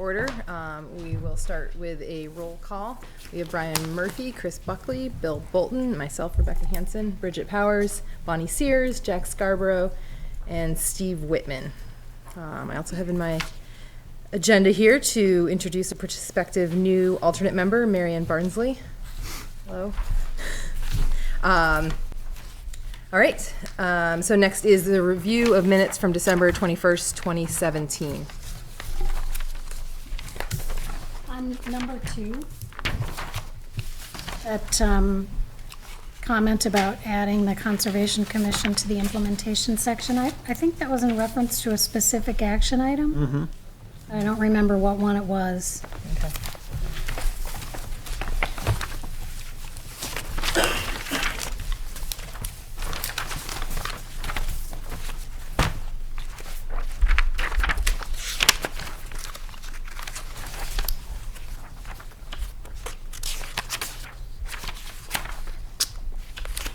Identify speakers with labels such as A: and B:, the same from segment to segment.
A: order. We will start with a roll call. We have Brian Murphy, Chris Buckley, Bill Bolton, myself, Rebecca Hansen, Bridget Powers, Bonnie Sears, Jack Scarborough, and Steve Whitman. I also have in my agenda here to introduce a prospective new alternate member, Marianne Barnsley. Hello. All right. So next is the review of minutes from December 21st, 2017.
B: On number 2, that comment about adding the Conservation Commission to the implementation section, I think that was in reference to a specific action item.
C: Mm-hmm.
B: I don't remember what one it was.
A: Okay.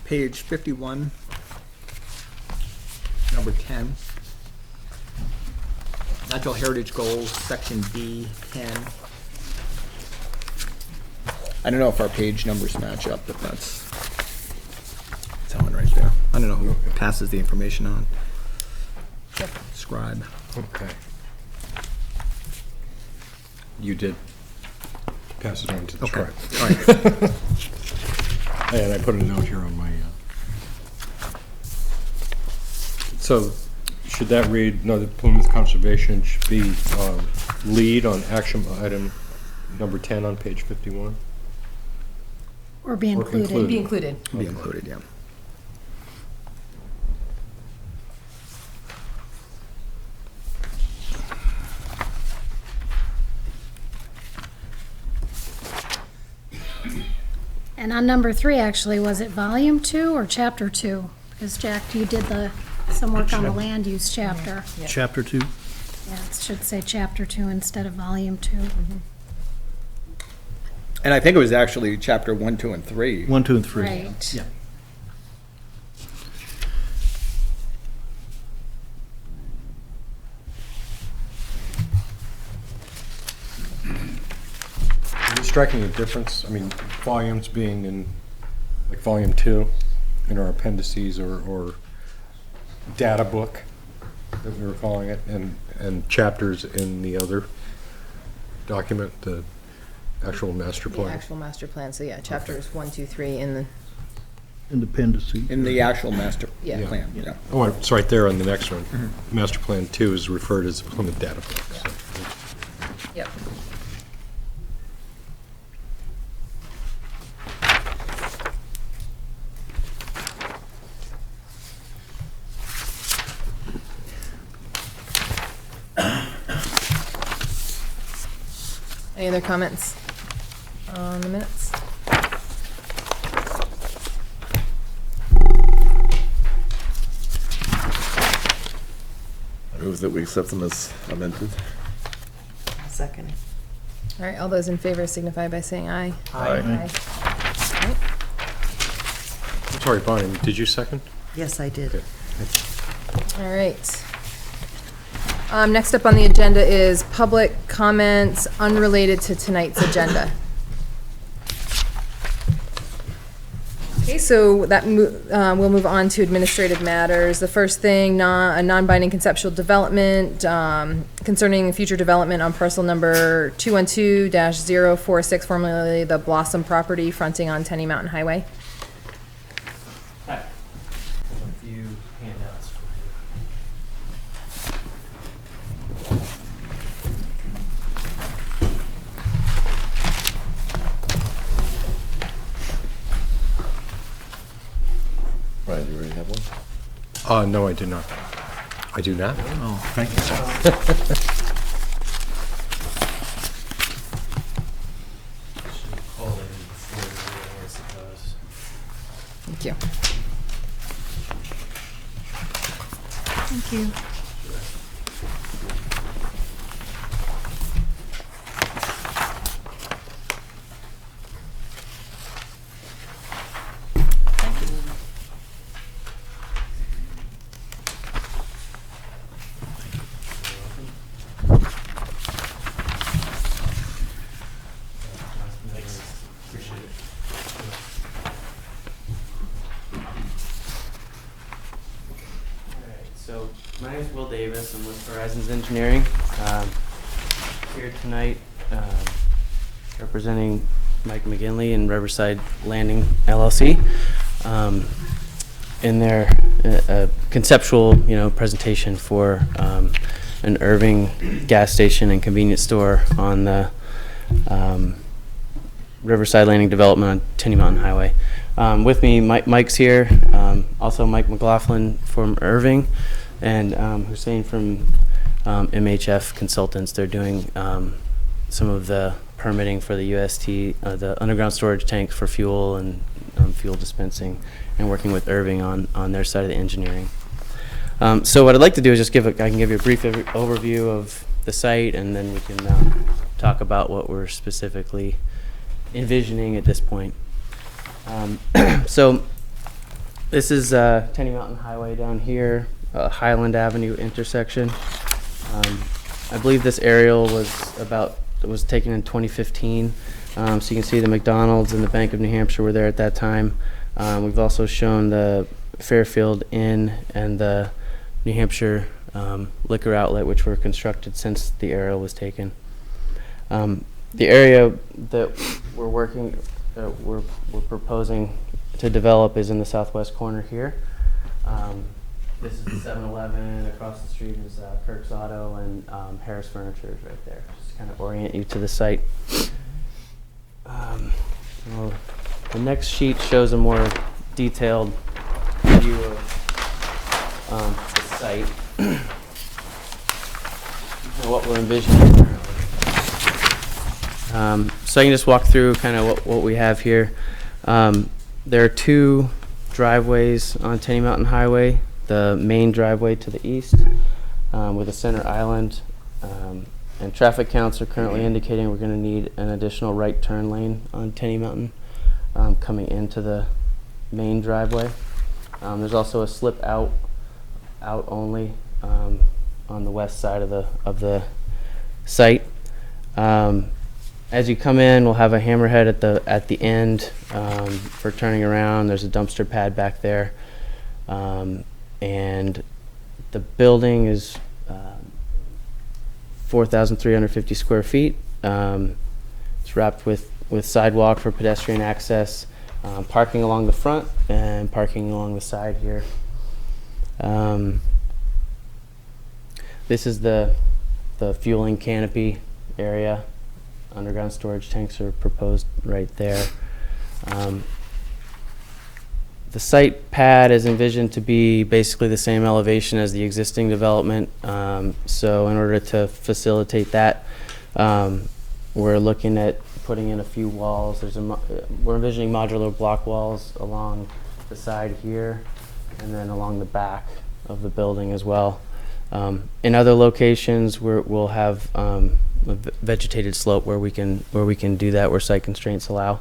C: Page 51, number 10. Natural Heritage Goals, Section B, 10. I don't know if our page numbers match up, but that's that one right there. I don't know who passes the information on. Scribe.
D: Okay. You did pass it on to the
C: Okay.
D: scribe.
C: All right.
D: And I put a note here on my, so should that read, no, the Plymouth Conservation should be lead on action item number 10 on page 51?
B: Or be included.
D: included.
A: Be included.
C: Be included, yeah.
B: And on number 3, actually, was it volume 2 or chapter 2? Because Jack, you did some work on the land use chapter.
A: Yeah.
E: Chapter 2.
B: Yeah, it should say chapter 2 instead of volume 2.
C: And I think it was actually chapter 1, 2, and 3.
E: 1, 2, and 3.
B: Right.
E: Yeah.
D: Are you striking a difference? I mean, volumes being in, like volume 2 in our appendices or data book that we were calling it, and chapters in the other document, the actual master
A: The
D: plan.
A: actual master plan. So yeah, chapters 1, 2, 3 in the.
E: Independency.
C: In the actual master
A: Yeah.
C: plan, yeah.
D: Oh, it's right there on the next one. Master plan 2 is referred as the Plymouth data book. So.
A: Yep. Any other comments on the minutes?
F: I move that we accept them as amended.
A: Second. All right, all those in favor signify by saying aye.
F: Aye.
A: Aye.
D: I'm sorry, Bonnie, did you second?
G: Yes, I did.
D: Okay.
A: All right. Next up on the agenda is public comments unrelated to tonight's agenda. Okay, so that we'll move on to administrative matters. The first thing, a non-binding conceptual development concerning future development on parcel number 212-046, formerly the Blossom property fronting on Tenney Mountain Highway.
H: Hi. A few handouts for
F: Ryan, you already have one?
D: No, I do not. I do not?
E: Oh, thank you, sir.
H: Should call in before the meeting, I suppose.
A: Thank you.
B: Thank you.
G: Davis. I'm with Horizons Engineering. Here tonight representing Mike McGinley and Riverside Landing LLC in their conceptual, presentation for an Irving gas station and convenience store on the Riverside Landing development on Tenney Mountain Highway. With me, Mike's here, also Mike McLaughlin from Irving, and Hussein from MHF Consultants. They're doing some of the permitting for the UST, the underground storage tanks for fuel and fuel dispensing, and working with Irving on their side of the engineering. So what I'd like to do is just I can give you a brief overview of the site, and then we can talk about what we're specifically envisioning at this point. So this is Tenney Mountain Highway down here, Highland Avenue intersection. I believe this aerial was taken in 2015. So you can see the McDonald's and the Bank of New Hampshire were there at that time. We've also shown the Fairfield Inn and the New Hampshire liquor outlet, which were constructed since the aerial was taken. The area that we're proposing to develop is in the southwest corner here. This is the 7-Eleven. Across the street is Kirk's Auto, and Harris Furniture is right there. Just to kind of orient you to the site. Well, the next sheet shows a more detailed view of the site and what we're envisioning. So I can just walk through kind of what we have here. There are two driveways on Tenney Mountain Highway. The main driveway to the east with a center island, and traffic counts are currently indicating we're going to need an additional right turn lane on Tenney Mountain coming into the main driveway. There's also a slip out only on the west side of the site. As you come in, we'll have a hammerhead at the end for turning around. There's a dumpster pad back there, and the building is 4,350 square feet. It's wrapped with sidewalk for pedestrian access, parking along the front and parking along the side here. This is the fueling canopy area. Underground storage tanks are proposed right there. The site pad is envisioned to be basically the same elevation as the existing development. So in order to facilitate that, we're looking at putting in a few walls. We're envisioning modular block walls along the side here and then along the back of the building as well. In other locations, we'll have a vegetated slope where we can do that, where site constraints allow.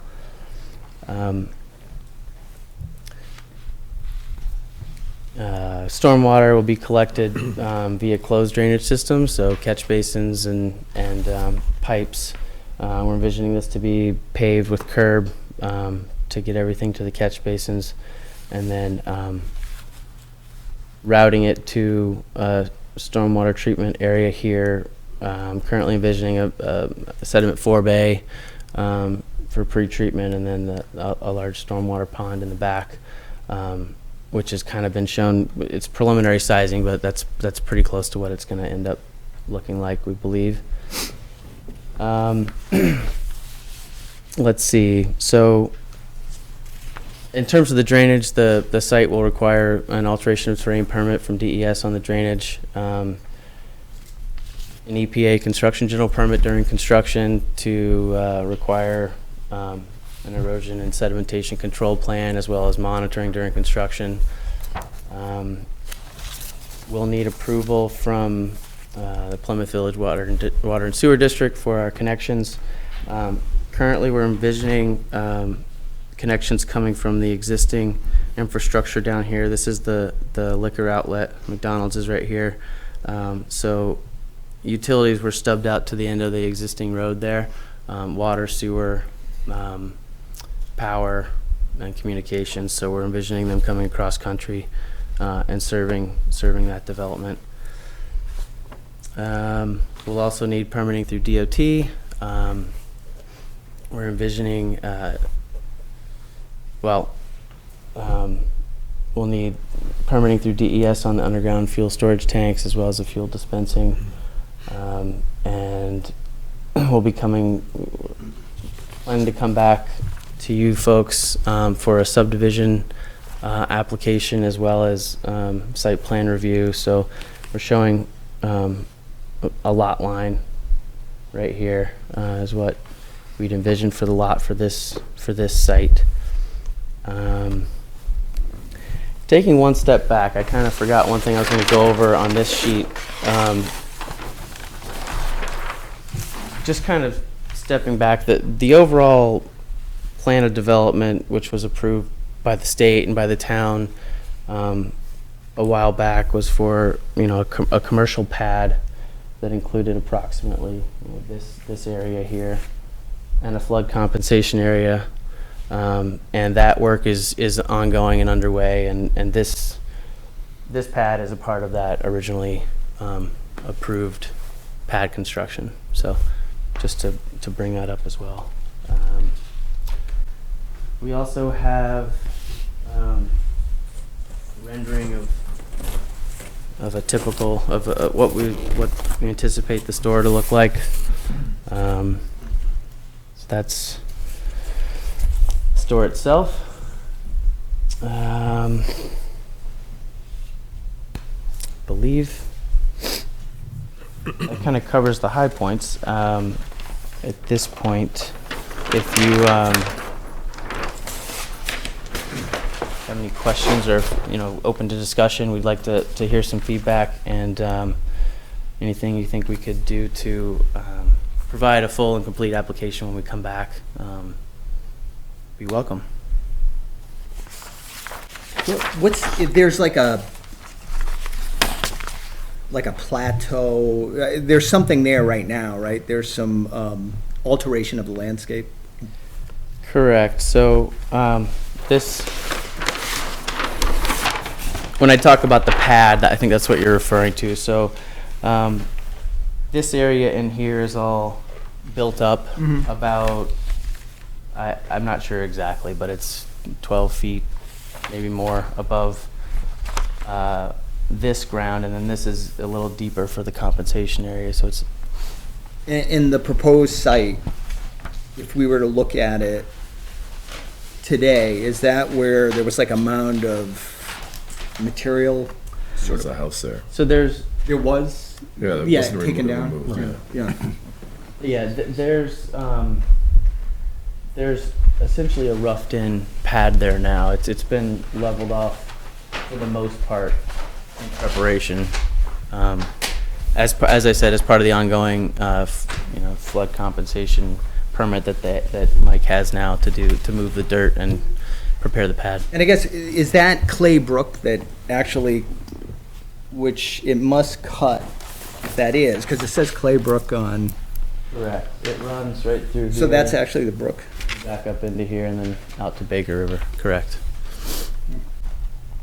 G: Stormwater will be collected via closed drainage systems, so catch basins and pipes. We're envisioning this to be paved with curb to get everything to the catch basins, and then routing it to a stormwater treatment area here. Currently envisioning a sediment forebay for pre-treatment, and then a large stormwater pond in the back, which has kind of been shown. It's preliminary sizing, but that's pretty close to what it's going to end up looking like, we believe. Let's see. So in terms of the drainage, the site will require an alteration of terrain permit from DES on the drainage. An EPA construction general permit during construction to require an erosion and sedimentation control plan, as well as monitoring during construction. We'll need approval from the Plymouth Village Water and Sewer District for our connections. Currently, we're envisioning connections coming from the existing infrastructure down here. This is the liquor outlet. McDonald's is right here. So utilities were stubbed out to the end of the existing road there. Water, sewer, power, and communications. So we're envisioning them coming across country and serving that development. We'll also need permitting through DOT. We're envisioning, we'll need permitting through DES on the underground fuel storage tanks as well as the fuel dispensing. And we'll be planning to come back to you folks for a subdivision application as well as site plan review. So we're showing a lot line right here is what we'd envision for the lot for this site. Taking one step back, I kind of forgot one thing I was going to go over on this sheet. Just kind of stepping back, the overall plan of development, which was approved by the state and by the town a while back, was for a commercial pad that included approximately this area here and a flood compensation area. And that work is ongoing and underway, and this pad is a part of that originally approved pad construction. So just to bring that up as well. We also have rendering of a typical of what we anticipate the store to look like. So that's store itself. Believe that kind of covers the high points. At this point, if you have any questions or open to discussion, we'd like to hear some feedback and anything you think we could do to provide a full and complete application when we come back. Be welcome.
C: There's like a plateau, there's something there right now, right? There's some alteration of the landscape.
G: Correct. So this, when I talk about the pad, I think that's what you're referring to. So this area in here is all built up about, I'm not sure exactly, but it's 12 feet, maybe more above this ground, and then this is a little deeper for the compensation area. So it's
C: In the proposed site, if we were to look at it today, is that where there was like a mound of material?
F: There's a house there.
G: so there's
C: There was?
F: Yeah, that
C: Yeah,
F: wasn't
C: taken
F: removed,
C: down.
F: yeah.
C: Yeah.
G: there's essentially a roughed in pad there now. It's been leveled off for the most part in preparation. As I said, as part of the ongoing flood compensation permit that Mike has now to move the dirt and prepare the pad.
C: And I guess, is that Clay Brook that actually, which it must cut, if that is, because it says Clay Brook on,
G: Correct. It runs right through here.
C: so that's actually the brook.
G: Back up into here and then out to Baker River. Correct.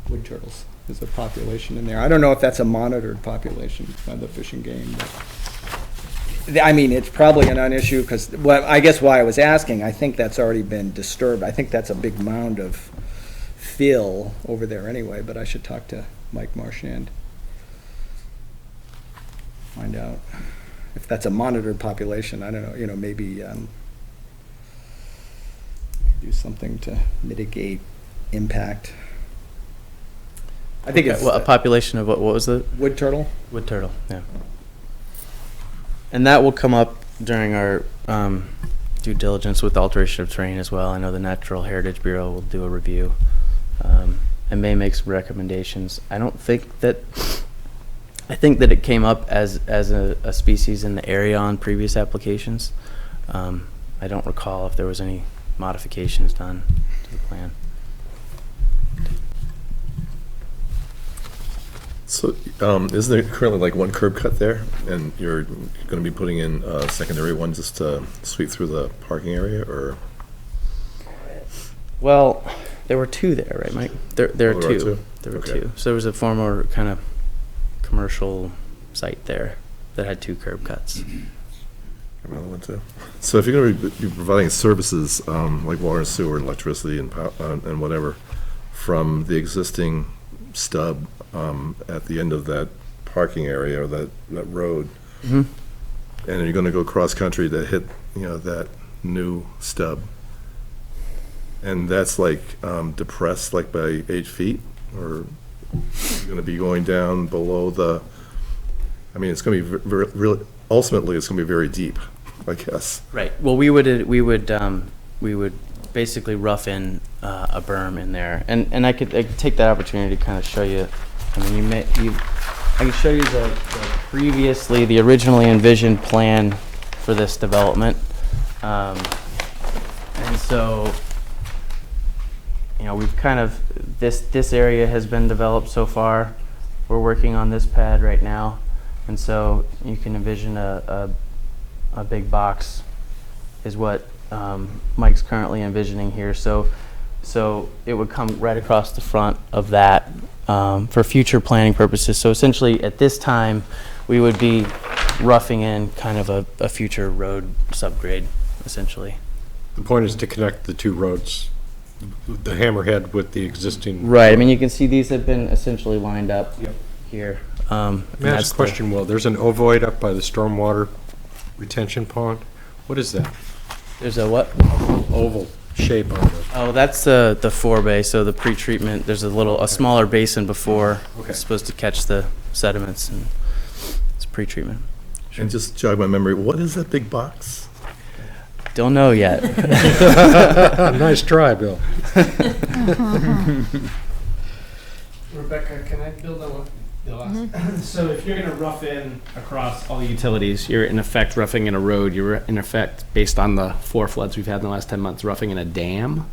C: Wood turtles. There's a population in there. I don't know if that's a monitored population by the Fish and Game, but I mean, it's probably a non-issue because, well, I guess why I was asking, I think that's already been disturbed. I think that's a big mound of fill over there anyway, but I should talk to Mike Marchand. Find out if that's a monitored population. I don't know, maybe do something to mitigate impact. I think it's
G: a population of what was the
C: wood turtle.
G: wood turtle? Yeah. And that will come up during our due diligence with alteration of terrain as well. I know the Natural Heritage Bureau will do a review and may make some recommendations. I think that it came up as a species in the area on previous applications. I don't recall if there was any modifications done to the plan.
F: So, is there currently like one curb cut there, and you're going to be putting in a secondary one just to sweep through the parking area, or?
G: Well, there were two there, right, Mike? There
F: Oh,
G: are
F: there are
G: two.
F: two?
G: There were
F: Okay.
G: two. So there was a former kind of commercial site there. that had 2 curb cuts.
F: Another one too. So if you're going to be providing services like water and sewer and electricity and and whatever from the existing stub at the end of that parking area or that road,
G: Mhm.
F: and you're going to go cross country to hit that new stub, and that's like depressed like by 8 feet, or you're going to be going down below the. I mean, it's going to be really. Ultimately, it's going to be very deep, I guess.
G: Right. Well, we would basically rough in a berm in there, and I could take that opportunity to kind of show you. I mean, I can show you the originally envisioned plan for this development, and so we've kind of this area has been developed so far. We're working on this pad right now, and so you can envision a big box is what Mike's currently envisioning here. So it would come right across the front of that for future planning purposes. So essentially, at this time, we would be roughing in kind of a future road subgrade, essentially.
D: The point is to connect the 2 roads, the hammerhead with the existing.
G: Right. I mean, you can see these have been essentially lined up here.
D: May I ask a question, Will? There's an ovoid up by the stormwater retention pond. What is that?
G: There's a what?
D: Oval shape on it.
G: Oh, that's the forebay. So the pre-treatment. There's a smaller basin before.
D: Okay.
G: It's supposed to catch the sediments, and it's pre-treatment.
F: And just jog my memory, what is that big box?
G: Don't know yet.
D: Nice try, Bill.
H: Rebecca, can I build on what Bill asked? So if you're gonna rough in across all the utilities, you're in effect roughing in a road, you're in effect, based on the 4 floods we've had in the last 10 months, roughing in a dam,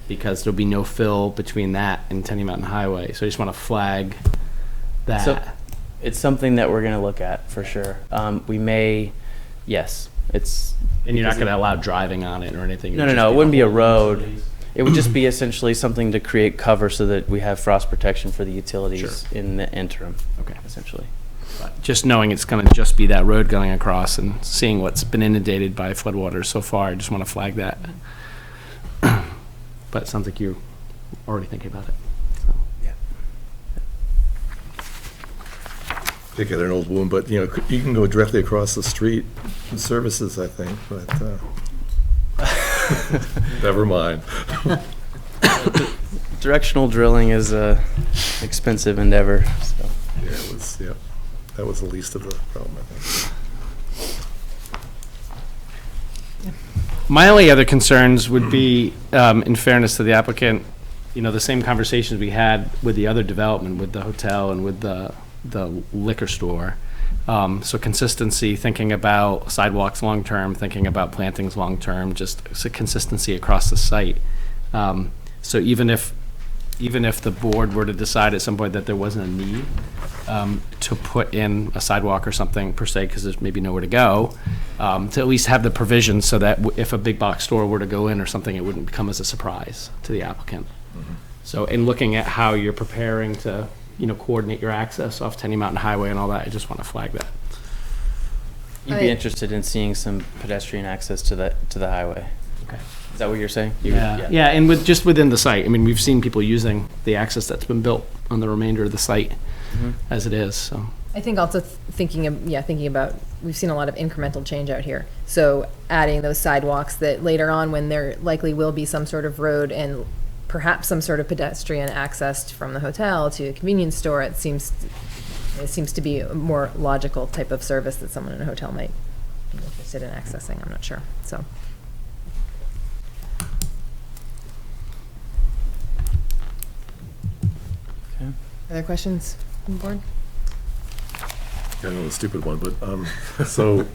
H: because there'll be no fill between that and Tenney Mountain Highway. So I just wanna flag that.
G: So it's something that we're going to look at for sure. We may, yes, it's.
H: And you're not gonna allow driving on it or anything?
G: No. It wouldn't be a road. It would just be essentially something to create cover so that we have frost protection for the utilities in the interim.
H: Okay.
G: Essentially.
H: But just knowing it's gonna just be that road going across and seeing what's been inundated by floodwaters so far, I just wanna flag that. But it sounds like you're already thinking about it. So.
F: Pick at an old wound, but you can go directly across the street in services, I think, but never mind.
G: Directional drilling is a expensive endeavor. So.
F: That was the least of the problem, I think.
H: My only other concerns would be, in fairness to the applicant, the same conversations we had with the other development, with the hotel and with the liquor store. So consistency, thinking about sidewalks long-term, thinking about plantings long-term, just consistency across the site. So even if the board were to decide at some point that there wasn't a need to put in a sidewalk or something per se, because there's maybe nowhere to go, to at least have the provision so that if a big box store were to go in or something, it wouldn't come as a surprise to the applicant.
F: Mm-hmm.
H: So in looking at how you're preparing to coordinate your access off Tenney Mountain Highway and all that, I just want to flag that.
G: You'd be interested in seeing some pedestrian access to the highway.
H: Okay.
G: Is that what you're saying?
H: Yeah, and just within the site. I mean, we've seen people using the access that's been built on the remainder of the site as it is, so.
A: I think also thinking about, we've seen a lot of incremental change out here. So adding those sidewalks that later on, when there likely will be some sort of road and perhaps some sort of pedestrian access from the hotel to a convenience store, it seems to be a more logical type of service that someone in a hotel might be interested in accessing. I'm not sure, so.
G: Okay.
A: Other questions from the board?
F: I know, a stupid one, but, so,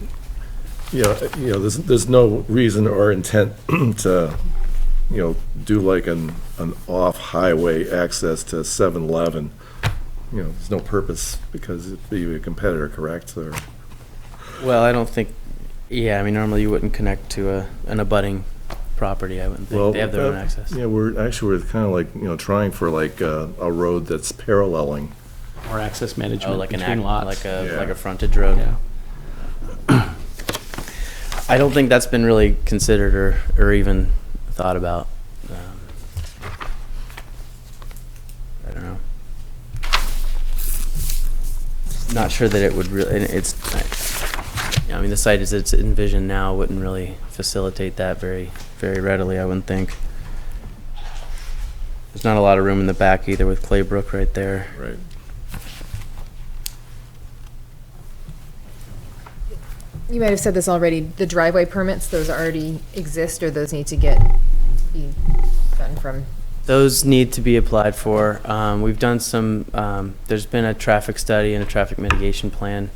F: there's no reason or intent to, do like an off-highway access to 7-Eleven. There's no purpose because it'd be a competitor, correct? Or
G: Well, I don't think, I mean, normally you wouldn't connect to an abutting property, I wouldn't think. They have their own access.
F: Yeah, we're kind of like, trying for like a road that's paralleling.
H: Or access management
G: Oh, like
H: between lots.
G: like
F: Yeah.
G: a frontage road.
H: Yeah.
G: I don't think that's been really considered or even thought about. I don't know. Not sure that it would really, I mean, the site as it's envisioned now wouldn't really facilitate that very, very readily, I wouldn't think. There's not a lot of room in the back either with Claybrook right there.
F: Right.
A: You might have said this already, the driveway permits, those already exist, or those need to be done from?
G: Those need to be applied for. We've done some, there's been a traffic study and a traffic mitigation plan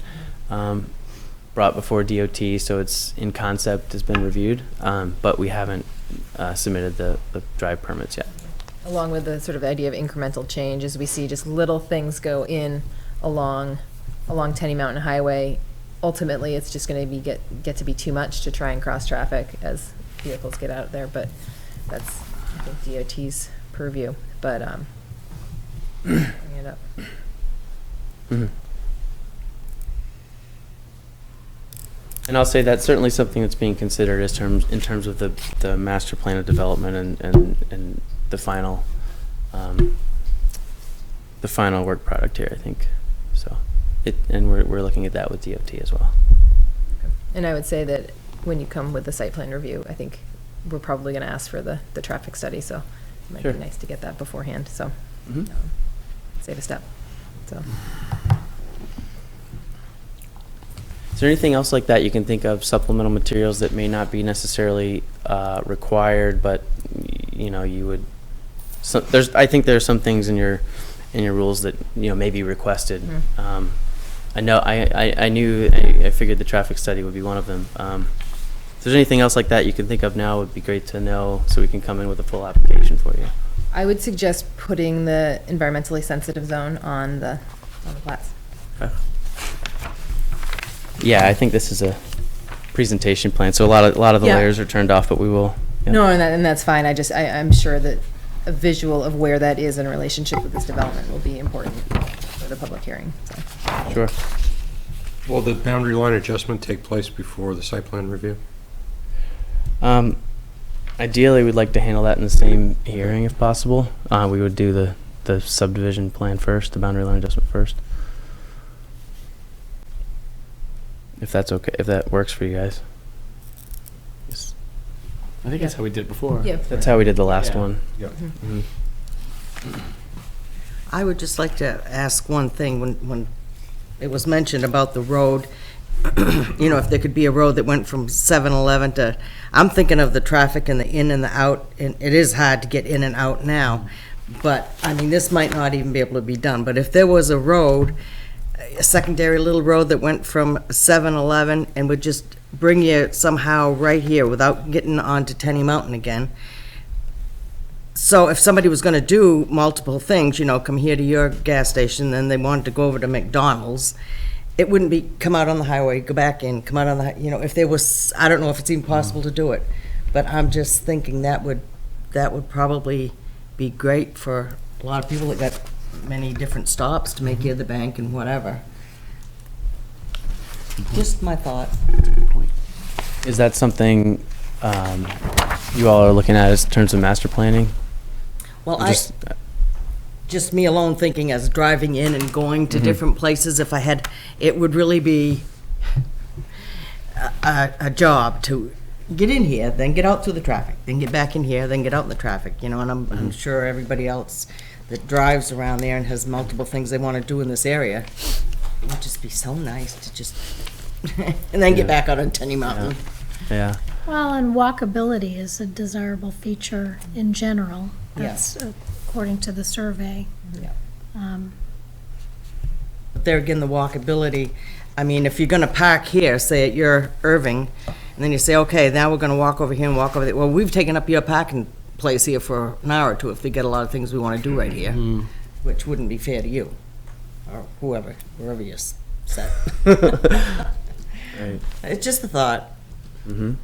G: brought before DOT, so it's in concept, has been reviewed, but we haven't submitted the drive permits yet.
A: Along with the sort of idea of incremental change, as we see just little things go in along Tenney Mountain Highway, ultimately, it's just going to get to be too much to try and cross traffic as vehicles get out there, but that's, I think, DOT's purview, but, bring it up.
G: Mhm. And I'll say that's certainly something that's being considered in terms of the master plan of development and the final work product here, I think. So and we're looking at that with DOT as well.
A: And I would say that when you come with the site plan review, I think we're probably going to ask for the traffic study, so it might
G: Sure.
A: be nice to get that beforehand, so
G: Mhm.
A: save a step, so.
G: Is there anything else like that you can think of, supplemental materials that may not be necessarily required, but you would? So I think there are some things in your rules that may be requested.
A: Mhm.
G: I know I figured the traffic study would be one of them. If there's anything else like that you can think of now, it would be great to know so we can come in with a full application for you.
A: I would suggest putting the environmentally sensitive zone on the plats.
G: Okay. Yeah, I think this is a presentation plan, so a lot of the
A: Yeah.
G: layers are turned off, but we will. Yeah.
A: No, and that's fine, I'm sure that a visual of where that is in relationship with this development will be important for the public hearing, so.
G: Sure.
D: Will the boundary line adjustment take place before the site plan review?
G: Ideally, we'd like to handle that in the same hearing if possible. We would do the subdivision plan first, the boundary line adjustment first. If that's okay, if that works for you guys. Yes.
H: I think that's how we did before.
A: Yeah.
G: That's how we did the last
H: Yeah.
G: one.
D: Yeah.
G: Mhm.
I: I would just like to ask one thing, when it was mentioned about the road, if there could be a road that went from 7-Eleven to, I'm thinking of the traffic and the in and the out, and it is hard to get in and out now, but, this might not even be able to be done, but if there was a road, a secondary little road that went from 7-Eleven and would just bring you somehow right here without getting onto Tenney Mountain again. So if somebody was gonna do multiple things, come here to your gas station, then they wanted to go over to McDonald's, it wouldn't be come out on the highway, go back in, come out on the, if there was, I don't know if it's even possible to do it, but I'm just thinking that would probably be great for a lot of people that got many different stops to make here the bank and whatever. Just my thought.
G: Is that something you all are looking at in terms of master planning?
I: Well,
G: Just-
I: me alone thinking as driving in and going to different places, if I had, it would really be a job to get in here, then get out through the traffic, then get back in here, then get out in the traffic, and I'm sure everybody else that drives around there and has multiple things they want to do in this area, it would just be so nice to just, and then get back out on Tenney Mountain.
G: Yeah.
B: Well, and walkability is a desirable feature in general. That's according to the survey.
A: Yeah.
I: But there again, the walkability, if you're gonna park here, say at your Irving, and then you say, okay, now we're gonna walk over here and walk over there, well, we've taken up your parking place here for an hour or two if they get a lot of things we wanna do right here, which wouldn't be fair to you, or wherever you're set.
G: Right.
I: It's just a thought.
G: Mm-hmm.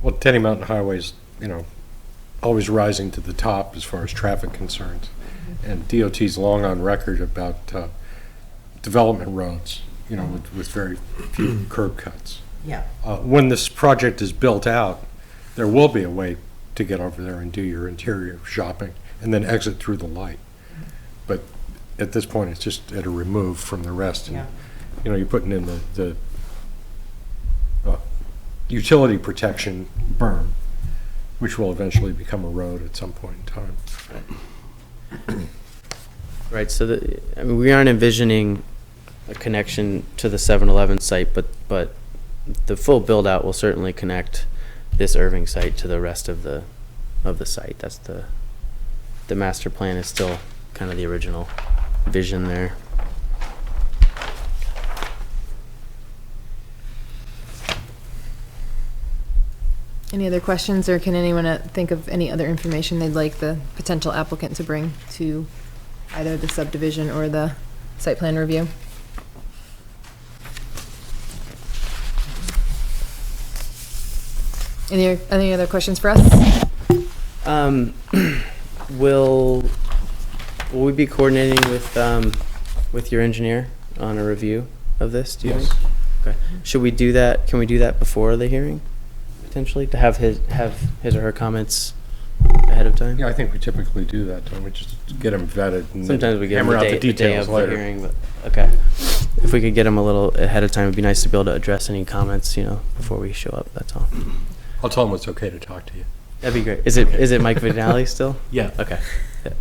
D: Well, Tenney Mountain Highway's, always rising to the top as far as traffic concerns. And DOT's long on record about development roads, you know, with very few curb cuts.
I: Yeah.
D: When this project is built out, there will be a way to get over there and do your interior shopping and then exit through the light. But at this point, it's just at a remove from the rest. And,
I: Yeah.
D: you know, you're putting in the utility protection berm, which will eventually become a road at some point in time.
G: Right, so I mean, we aren't envisioning a connection to the 7-Eleven site, but the full build-out will certainly connect this Irving site to the rest of the site. That's the master plan is still kind of the original vision there.
A: Any other questions, or can anyone think of any other information they'd like the potential applicant to bring to either the subdivision or the site plan review? Any other questions for us?
G: Will we be coordinating with your engineer on a review of this, do you think? Okay. Should we do that, can we do that before the hearing, potentially, to have his or her comments ahead of time?
D: Yeah, I think we typically do that, don't we? Just get them vetted and
G: Sometimes we get them
D: hammer out
G: the day
D: details
G: of the
D: later.
G: hearing, but, okay. If we could get them a little ahead of time, it'd be nice to be able to address any comments, you know, before we show up, that's all.
D: I'll tell them it's okay to talk to you.
G: That'd be great. Is it Mike Vinali still?
H: Yeah.
G: Okay. Yeah.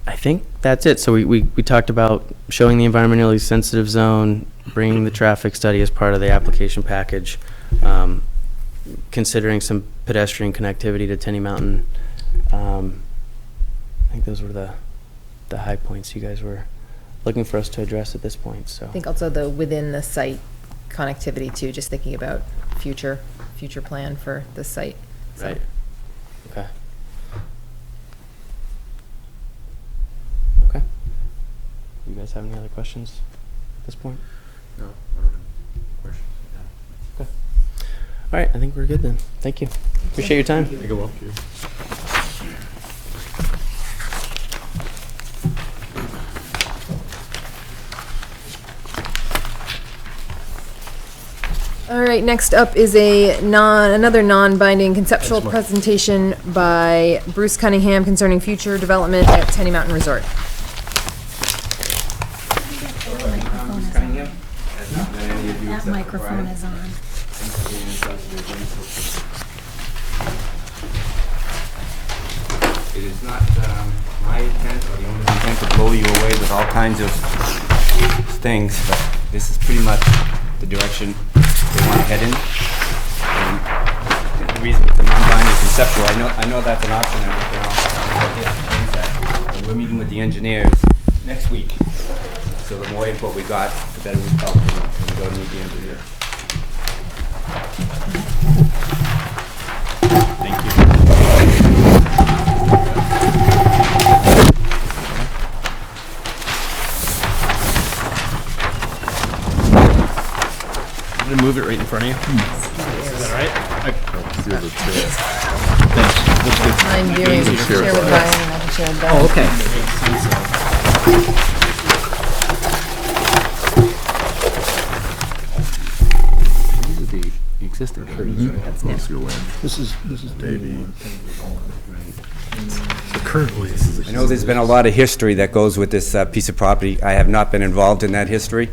G: I think that's it. So we talked about showing the environmentally sensitive zone, bringing the traffic study as part of the application package, considering some pedestrian connectivity to Tenney Mountain. I think those were the high points you guys were looking for us to address at this point. So
A: I think also the within the site connectivity too, just thinking about future plan for the site. So.
G: right. Okay. Okay. You guys have any other questions at this point?
D: No, I don't have questions.
G: Okay. All right, I think we're good then. Thank you. Appreciate your time.
D: Thank you, Will.
A: All right, next up is another non-binding conceptual
D: Thanks, Mike.
A: presentation by Bruce Cunningham concerning future development at Tenney Mountain Resort.
B: That microphone is on.
J: It is not my intent or the owner's intent to blow you away with all kinds of things, but this is pretty much the direction they want to head in. And the reason it's a non-binding conceptual, I know that's an option, and we can also change that. And we're meeting with the engineers next week, so the more input we got, the better we felt, and we go to meet the engineer. Thank you.
H: I'm gonna move it right in front of you. Is that all right?
A: I'm doing share with Brian and I can share with Beth.
C: Oh, okay.
J: These are the existing curtains. That's most of your land.
E: This is Davey. So currently,
J: I know there's been a lot of history that goes with this piece of property. I have not been involved in that history.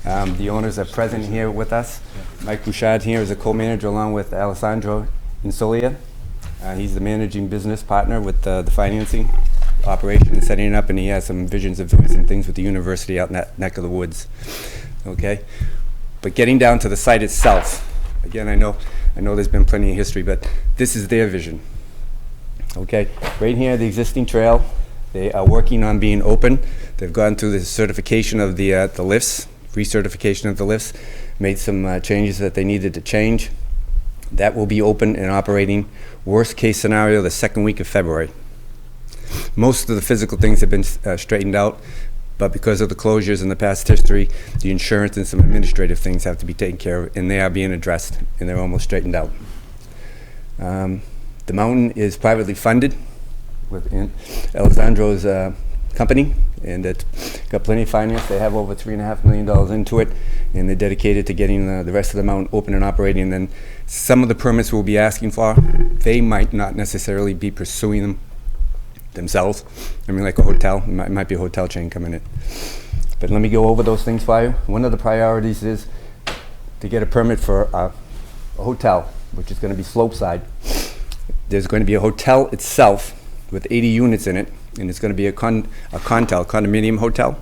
J: The owners are present here with us. Mike Bouchard here is a co-manager along with Alessandro Insolia. He's the managing business partner with the financing operation and setting it up, and he has some visions of doing some things with the university out in that neck of the woods. Okay? But getting down to the site itself, again, I know there's been plenty of history, but this is their vision. Okay? Right here, the existing trail. They are working on being open. They've gone through the certification of the lifts, recertification of the lifts, made some changes that they needed to change. That will be open and operating, worst case scenario, the second week of February. Most of the physical things have been straightened out, but because of the closures in the past history, the insurance and some administrative things have to be taken care of, and they are being addressed, and they're almost straightened out. The mountain is privately funded with Alessandro's company, and it's got plenty of finance. They have over $3.5 million into it, and they're dedicated to getting the rest of the mountain open and operating. And then some of the permits we'll be asking for, they might not necessarily be pursuing them themselves. I mean, like a hotel, it might be a hotel chain coming in. But let me go over those things for you. One of the priorities is to get a permit for a hotel, which is going to be slopeside. There's going to be a hotel itself with 80 units in it, and it's going to be a condominium hotel.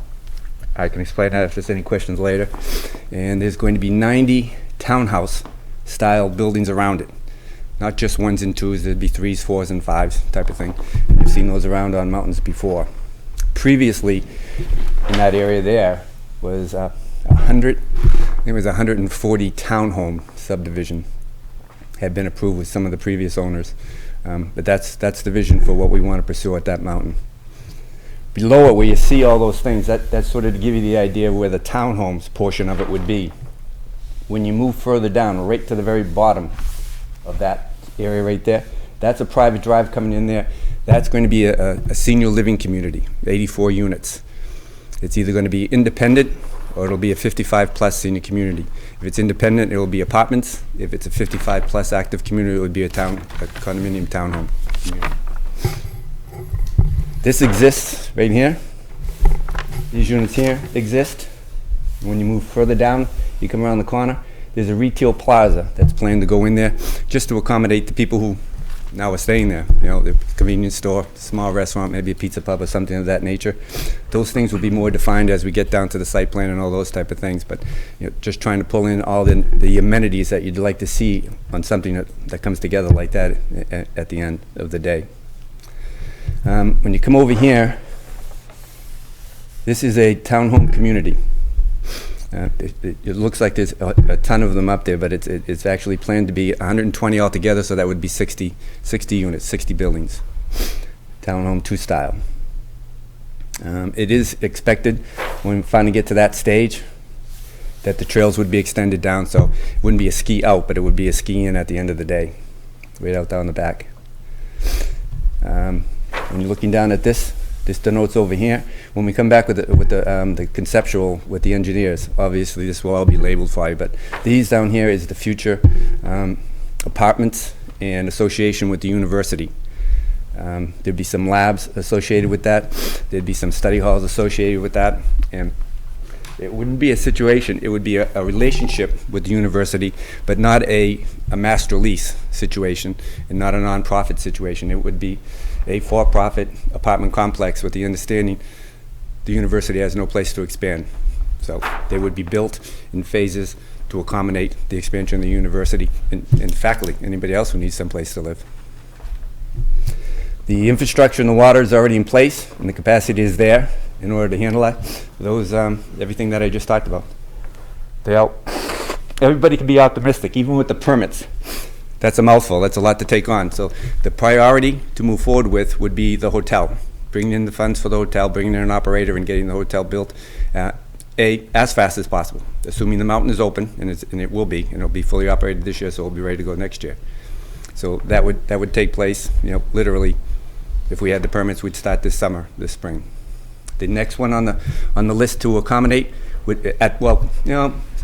J: I can explain that if there's any questions later. And there's going to be 90 townhouse-style buildings around it. Not just ones and twos, there'd be threes, fours, and fives type of thing. And you've seen those around on mountains before. Previously, in that area there, was 140 townhome subdivision had been approved with some of the previous owners. But that's the vision for what we want to pursue at that mountain. Below it, where you see all those things, that's sort of to give you the idea of where the townhomes portion of it would be. When you move further down, right to the very bottom of that area right there, that's a private drive coming in there. That's going to be a senior living community, 84 units. It's either going to be independent or it'll be a 55-plus senior community. If it's independent, it will be apartments. If it's a 55-plus active community, it would be a condominium townhome community. This exists right here. These units here exist. When you move further down, you come around the corner, there's a retail plaza that's planned to go in there just to accommodate the people who now are staying there. You know, the convenience store, small restaurant, maybe a pizza pub or something of that nature. Those things will be more defined as we get down to the site plan and all those type of things. But you know, just trying to pull in all the amenities that you'd like to see on something that comes together like that at the end of the day. When you come over here, this is a townhome community. It looks like there's a ton of them up there, but it's actually planned to be 120 altogether, so that would be 60 units, 60 buildings. Townhome 2 style. It is expected, when we finally get to that stage, that the trails would be extended down, so it wouldn't be a ski out, but it would be a ski in at the end of the day, right out down the back. When you're looking down at this denotes over here. When we come back with the conceptual with the engineers, obviously this will all be labeled for you, but these down here is the future apartments and association with the university. There'd be some labs associated with that. There'd be some study halls associated with that. And it wouldn't be a situation, it would be a relationship with the university, but not a master lease situation and not a non-profit situation. It would be a for-profit apartment complex with the understanding the university has no place to expand. So they would be built in phases to accommodate the expansion of the university and faculty, anybody else who needs some place to live. The infrastructure and the water is already in place and the capacity is there in order to handle that. Those, everything that I just talked about. Everybody can be optimistic, even with the permits. That's a mouthful, that's a lot to take on. So the priority to move forward with would be the hotel. Bringing in the funds for the hotel, bringing in an operator and getting the hotel built as fast as possible. Assuming the mountain is open, and it will be, and it'll be fully operated this year, so it'll be ready to go next year. So that would take place, you know, literally, if we had the permits, we'd start this summer, this spring. The next one on the list to accommodate would,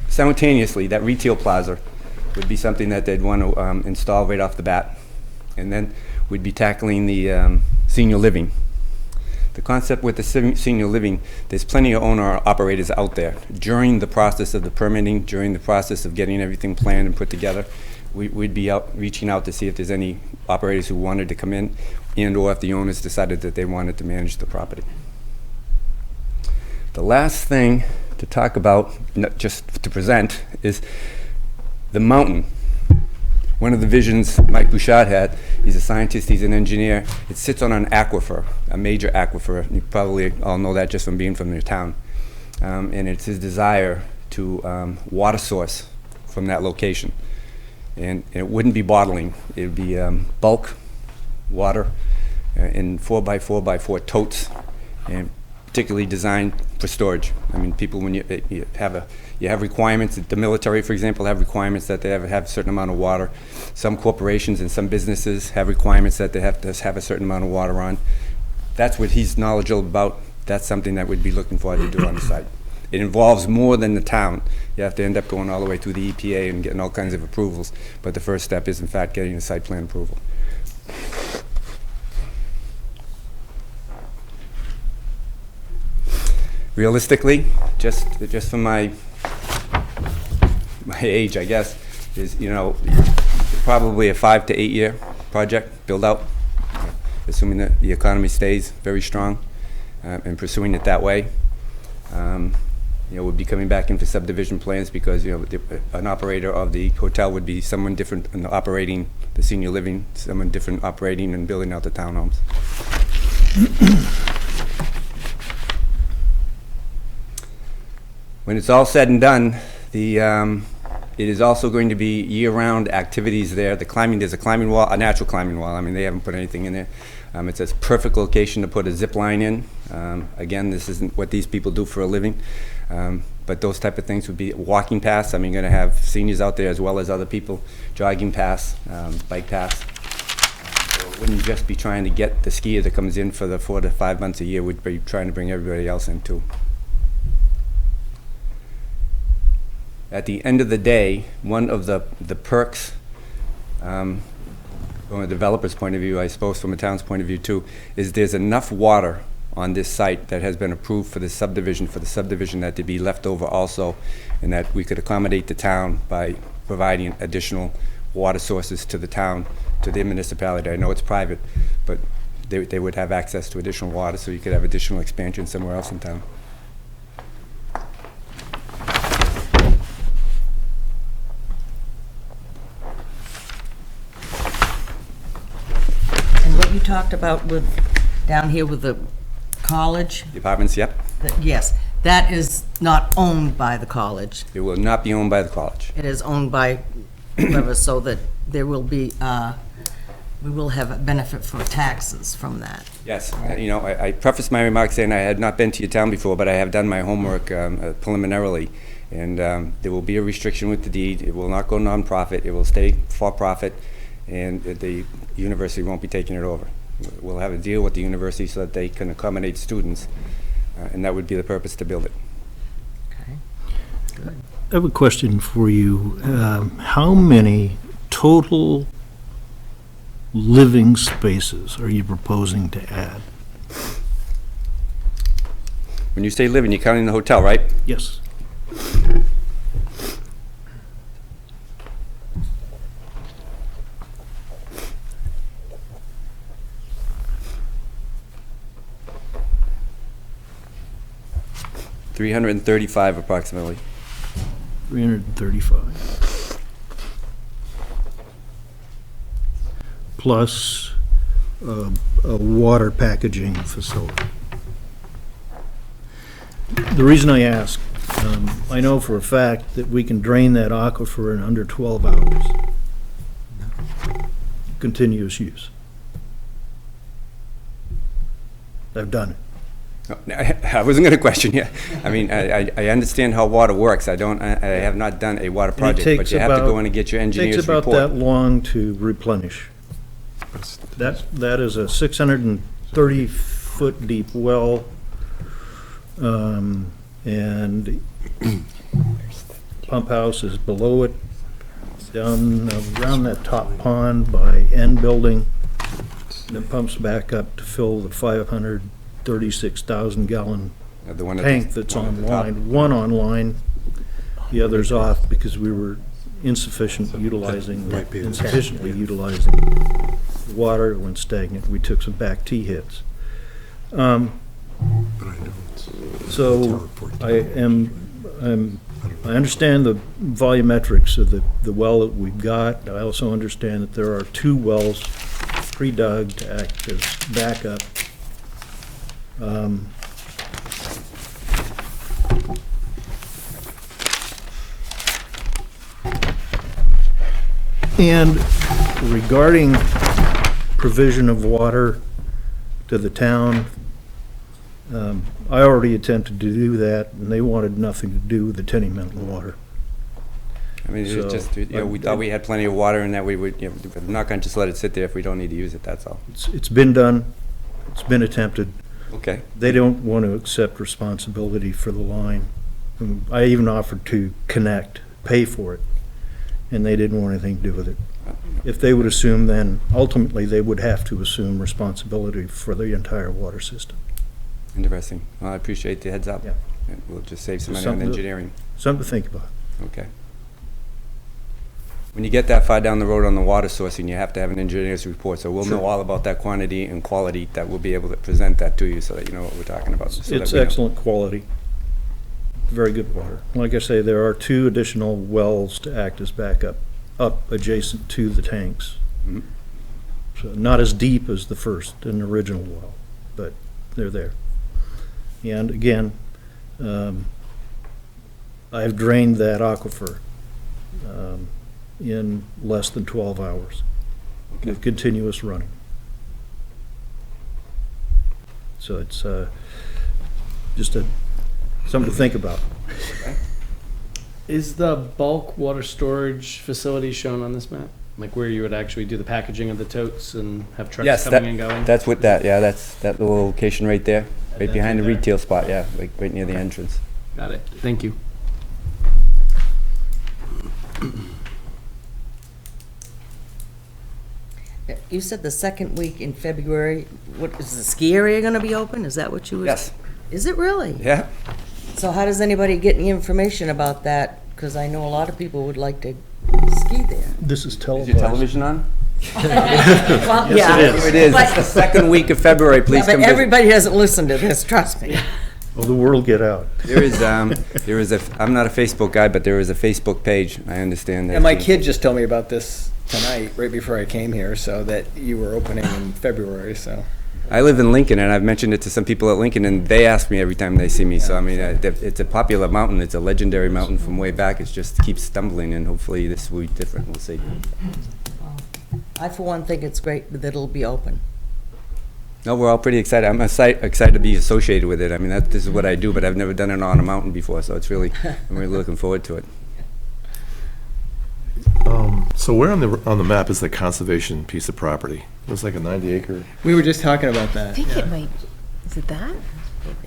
J: simultaneously, that retail plaza would be something that they'd want to install right off the bat. And then we'd be tackling the senior living. The concept with the senior living, there's plenty of owner-operators out there. During the process of the permitting, during the process of getting everything planned and put together, we'd be reaching out to see if there's any operators who wanted to come in and or if the owners decided that they wanted to manage the property. The last thing to talk about, just to present, is the mountain. One of the visions Mike Bouchard had, he's a scientist, he's an engineer, it sits on an aquifer, a major aquifer. You probably all know that just from being from your town. And it's his desire to water source from that location. And it wouldn't be bottling, it would be bulk water in 4x4x4 totes, and particularly designed for storage. I mean, people, when you have requirements, the military, for example, have requirements that they have a certain amount of water. Some corporations and some businesses have requirements that they have to have a certain amount of water on. That's what he's knowledgeable about that's something that we'd be looking for to do on the site. It involves more than the town. You have to end up going all the way through the EPA and getting all kinds of approvals, but the first step is in fact getting a site plan approval. Realistically, just for my age, I guess, is, probably a 5 to 8 year project, build out, assuming that the economy stays very strong, and pursuing it that way. We'll be coming back in for subdivision plans because, an operator of the hotel would be someone different in operating the senior living, someone different operating and building out the townhomes. When it's all said and done, it is also going to be year-round activities there. There's a climbing wall, a natural climbing wall. I mean, they haven't put anything in there. It's a perfect location to put a zip line in. Again, this isn't what these people do for a living, but those type of things would be walking paths. I mean, you're going to have seniors out there as well as other people, jogging paths, bike paths. So it wouldn't just be trying to get the skier that comes in for the 4 to 5 months a year. We'd be trying to bring everybody else in too. At the end of the day, one of the perks, from a developer's point of view, I suppose from a town's point of view too, is there's enough water on this site that has been approved for the subdivision that to be left over also, and that we could accommodate the town by providing additional water sources to the town, to their municipality. I know it's private, but they would have access to additional water, so you could have additional expansion somewhere else in town.
I: You talked about down here with the college?
J: The apartments, yep.
I: Yes, that is not owned by the college.
J: It will not be owned by the college.
I: It is owned by whoever, so that there will be, we will have a benefit for taxes from that.
J: Yes, I prefaced my remarks saying I had not been to your town before, but I have done my homework preliminarily, and there will be a restriction with the deed. It will not go nonprofit. It will stay for profit, and the university won't be taking it over. We'll have a deal with the university so that they can accommodate students, and that would be the purpose to build it.
I: Okay. Good.
E: I have a question for you. How many total living spaces are you proposing to add?
J: When you say living, you're counting the hotel, right?
E: Yes.
J: $335 approximately.
E: 335. Plus a water packaging facility. The reason I ask, I know for a fact that we can drain that aquifer in under 12 hours. Continuous use. I've done it.
J: I wasn't going to question you. I mean, I understand how water works. I have not done a water project, but you have to go in and get your engineer's report.
E: It takes about that long to replenish. That is a 630-foot deep well, and pump house is below it, down around that top pond by N building, and it pumps back up to fill the 536,000 gallon tank that's online. One online, the other's off because we were insufficiently utilizing the water. It went stagnant. We took some back T hits. So I understand the volumetrics of the well that we've got. I also understand that there are 2 wells pre-dug to act as backup. And regarding provision of water to the town, I already attempted to do that, and they wanted nothing to do with the Tenney Mountain water.
J: I mean, it was just, we thought we had plenty of water and that we would, we're not going to just let it sit there if we don't need to use it, that's all.
E: It's been done, it's been attempted.
J: Okay.
E: They don't want to accept responsibility for the line. I even offered to connect, pay for it, and they didn't want anything to do with it. If they would assume, then ultimately they would have to assume responsibility for the entire water system.
J: Interesting. Well, I appreciate the heads up.
E: Yeah.
J: And we'll just save some money
E: Something
J: on
E: to-
J: engineering.
E: Something to think about.
J: Okay. When you get that far down the road on the water sourcing, you have to have an engineer's report, so we'll know all about that quantity and quality, that we'll be able to present that to you so that you know what we're talking about. so that
E: It's
J: we know.
E: excellent quality. Very good water. Like I say, there are 2 additional wells to act as backup, up adjacent to the tanks.
J: Mhm.
E: So not as deep as the first and original well, but they're there. And again, I've drained that aquifer in less than 12 hours with continuous running. So it's just something to think about.
H: Is the bulk water storage facility shown on this map? Like where you would actually do the packaging of the totes and have trucks
J: Yes,
H: coming and going?
J: that's what that's that little location right there, right
H: That's
J: behind the
H: right there.
J: retail spot, yeah, like right near the entrance.
H: Got it. Thank you.
I: You said the second week in February, what, is the ski area gonna be open? Is that what you was?
J: Yes,
I: Is it really?
J: yeah.
I: So how does anybody get any information about that? Because I know a lot of people would like to ski there.
E: This is
J: Is
E: televised.
J: your television on?
I: Well,
E: Yes, it is.
J: Here it is, it's the second week of February, please
I: But
J: come visit.
I: everybody doesn't listen to this, trust me.
E: Oh, the world get out.
J: There is I'm not a Facebook guy, but there is a Facebook page, I understand that.
C: And my kid just told me about this tonight, right before I came here, so that you were opening in February, so.
J: I live in Lincoln, and I've mentioned it to some people at Lincoln, and they ask me every time they see me. So, I mean, it's a popular mountain. It's a legendary mountain from way back. It just keeps stumbling, and hopefully this will be different. We'll see.
I: I, for one, think it's great that it'll be open.
J: No, we're all pretty excited. I'm excited to be associated with it. I mean, this is what I do, but I've never done it on a mountain before, so I'm really looking forward to it.
F: So where on the map is the conservation piece of property? It was like a 90-acre.
C: We were just talking about
A: I
C: that.
A: think it might, is it that?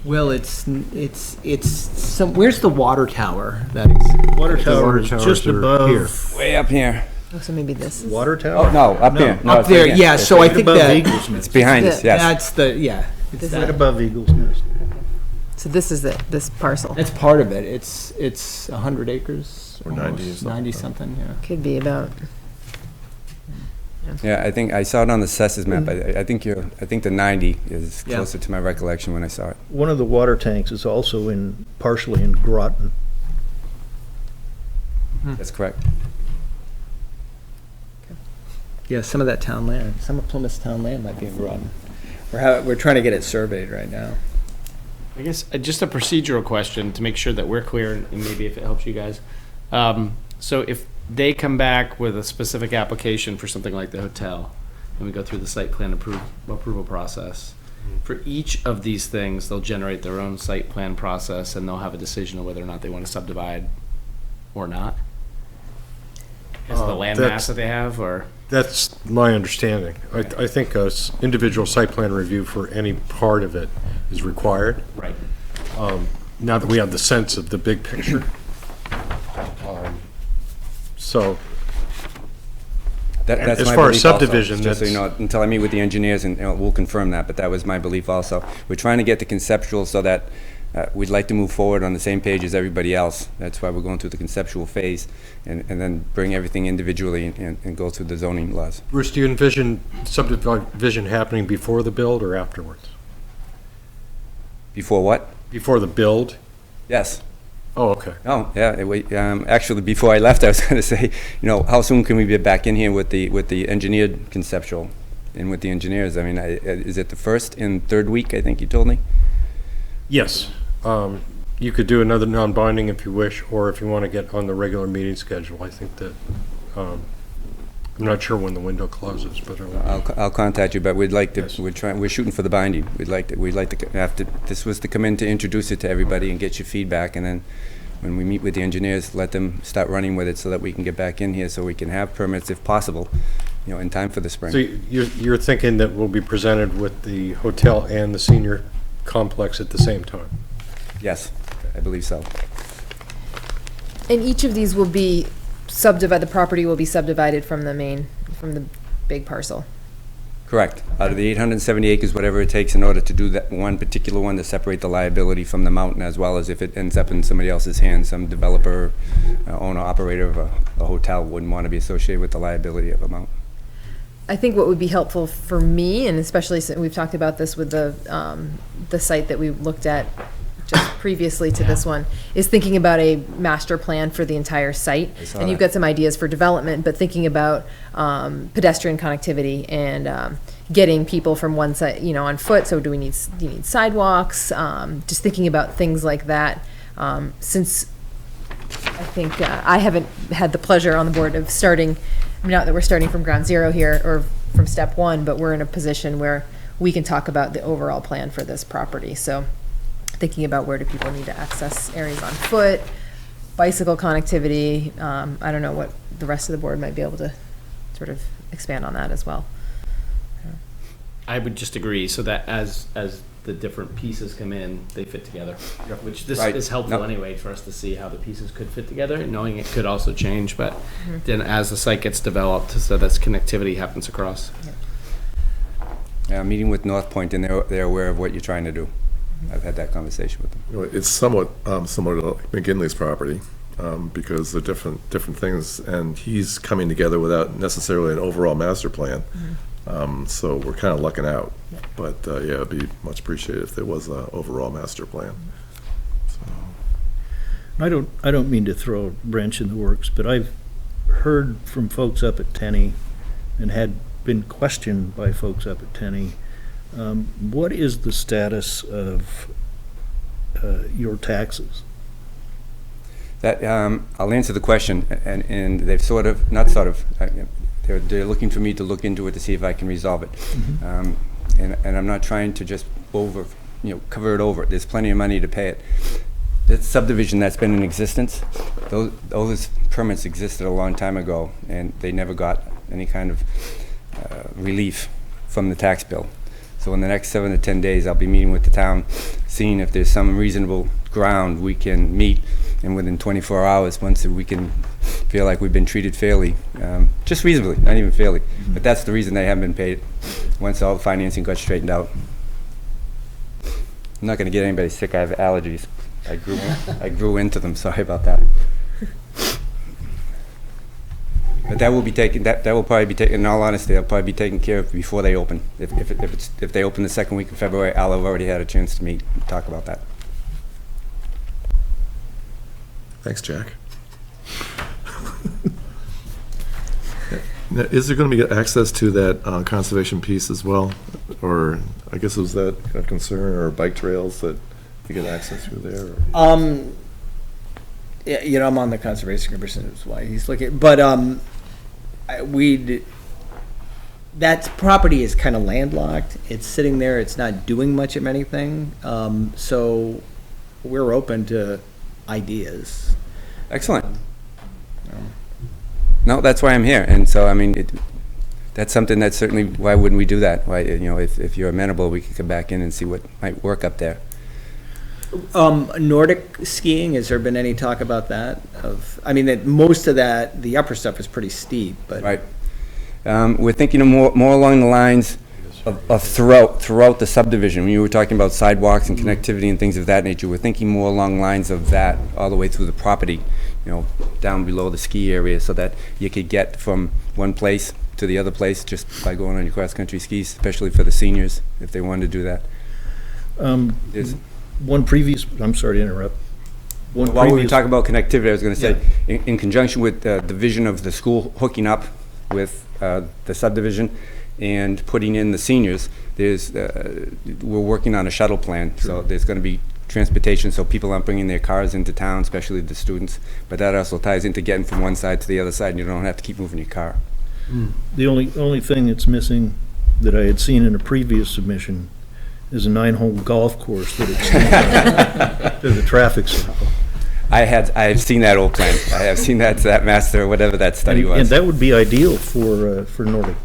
C: Well, it's some, where's the water tower that exists?
E: Water tower is
D: towers
E: just
D: are
E: above.
J: Way up here.
A: Oh, so maybe this is.
E: Water tower?
J: Oh, no, up here. No,
C: Up
J: it's right
C: there,
J: here.
C: yeah, so I
E: Right
C: think
E: above
C: that,
E: Eagles Nest.
J: It's behind us, yes.
C: that's the, yeah. It's
A: This
C: that.
E: Right above Eagles Nest.
A: So this is it, this parcel.
C: That's part of it. It's 100 acres.
F: Or 90 or
C: almost,
F: something.
C: 90 something, yeah.
A: Could be about,
J: Yeah, I think I saw it on the assessors map. I think the 90 is
C: Yeah.
J: closer to my recollection when I saw it.
E: One of the water tanks is also partially in Groton.
J: That's correct.
C: Yeah, some of that town land, some of Plymouth's town land might be in Groton. We're trying to get it surveyed right now.
H: I guess just a procedural question to make sure that we're clear and maybe if it helps you guys. So if they come back with a specific application for something like the hotel and we go through the site plan approval process, for each of these things, they'll generate their own site plan process and they'll have a decision on whether or not they want to subdivide or not? Is it the land mass that they have or?
D: That's my understanding. I think a individual site plan review for any part of it is required.
H: Right.
D: Now that we have the sense of the big picture. So,
J: That's
D: As
J: my
D: far as
J: belief also,
D: subdivision,
J: just so you know,
D: that's-
J: until I meet with the engineers, and we'll confirm that, but that was my belief also. We're trying to get the conceptual so that we'd like to move forward on the same page as everybody else. That's why we're going through the conceptual phase, and then bring everything individually and go through the zoning laws.
D: Bruce, do you envision subdivision happening before the build or afterwards?
J: Before what?
D: Before the build?
J: Yes.
D: Oh, okay.
J: Oh, yeah, actually, before I left, I was gonna say, how soon can we be back in here with the engineered conceptual and with the engineers? I mean, is it the first and third week, I think you told me?
D: Yes. You could do another non-binding if you wish, or if you want to get on the regular meeting schedule. I think that, I'm not sure when the window closes, but
J: I'll contact you, but we'd like to,
D: Yes.
J: we're shooting for the binding. We'd like to, this was to come in to introduce it to everybody and get your feedback, and then when we meet with the engineers, let them start running with it so that we can get back in here, so we can have permits if possible, in time for the spring.
D: So you're thinking that we'll be presented with the hotel and the senior complex at the same time.
J: Yes, I believe so.
A: And each of these will be subdivided, the property will be subdivided from the big parcel.
J: Correct. Out of the 870 acres, whatever it takes in order to do that one particular one, to separate the liability from the mountain, as well as if it ends up in somebody else's hands, some developer, owner, operator of a hotel wouldn't want to be associated with the liability of a mountain.
A: I think what would be helpful for me, and especially since we've talked about this with the site that we looked at just previously to this one, is thinking about a master plan for the entire site. And you've got some ideas for development, but thinking about pedestrian connectivity and getting people from one side, on foot. So do you need sidewalks? Just thinking about things like that. Since I think I haven't had the pleasure on the board of starting, not that we're starting from ground zero here or from step one, but we're in a position where we can talk about the overall plan for this property. So thinking about where do people need to access areas on foot, bicycle connectivity. I don't know what the rest of the board might be able to sort of expand on that as well.
H: I would just agree, so that as the different pieces come in, they fit together. Which this
J: Right.
H: is helpful
J: Yep.
H: anyway for us to see how the pieces could fit together, knowing it could also change, but then as the site gets developed, so that's connectivity happens across.
J: Meeting with North Point, and they're aware of what you're trying to do. I've had that conversation with them.
F: It's somewhat similar to McGinley's property, because they're different things, and he's coming together without necessarily an overall master plan. So we're kind of lucking out. But, yeah, it'd be much appreciated if there was an overall master plan.
E: I don't mean to throw a wrench in the works, but I've heard from folks up at Tenney and had been questioned by folks up at Tenney. What is the status of your taxes?
J: That, I'll answer the question, and they've they're looking for me to look into it to see if I can resolve it. And I'm not trying to just cover it over. There's plenty of money to pay it. That subdivision that's been in existence, those permits existed a long time ago, and they never got any kind of relief from the tax bill. So in the next 7 to 10 days, I'll be meeting with the town, seeing if there's some reasonable ground we can meet, and within 24 hours, once we can feel like we've been treated fairly, just reasonably, not even fairly. But that's the reason they haven't been paid, once all the financing got straightened out. I'm not gonna get anybody sick, I have allergies. I grew into them, sorry about that. But that will be taken, that will probably be taken, in all honesty, that'll probably be taken care of before they open. If they open the second week of February, I'll have already had a chance to meet and talk about that.
F: Thanks, Jack. Now, is there going to be access to that conservation piece as well? Or, I guess, was that a concern, or bike trails that you get access through there? Or?
C: Yeah, I'm on the conservation commission, is why he's looking, but, that property is kind of landlocked. It's sitting there, it's not doing much of anything, so we're open to ideas.
J: Excellent. No, that's why I'm here, and so, I mean, that's something that's certainly, why wouldn't we do that? Why, if you're amenable, we could come back in and see what might work up there.
C: Nordic skiing, has there been any talk about that? That most of that, the upper stuff is pretty steep, but.
J: Right. We're thinking of more along the lines of throughout the subdivision. When you were talking about sidewalks and connectivity and things of that nature, we're thinking more along lines of that all the way through the property, down below the ski area, so that you could get from one place to the other place just by going on your cross-country skis, especially for the seniors, if they wanted to do that.
E: I'm sorry to interrupt.
J: While we were talking about connectivity, I was going to say, in conjunction with the vision of the school hooking up with the subdivision and putting in the seniors, we're working on a shuttle plan. So there's going to be transportation, so people aren't bringing their cars into town, especially the students. But that also ties into getting from one side to the other side, and you don't have to keep moving your car.
E: The only thing that's missing that I had seen in a previous submission is a 9-hole golf course that extends to the traffic circle.
J: I have seen that old plan. I have seen that master, whatever that study was.
E: And that would be ideal for Nordic.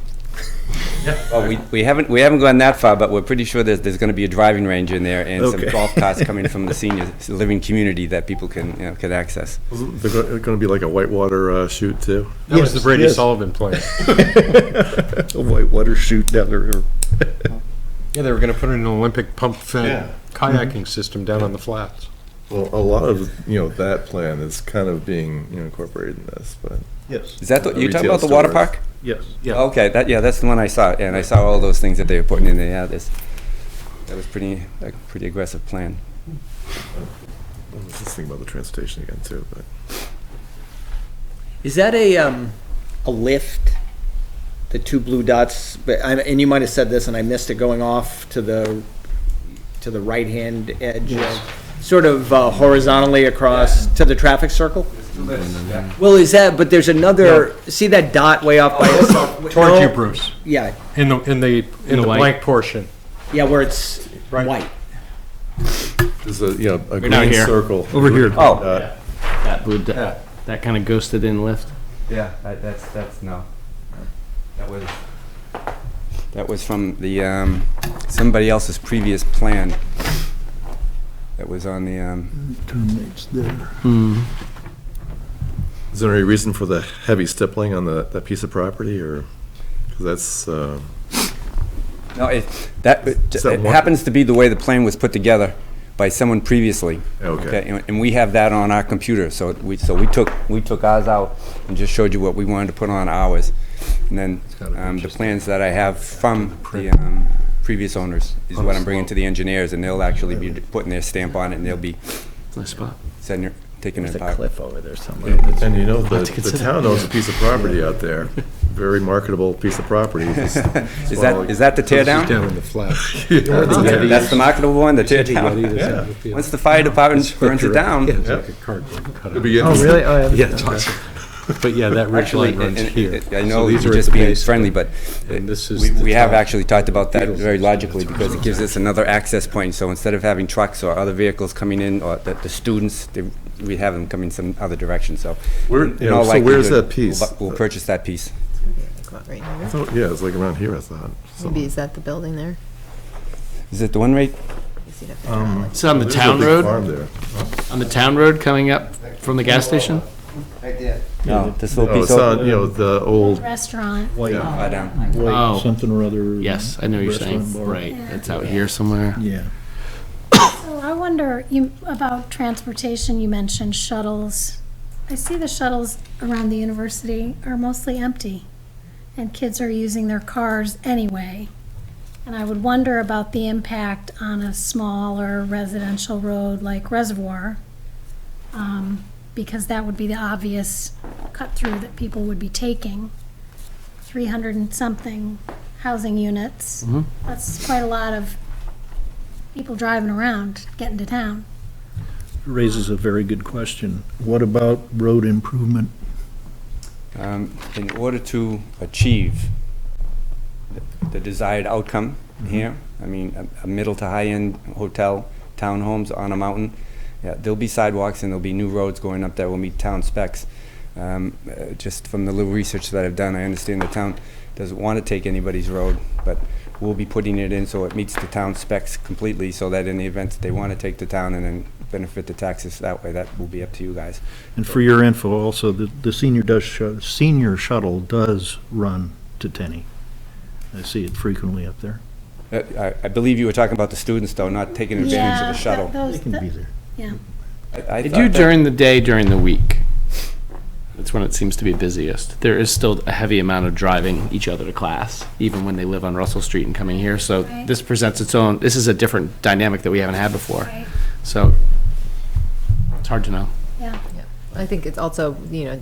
J: Well, we haven't gone that far, but we're pretty sure there's going to be a driving range in there and some
E: Okay.
J: golf carts coming from the senior living community that people can access.
F: Isn't there going to be like a whitewater shoot too?
D: That was the Brady
E: yes.
D: Sullivan plan.
E: A whitewater chute down the river.
D: Yeah, they were gonna put in an Olympic pump fed
F: Yeah.
D: kayaking system down on the flats.
F: Well, a lot of, that plan is kind of being, incorporated in this, but.
E: Yes.
J: Is that
F: The
J: you're talking
F: retail
J: about the water
F: stores.
J: park?
E: Yes.
D: Yeah.
J: Okay, that's the one I saw, and I saw all those things that they were putting in there. Yeah, that was a pretty aggressive plan.
F: I was just thinking about the transportation again too, but.
C: Is that a lift? The two blue dots, and you might have said this and I missed it, going off to the right-hand edge, sort of horizontally across to the traffic circle? Well, is that, but there's another, see that dot way off by itself?
D: Towards you, Bruce.
C: Yeah,
D: In the
H: white.
D: blank portion.
C: yeah, where it's
D: Right.
C: white.
F: There's a
H: not
F: green
H: here.
F: circle.
E: Over here.
J: Oh,
H: That blue, that kind of ghosted in lift.
J: yeah, that's no. That was from the somebody else's previous plan. That was on the
E: Terminates there.
F: Is there any reason for the heavy stippling on that piece of property, or, because that's,
J: no, it
F: that one-
J: happens to be the way the plan was put together by someone previously.
F: Okay.
J: And we have that on our computer, so we took ours out and just showed you what we wanted to put on ours. And then
D: gotta be
J: the
D: just
J: plans that I have from the previous owners is what I'm bringing to the engineers, and they'll actually be putting their stamp on it, and they'll be
H: Nice spot.
J: taking it
C: There's a
J: apart.
C: cliff over there somewhere.
F: and the
H: to consider.
F: town owns a piece of property out there, very marketable piece of property.
J: Is that the tear
D: This is
J: down?
D: down in the flat.
J: That's the marketable one, the tear down?
F: Yeah.
J: Once the fire department burns it down,
D: It's like a cardboard cutout.
F: Could be interesting.
C: Oh, yeah.
D: Yeah, it's awesome. But yeah, that ridge
J: actually,
D: line runs
J: and-
D: here.
J: I
D: So
J: know
D: these
J: you're
D: are at
J: just
D: the
J: being
D: base,
J: friendly, but
D: and this is
J: we
D: the
J: have
D: top.
J: actually talked about that
D: Beatles
J: very
D: is-
J: logically,
D: that's
J: because it gives us another access point. So instead of having trucks or other vehicles coming in, or the students, we have them coming some other direction, so.
F: Where,
J: in
F: so
J: all
F: where's
J: likelihood,
F: that piece?
J: We'll purchase that piece.
A: Right
F: I
A: here.
F: thought- Yeah, it's like around here, I thought.
A: Maybe is that the building there?
J: Is it the one right?
A: You see that picture?
H: It's on the
F: There's a
H: town
F: big
H: road,
F: farm there.
H: on the town road coming up from the gas station.
J: No, this little
F: Oh,
J: piece
F: it's
J: over.
F: on, the old,
B: Restaurant.
E: White,
J: Down.
E: white
H: Oh.
E: something or other.
H: Yes, I know what you're saying.
E: restaurant bar.
H: Right, it's out here somewhere.
E: Yeah.
B: So I wonder, about transportation, you mentioned shuttles. I see the shuttles around the university are mostly empty, and kids are using their cars anyway. And I would wonder about the impact on a smaller residential road like Reservoir, because that would be the obvious cut-through that people would be taking. 300 and something housing units. That's quite a lot of people driving around, getting to town.
E: Raises a very good question. What about road improvement?
J: In order to achieve the desired outcome here, I mean, a middle to high-end hotel, townhomes on a mountain, yeah, there'll be sidewalks and there'll be new roads going up that will meet town specs. Just from the little research that I've done, I understand the town doesn't want to take anybody's road, but we'll be putting it in so it meets the town specs completely, so that in the event that they want to take the town and then benefit the taxes that way, that will be up to you guys.
E: And for your info also, the senior shuttle does run to Tenney. I see it frequently up there.
J: I believe you were talking about the students, though, not taking advantage of the shuttle.
E: They can be there.
B: Yeah.
J: I
H: They
J: thought
H: do
J: that-
H: during the day, during the week. That's when it seems to be busiest. There is still a heavy amount of driving each other to class, even when they live on Russell Street and coming here. So
B: Right.
H: this presents its own, this is a different dynamic that we haven't had before.
B: Right.
H: So it's hard to know.
B: Yeah,
A: I think it's also,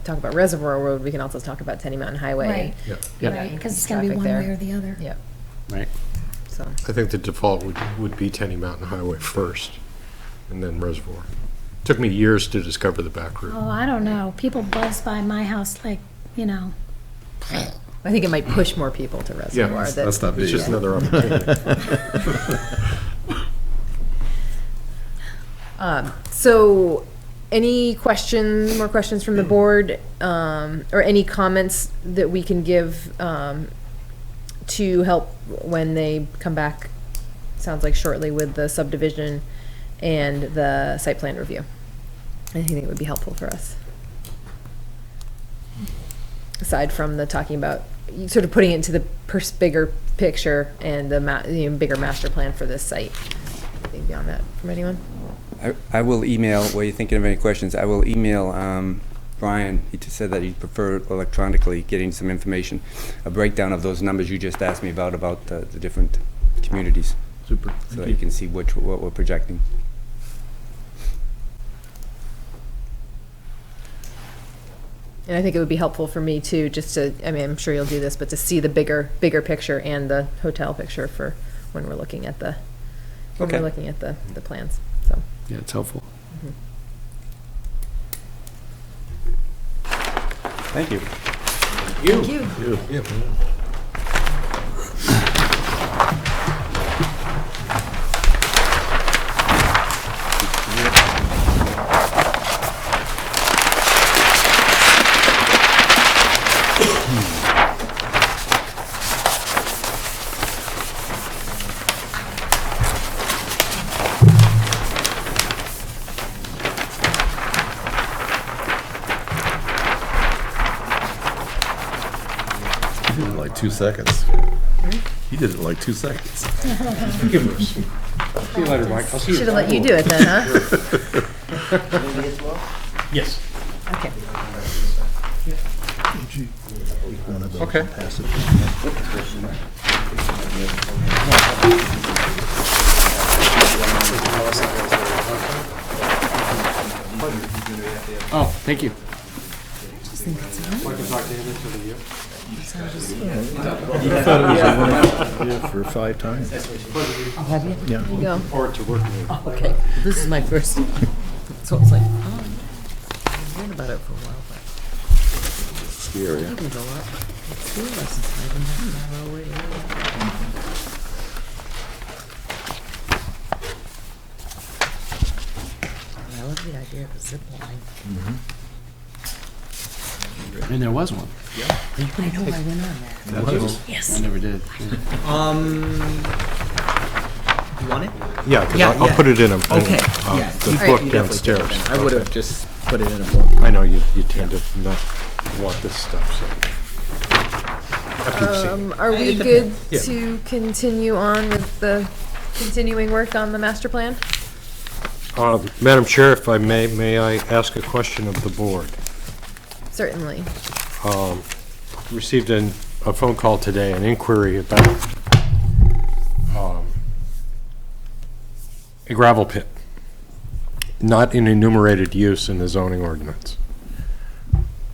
A: talk about Reservoir Road, we can also talk about Tenney Mountain Highway.
B: right,
H: Yep.
B: right, because it's gonna be
A: Traffic
B: one
A: there.
B: way or the other.
A: Yep,
H: Right.
A: so.
D: I think the default would be Tenney Mountain Highway first, and then Reservoir. Took me years to discover the back route.
B: Oh, I don't know. People buzz by my house like,
A: I think it might push more people to Reservoir.
D: Yeah,
F: that's not
D: It's
F: big.
D: just another opportunity.
A: So, any more questions from the board, or any comments that we can give to help when they come back, sounds like shortly, with the subdivision and the site plan review. I think it would be helpful for us. Aside from the talking about, sort of putting it into the bigger picture and the bigger master plan for this site. Anything beyond that from anyone?
J: I will email, while you're thinking of any questions, I will email Brian. He just said that he'd prefer electronically getting some information, a breakdown of those numbers you just asked me about the different communities.
E: Super.
J: So that you can see what we're projecting.
A: And I think it would be helpful for me too, just to, I mean, I'm sure you'll do this, but to see the bigger picture and the hotel picture for when we're looking at the, the plans, so.
H: Yeah, it's helpful.
J: Thank you.
A: Thank you.
F: He did it in like 2 seconds. He did it in like 2 seconds.
D: See you later, Mike. I'll see you.
A: Should have let you do it then, huh?
D: Yes.
A: Okay.
E: One of those
D: Okay.
E: and pass it.
H: Oh, thank you.
E: You thought it was a one for 5 times.
I: Have you?
E: Yeah.
A: There you go.
D: Forward to working with you.
I: Okay, this is my first, so it's like, oh, I've heard about it for a while, but
F: Scary.
I: you can go up. It's 2 lessons, I even have to go away. I love the idea of a zip line.
H: And there was one.
I: I know, I went on that.
H: I never did.
C: You want it?
D: Yeah, because
C: Yeah,
D: I'll
C: yeah.
D: put it in
C: Okay, yeah.
D: the
C: You
D: book
C: definitely
D: downstairs.
C: can. I would have just put it in a book.
D: I know you tend to not want this stuff, so. After you've seen it.
A: Are we good to continue on with the continuing work on the master plan?
D: Madam Chair, if I may I ask a question of the board?
A: Certainly.
D: Received a phone call today, an inquiry about a gravel pit, not an enumerated use in the zoning ordinance.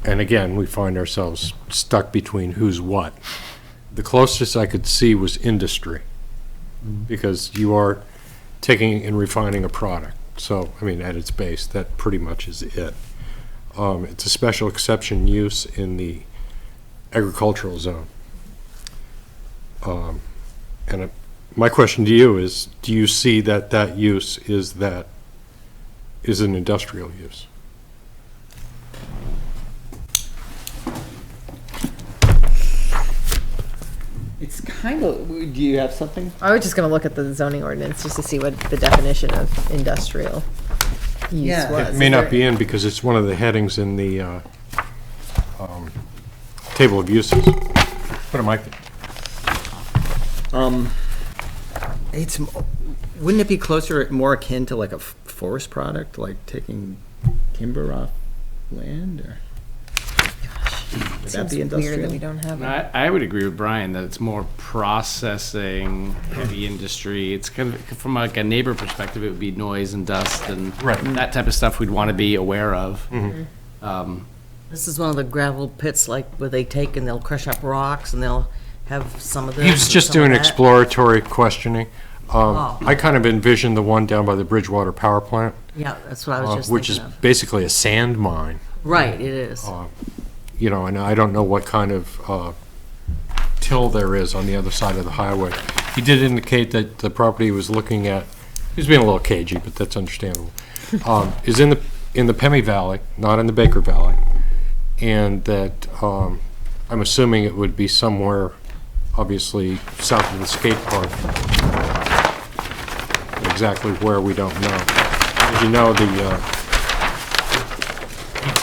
D: And again, we find ourselves stuck between who's what. The closest I could see was industry, because you are taking and refining a product. So, I mean, at its base, that pretty much is it. It's a special exception use in the agricultural zone. My question to you is, do you see that use is an industrial use?
C: It's kind of, do you have something?
A: I was just gonna look at the zoning ordinance just to see what the definition of industrial use
I: Yeah.
A: was.
D: It may not be in because it's one of the headings in the table of uses, but it might be.
C: It's, wouldn't it be closer, more akin to like a forest product, like taking timber off land, or? Would that be
A: Seems weird that we
C: industrial?
A: don't have it.
H: I would agree with Brian that it's more processing, heavy industry. It's kind of, from like a neighbor perspective, it would be noise and dust and that type of stuff we'd want to be aware of.
I: This is one of the gravel pits, like, where they take and they'll crush up rocks and they'll have some of this.
D: He was
I: and
D: just
I: some of
D: doing
I: that.
D: exploratory questioning.
I: Oh.
D: I kind of envisioned the one down by the Bridgewater Power Plant,
I: Yeah, that's what I was just
D: which is
I: thinking of.
D: basically a sand mine.
I: Right, it is.
D: You know, and I don't know what kind of till there is on the other side of the highway. He did indicate that the property he was looking at, he was being a little cagey, but that's understandable, is in the Pemmy Valley, not in the Baker Valley, and that I'm assuming it would be somewhere obviously south of the skate park. Exactly where, we don't know. As you know,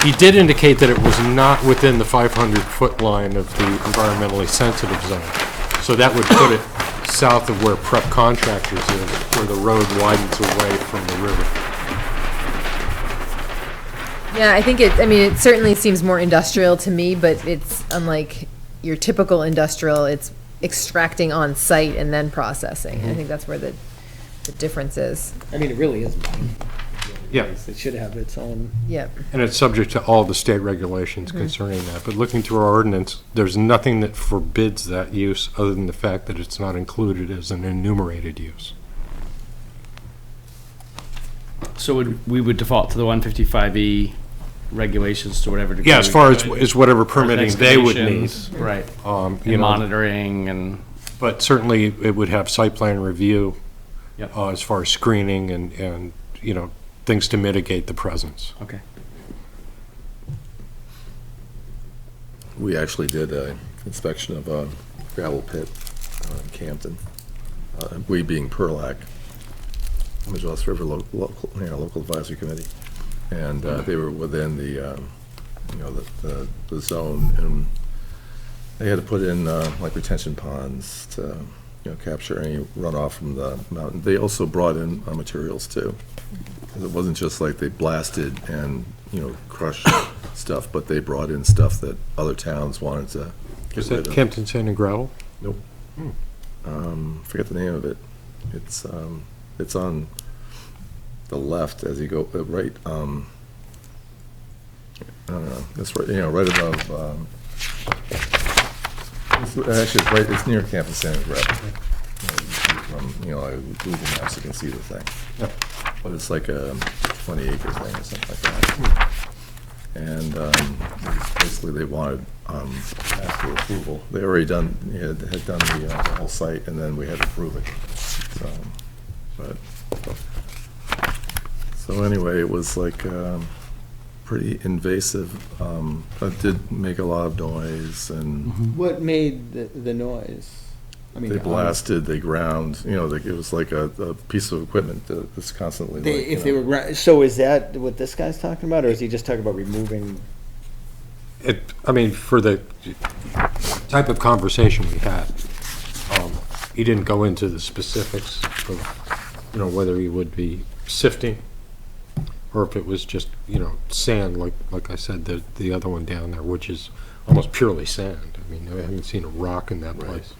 D: he did indicate that it was not within the 500-foot line of the environmentally sensitive zone. So that would put it south of where Prep Contractors is, where the road widens away from the river.
A: Yeah, I think it certainly seems more industrial to me, but it's unlike your typical industrial, it's extracting on site and then processing. I think that's where the difference is.
C: I mean, it really is.
D: Yeah.
C: It should have its own.
A: Yep.
D: And it's subject to all the state regulations concerning that. But looking through our ordinance, there's nothing that forbids that use other than the fact that it's not included as an enumerated use.
H: So we would default to the 155E regulations to whatever degree.
D: Yeah, as far as,
H: we could.
D: as whatever permitting they would need.
H: Excavations, Right.
D: You
H: And
D: know,
H: monitoring and,
D: but certainly it would have site plan review
H: Yep.
D: as far as screening and, you know, things to mitigate the presence.
H: okay.
F: We actually did an inspection of a gravel pit in Campton, we being PERLAC, Majalis River Local Advisory Committee. And they were within the, the zone, and they had to put in like retention ponds to, capture any runoff from the mountain. They also brought in materials too. 'Cause it wasn't just like they blasted and, crushed stuff, but they brought in stuff that other towns wanted to get
D: Is
F: rid
D: that
F: of.
D: Kempton Sand and Gravel?
F: Nope. Forget the name of it. It's on the left as you go, right, I don't know, it's right, right above, it's right, it's near Campus Sand and Gravel. From, like Google Maps, you can see the thing.
D: Yep.
F: But it's like a 20-acre thing or something like that. And basically they wanted after approval. They already had done the whole site, and then we had to prove it. So anyway, it was like pretty invasive. It did make a lot of noise, and
C: What made the noise? I mean,
F: they blasted, they ground. It was like a piece of equipment that's constantly.
C: So is that what this guy's talking about, or is he just talking about removing?
D: For the type of conversation we had, he didn't go into the specifics of, whether he would be sifting or if it was just, sand, like I said, the other one down there, which is almost purely sand. I haven't seen a rock in that place.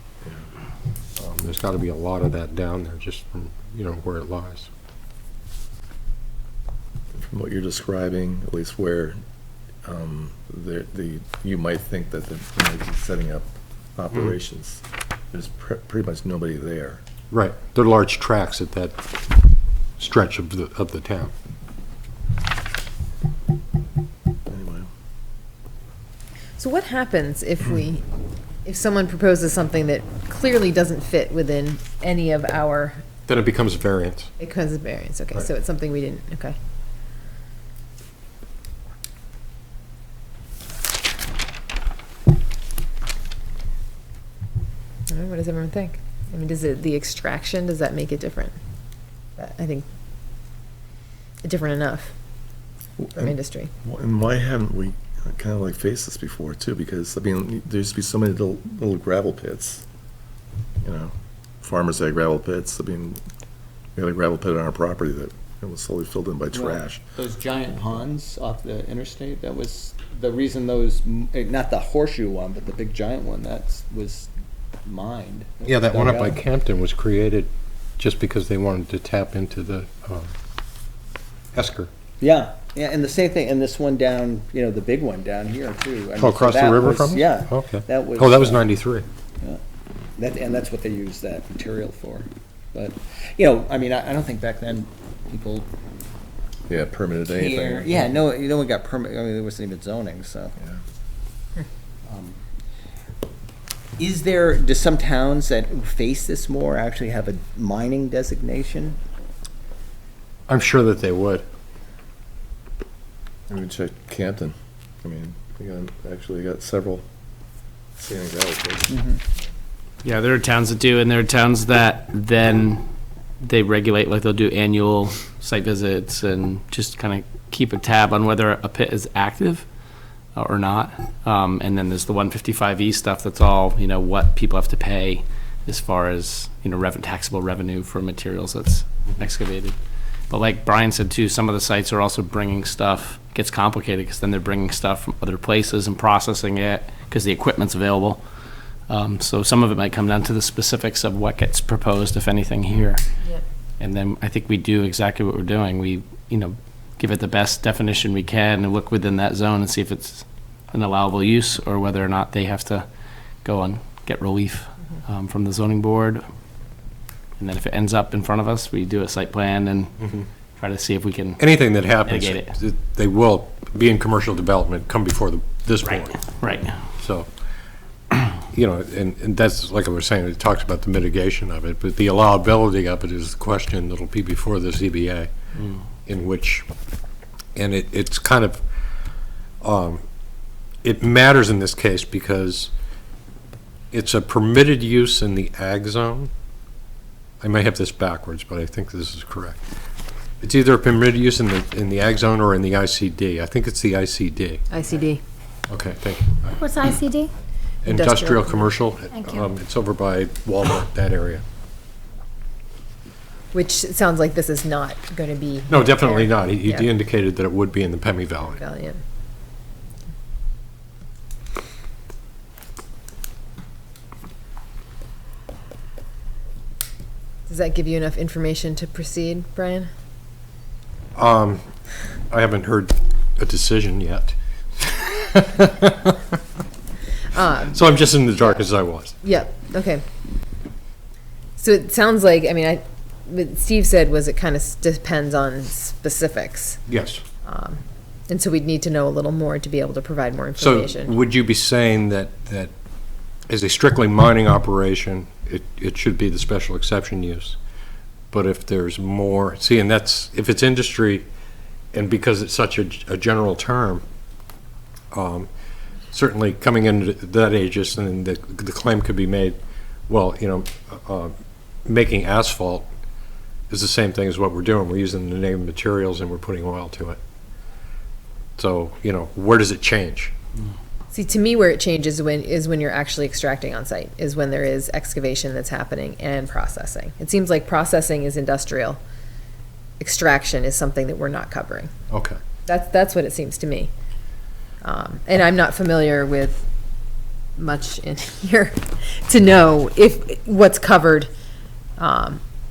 D: There's got to be a lot of that down there just from, where it lies.
F: From what you're describing, at least where you might think that they're setting up operations, there's pretty much nobody there.
D: Right. There are large tracks at that stretch of the town.
F: Anyway,
A: So what happens if someone proposes something that clearly doesn't fit within any of our,
D: Then it becomes variance.
A: because of variance? Okay,
D: Right.
A: so it's something we didn't, okay. All right, what does everyone think? Does the extraction, does that make it different? I think different enough for industry.
F: and why haven't we kind of like faced this before too? Because there used to be so many little gravel pits. Farmers had gravel pits. We had a gravel pit on our property that was slowly filled in by trash.
C: Those giant ponds off the interstate, that was the reason those, not the horseshoe one, but the big giant one, that was mined.
D: Yeah, that one up by
C: Dug out.
D: Campton was created just because they wanted to tap into the esker.
C: Yeah, and the same thing, and this one down, the big one down here too.
D: Oh, across the river from us?
C: Yeah.
D: Okay.
C: That was.
D: Oh, that was 93.
C: And that's what they used that material for. But, I don't think back then people
F: Yeah, permitted
C: cared.
F: anything.
C: Yeah, no one got permit, there wasn't even zoning, so.
F: Yeah.
C: Do some towns that face this more actually have a mining designation?
D: I'm sure that they would.
F: We check Campton. We actually got several sand and gravel pits.
H: Yeah, there are towns that do, and there are towns that then they regulate, like they'll do annual site visits and just kind of keep a tab on whether a pit is active or not. And then there's the 155E stuff that's all, what people have to pay as far as, taxable revenue for materials that's excavated. But like Brian said too, some of the sites are also bringing stuff, gets complicated because then they're bringing stuff from other places and processing it because the equipment's available. So some of it might come down to the specifics of what gets proposed, if anything, here.
A: Yep.
H: And then I think we do exactly what we're doing. We, give it the best definition we can and look within that zone and see if it's an allowable use or whether or not they have to go and get relief from the zoning board. And then if it ends up in front of us, we do a site plan and try to see if we can.
D: Anything that happens,
H: mitigate
D: they will be in commercial development, come before this board.
H: Right.
D: So, and that's, like I was saying, it talks about the mitigation of it, but the allowability of it is the question that'll be before the ZBA, in which, and it's kind of, it matters in this case because it's a permitted use in the ag zone. I may have this backwards, but I think this is correct. It's either a permitted use in the ag zone or in the ICD. I think it's the ICD.
A: ICD.
D: Okay, thank you.
B: What's ICD?
D: Industrial commercial.
B: Thank you.
D: It's over by Walmart, that area.
A: Which sounds like this is not going to be.
D: No, definitely
A: there.
D: not. He
A: Yeah.
D: indicated that it would be in the Pemi Valley.
A: Valiant. Does that give you enough information to proceed, Brian?
D: I haven't heard a decision yet. So I'm just in the dark as I was.
A: Yep, okay. So it sounds like, what Steve said was it kind of depends on specifics.
D: Yes.
A: And so we'd need to know a little more to be able to provide more
D: So
A: information.
D: would you be saying that as a strictly mining operation, it should be the special exception use? But if there's more, see, and that's, if it's industry, and because it's such a general term, certainly coming into that aegis, and the claim could be made, well, making asphalt is the same thing as what we're doing. We're using the name materials and we're putting oil to it. So, where does it change?
A: See, to me, where it changes is when you're actually extracting on site, is when there is excavation that's happening and processing. It seems like processing is industrial. Extraction is something that we're not covering.
D: Okay.
A: That's what it seems to me. And I'm not familiar with much in here to know if what's covered,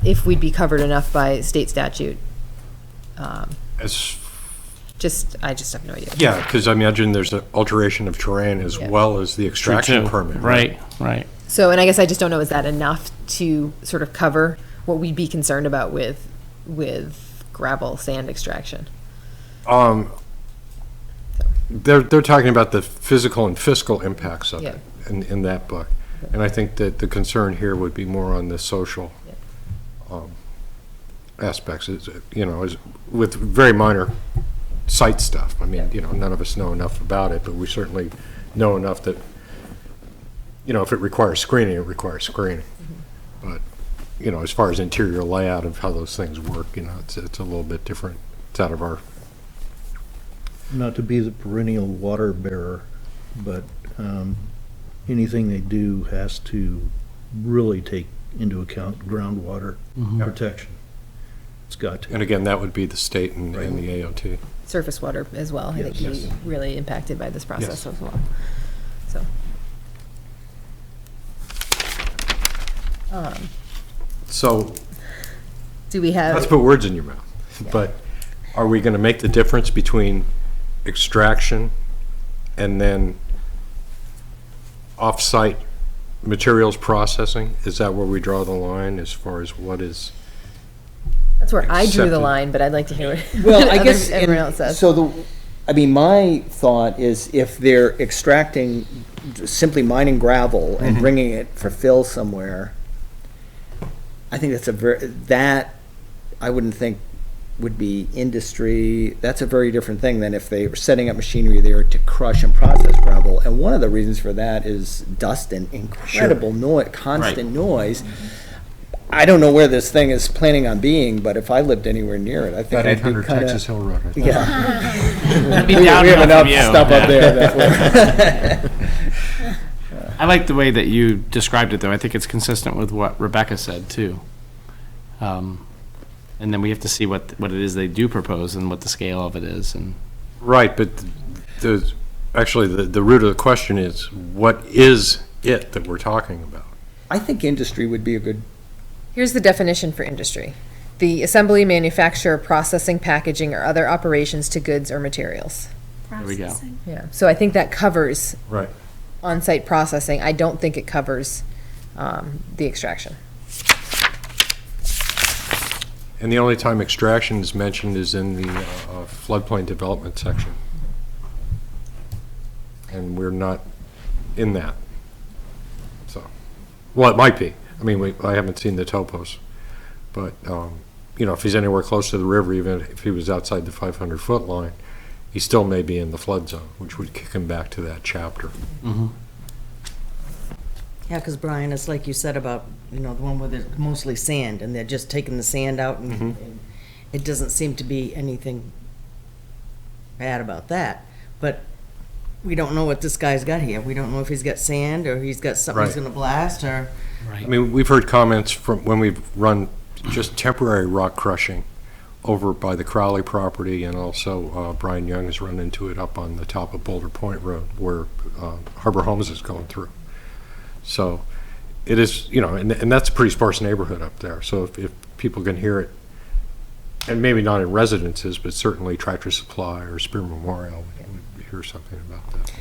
A: if we'd be covered enough by state statute.
D: As
A: I just have no idea.
D: Yeah, because I imagine there's an alteration of terrain as
A: Yeah.
D: well as the extraction
H: True, too.
D: permit.
H: Right.
A: So, and I guess I just don't know, is that enough to sort of cover what we'd be concerned about with gravel sand extraction?
D: They're talking about the physical and fiscal impacts of
A: Yeah.
D: it in that book. And I think that the concern here would be more on the social aspects, is with very minor site stuff. None of us know enough about it, but we certainly know enough that, if it requires screening, it requires screening. But, as far as interior layout of how those things work, it's a little bit different. It's out of our,
E: Not to be the perennial water bearer, but anything they do has to really take into account groundwater protection. It's got to.
D: and again, that would be the state and the AOT.
A: Surface water as well, I think
D: Yes.
A: be really impacted by this process
D: Yes.
A: as well. So.
D: So,
A: Do we have?
D: let's put words in your mouth, but are we going to make the difference between extraction and then off-site materials processing? Is that where we draw the line as far as what is?
A: That's where I drew the
D: accepted.
A: line, but I'd like to hear what
C: Well, I guess,
A: everyone else says.
C: so my thought is if they're extracting, simply mining gravel and bringing it for fill somewhere, I think that's I wouldn't think would be industry. That's a very different thing than if they were setting up machinery there to crush and process gravel. And one of the reasons for that is dust and incredible noise, constant noise. I don't know where this thing is planning on being, but if I lived anywhere near it, I think
D: That
C: I'd be
D: 800
C: kinda.
D: Texas Hill Road. I think.
C: Yeah.
H: Be
C: We
H: down
C: have enough
H: enough from you.
C: stuff up there that
H: I like the way that you described it, though. I think it's consistent with what Rebecca said, too. And then we have to see what it is they do propose and what the scale of it is. And
D: Right, but actually, the root of the question is, what is it that we're talking about?
C: I think industry would be a good.
A: Here's the definition for industry: the assembly, manufacture, processing, packaging, or other operations to goods or materials.
H: There we go.
B: Processing.
A: Yeah, so I think that covers
D: Right.
A: on-site processing. I don't think it covers the extraction.
D: And the only time extraction is mentioned is in the floodplain development section. And we're not in that. So, well, it might be. I mean, I haven't seen the topos. But, if he's anywhere close to the river, even if he was outside the 500-foot line, he still may be in the flood zone, which would kick him back to that chapter.
I: Yeah, because Brian, it's like you said about, the one where there's mostly sand, and they're just taking the sand out, and it doesn't seem to be anything bad about that. But we don't know what this guy's got here. We don't know if he's got sand, or he's got something he's
D: Right.
I: gonna blast, or,
D: I mean, we've heard comments from when we've run just temporary rock crushing over by the Crowley property, and also Brian Young has run into it up on the top of Boulder Point Road where Harbor Homes is going through. So it is, and that's a pretty sparse neighborhood up there. So if people can hear it, and maybe not in residences, but certainly Tractor Supply or Spear Memorial, we hear something about that.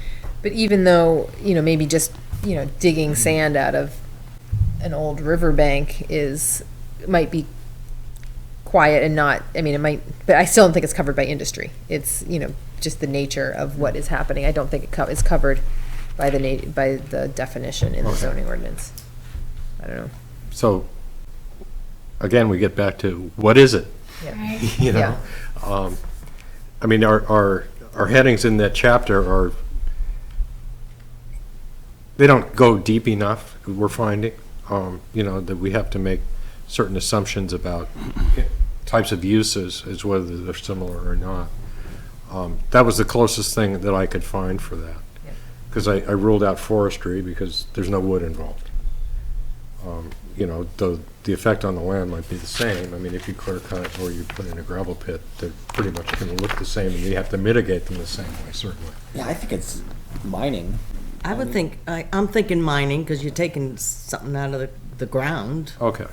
A: But even though, maybe just, digging sand out of an old riverbank might be quiet and not, it might, but I still don't think it's covered by industry. It's, just the nature of what is happening. I don't think is covered by the definition in the
D: Okay.
A: zoning ordinance. I don't know.
D: So again, we get back to what is it?
B: Right.
D: You know, I mean, our headings in that chapter they don't go deep enough. We're finding, that we have to make certain assumptions about types of uses as whether they're similar or not. That was the closest thing that I could find for that. Because I ruled out forestry because there's no wood involved. The effect on the land might be the same. I mean, if you clear cut or you put in a gravel pit, they're pretty much going to look the same, and you have to mitigate them the same way, certainly.
C: Yeah, I think it's mining.
I: I would think, I'm thinking mining, because you're taking something out of the ground.
D: Okay.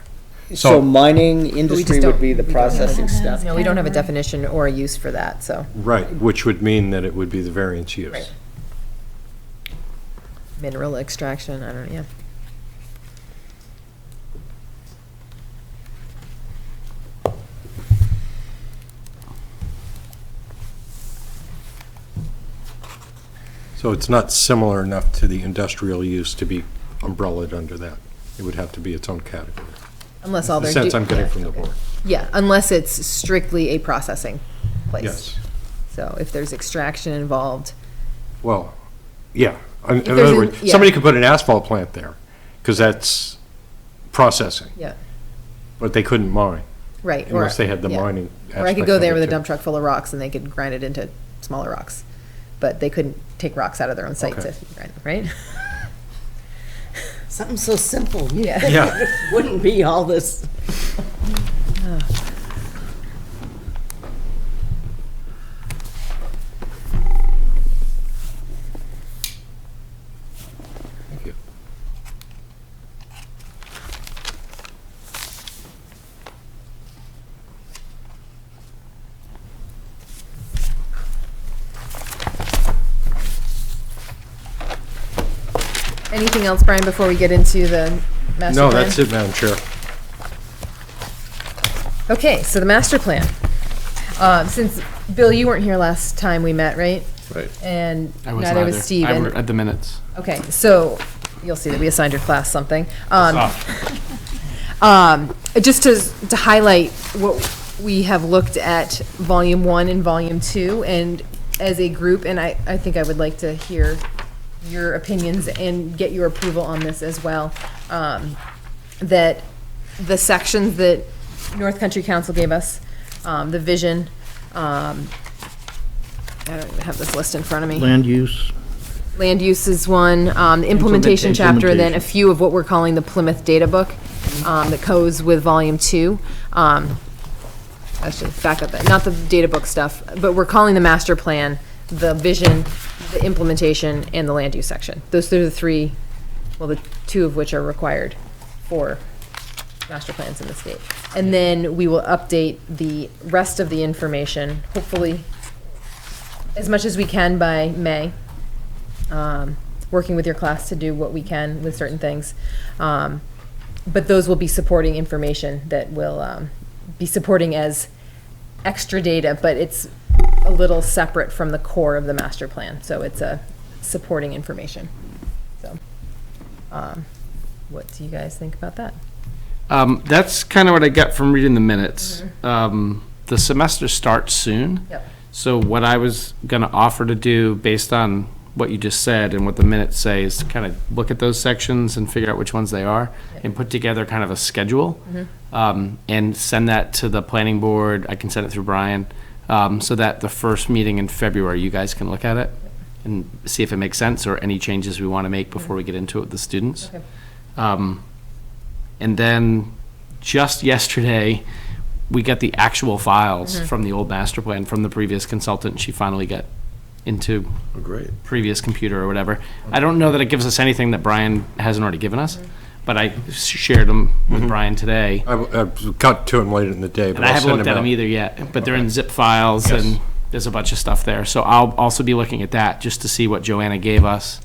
C: So mining industry
A: don't-
C: would be the
A: we don't have
C: processing
B: that.
C: step.
A: No, we don't have a definition or a use for that, so.
D: Right, which would mean that it would be the variance use.
A: Right. Mineral extraction, I don't know, yeah.
D: So it's not similar enough to the industrial use to be umbrellaed under that. It would have to be its own category.
A: Unless all
D: The
A: they're.
D: sense I'm getting
A: yeah,
D: from the
A: okay.
D: board.
A: Yeah, unless it's strictly a processing place.
D: Yes.
A: So if there's extraction involved,
D: Well, yeah. In
A: there's
D: other
A: an-
D: words,
A: yeah.
D: somebody could put an asphalt plant there, because that's processing,
A: yeah,
D: but they couldn't mine
A: right.
D: unless they had the
A: yeah.
D: mining
A: Or I could
D: aspect
A: go
D: of
A: there
D: it
A: with a
D: too.
A: dump truck full of rocks and they could grind it into smaller rocks. But they couldn't take rocks out of their own site
D: Okay.
A: to grind them, right?
I: Something so simple. You
A: Yeah.
I: think
D: Yeah.
I: it wouldn't be all this.
D: Thank you.
A: Anything else, Brian, before we get into the master
D: No,
A: plan?
D: that's it, Madam Chair.
A: Okay, so the master plan. Since, Bill, you weren't here last time we met, right?
F: Right.
A: And
H: I was
A: neither was
H: neither.
A: Steve.
H: I
A: and-
H: read the minutes.
A: Okay, so you'll see that we assigned your class something. Just to highlight we have looked at volume 1 and volume 2, and as a group, and I think I would like to hear your opinions and get your approval on this as well, that the sections that North Country Council gave us, the vision, I don't even have this list in front of me.
E: Land use,
A: Land use is one, the implementation chapter, then a
E: Implementation.
A: few of what we're calling the Plymouth data book, that goes with volume 2. I should back up that, not the data book stuff, but we're calling the master plan, the vision, the implementation, and the land use section. Those are the three, well, the two of which are required for master plans in the state. And then we will update the rest of the information, hopefully as much as we can by May. Working with your class to do what we can with certain things. But those will be supporting information that will be supporting as extra data, but it's a little separate from the core of the master plan. So it's a supporting information. So, what do you guys think about that?
H: That's kind of what I get from reading the minutes. The semester starts soon.
A: Yep.
H: So what I was going to offer to do, based on what you just said and what the minutes say, is to kind of look at those sections and figure out which ones they are, and put together kind of a schedule, and send that to the planning board. I can send it through Brian, so that the first meeting in February, you guys can look at it and see if it makes sense or any changes we want to make before we get into it with the students.
A: Okay.
H: And then just yesterday, we got the actual files from the old master plan from the previous consultant. She finally got into
F: Oh, great.
H: previous computer or whatever. I don't know that it gives us anything that Brian hasn't already given us, but I shared them with Brian today.
D: I got to him late in the day, but
H: And I
D: I'll
H: haven't
D: send
H: looked
D: him
H: at them
D: out.
H: either yet, but they're in zip files
D: Yes.
H: and there's a bunch of stuff there. So I'll also be looking at that just to see what Joanna gave us,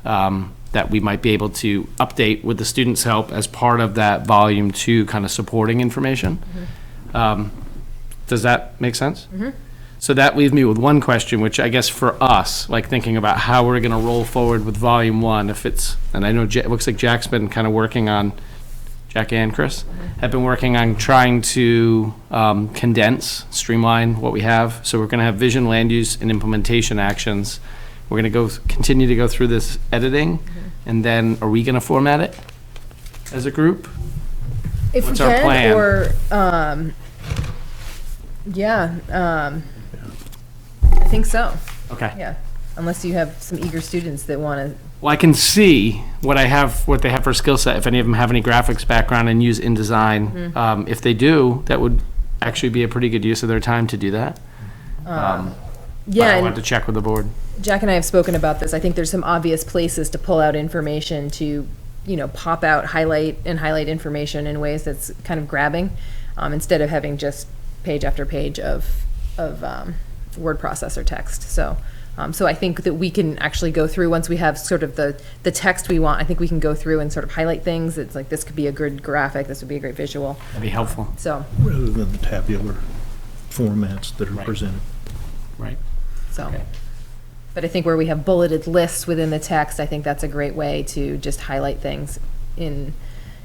H: that we might be able to update with the students' help as part of that volume 2 kind of supporting information. Does that make sense? So that leaves me with one question, which I guess for us, like thinking about how we're going to roll forward with volume 1, if it's, and I know it looks like Jack's been kind of working on, Jack and Chris have been working on trying to condense, streamline what we have. So we're going to have vision, land use, and implementation actions. We're going to continue to go through this editing, and then are we going to format it as a group?
A: If
H: What's
A: we
H: our
A: can,
H: plan?
A: or, I think so,
H: Okay.
A: yeah. Unless you have some eager students that want to,
H: Well, I can see what they have for skill set, if any of them have any graphics background and use InDesign. If they do, that would actually be a pretty good use of their time to do that. But
A: yeah,
H: I
A: and
H: wanted to check with the board.
A: Jack and I have spoken about this. I think there's some obvious places to pull out information to, pop out, highlight information in ways that's kind of grabbing, instead of having just page after page of word processor text. So I think that we can actually go through, once we have sort of the text we want, I think we can go through and sort of highlight things. It's like, this could be a good graphic, this would be a great visual.
H: That'd be helpful.
A: So,
E: rather than the tabular formats that are
H: Right.
E: presented.
H: Right.
A: okay. But I think where we have bulleted lists within the text, I think that's a great way to just highlight things in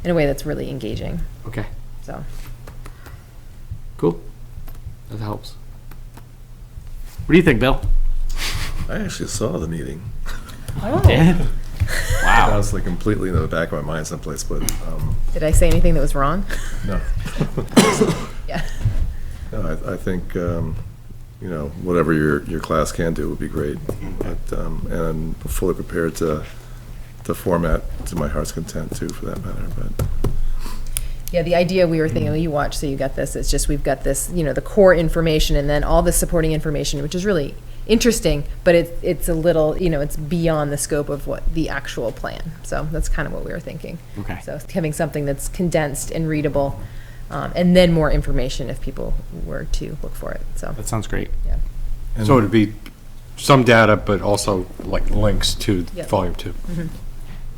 A: a way that's really engaging,
H: Okay.
A: so.
H: Cool. That helps. What do you think, Bill?
F: I actually saw the meeting.
H: Did?
F: That
H: Wow.
F: was like completely in the back of my mind someplace, but,
A: Did I say anything that was wrong?
F: no.
A: Yeah.
F: No, I think, whatever your class can do would be great. But, and I'm fully prepared to format to my heart's content too, for that matter, but.
A: Yeah, the idea we were thinking, well, you watch, so you got this, it's just, we've got this, the core information and then all the supporting information, which is really interesting, but it's a little, it's beyond the scope of what the actual plan. So that's kind of what we were thinking.
H: Okay.
A: So having something that's condensed and readable, and then more information if people were to look for it, so,
H: That sounds great.
A: yeah.
D: So it'd be some data, but also like links to
A: Yep.
D: volume 2.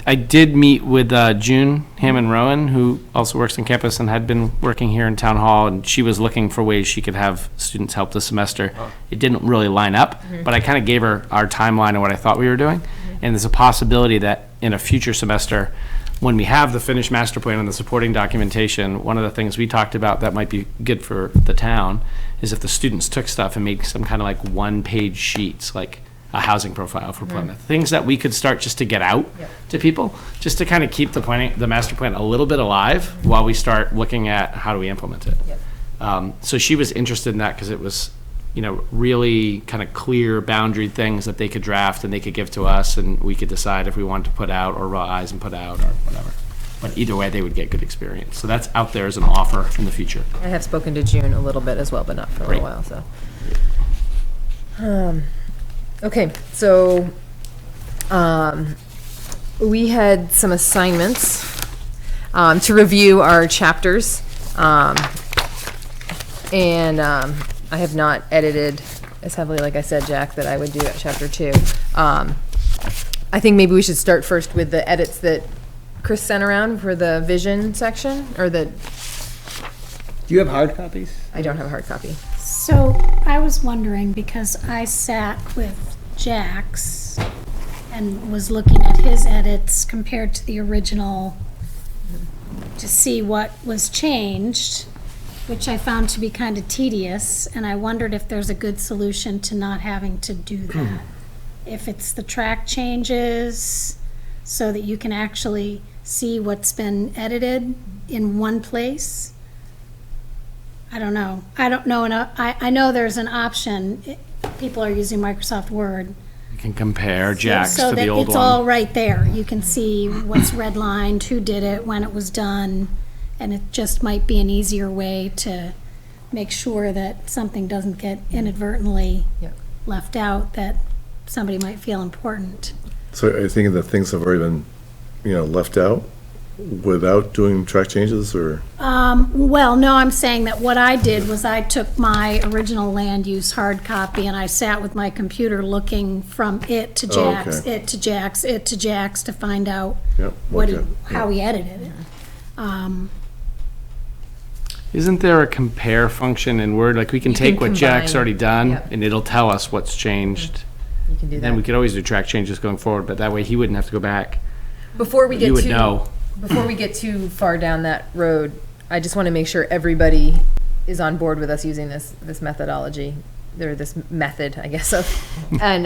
H: I did meet with June Hammond-Rowan, who also works on campus and had been working here in Town Hall, and she was looking for ways she could have students help this semester. It didn't really line up, but I kind of gave her our timeline of what I thought we were doing, and there's a possibility that in a future semester, when we have the finished master plan and the supporting documentation, one of the things we talked about that might be good for the town is if the students took stuff and made some kind of like one-page sheets, like a housing profile for Plymouth, things that we could start just to get out to people, just to kind of keep the master plan a little bit alive while we start looking at how do we implement it. So she was interested in that because it was, really kind of clear boundary things that they could draft and they could give to us, and we could decide if we wanted to put out or revise and put out or whatever. But either way, they would get good experience. So that's out there as an offer in the future.
A: I have spoken to June a little bit as well, but not for a
H: Great.
A: little while, so. Okay, so, we had some assignments, to review our chapters. And I have not edited as heavily, like I said, Jack, that I would do at chapter 2. I think maybe we should start first with the edits that Chris sent around for the vision section, or the,
C: Do you have hard copies?
A: I don't have a hard copy.
B: So I was wondering, because I sat with Jax and was looking at his edits compared to the original to see what was changed, which I found to be kind of tedious, and I wondered if there's a good solution to not having to do that. If it's the track changes, so that you can actually see what's been edited in one place. I don't know. I don't know enough. I know there's an option. People are using Microsoft Word.
H: You can compare Jack's
B: So
H: to
B: that
H: the old
B: it's all
H: one.
B: right there. You can see what's redlined, who did it, when it was done, and it just might be an easier way to make sure that something doesn't get inadvertently
A: Yep.
B: left out that somebody might feel important.
F: So are you thinking that things have already been, left out without doing track changes, or?
B: Well, no, I'm saying that what I did was I took my original land use hard copy and I sat with my computer looking from it to
F: Oh,
B: Jax,
F: okay.
B: it to Jax, it to Jax to find out
F: Yep.
B: what he,
F: okay.
B: how he edited it.
H: Isn't there a compare function in Word? Like we can
A: You
H: take
A: can
H: what Jack's
A: combine,
H: already done
A: yep.
H: and it'll tell us what's changed.
A: You can do
H: Then we
A: that.
H: could always do track changes going forward, but that way he wouldn't have to go back.
A: Before we get
H: You would
A: too,
H: know.
A: before we get too far down that road, I just want to make sure everybody is on board with us using this methodology, or this method, I guess, and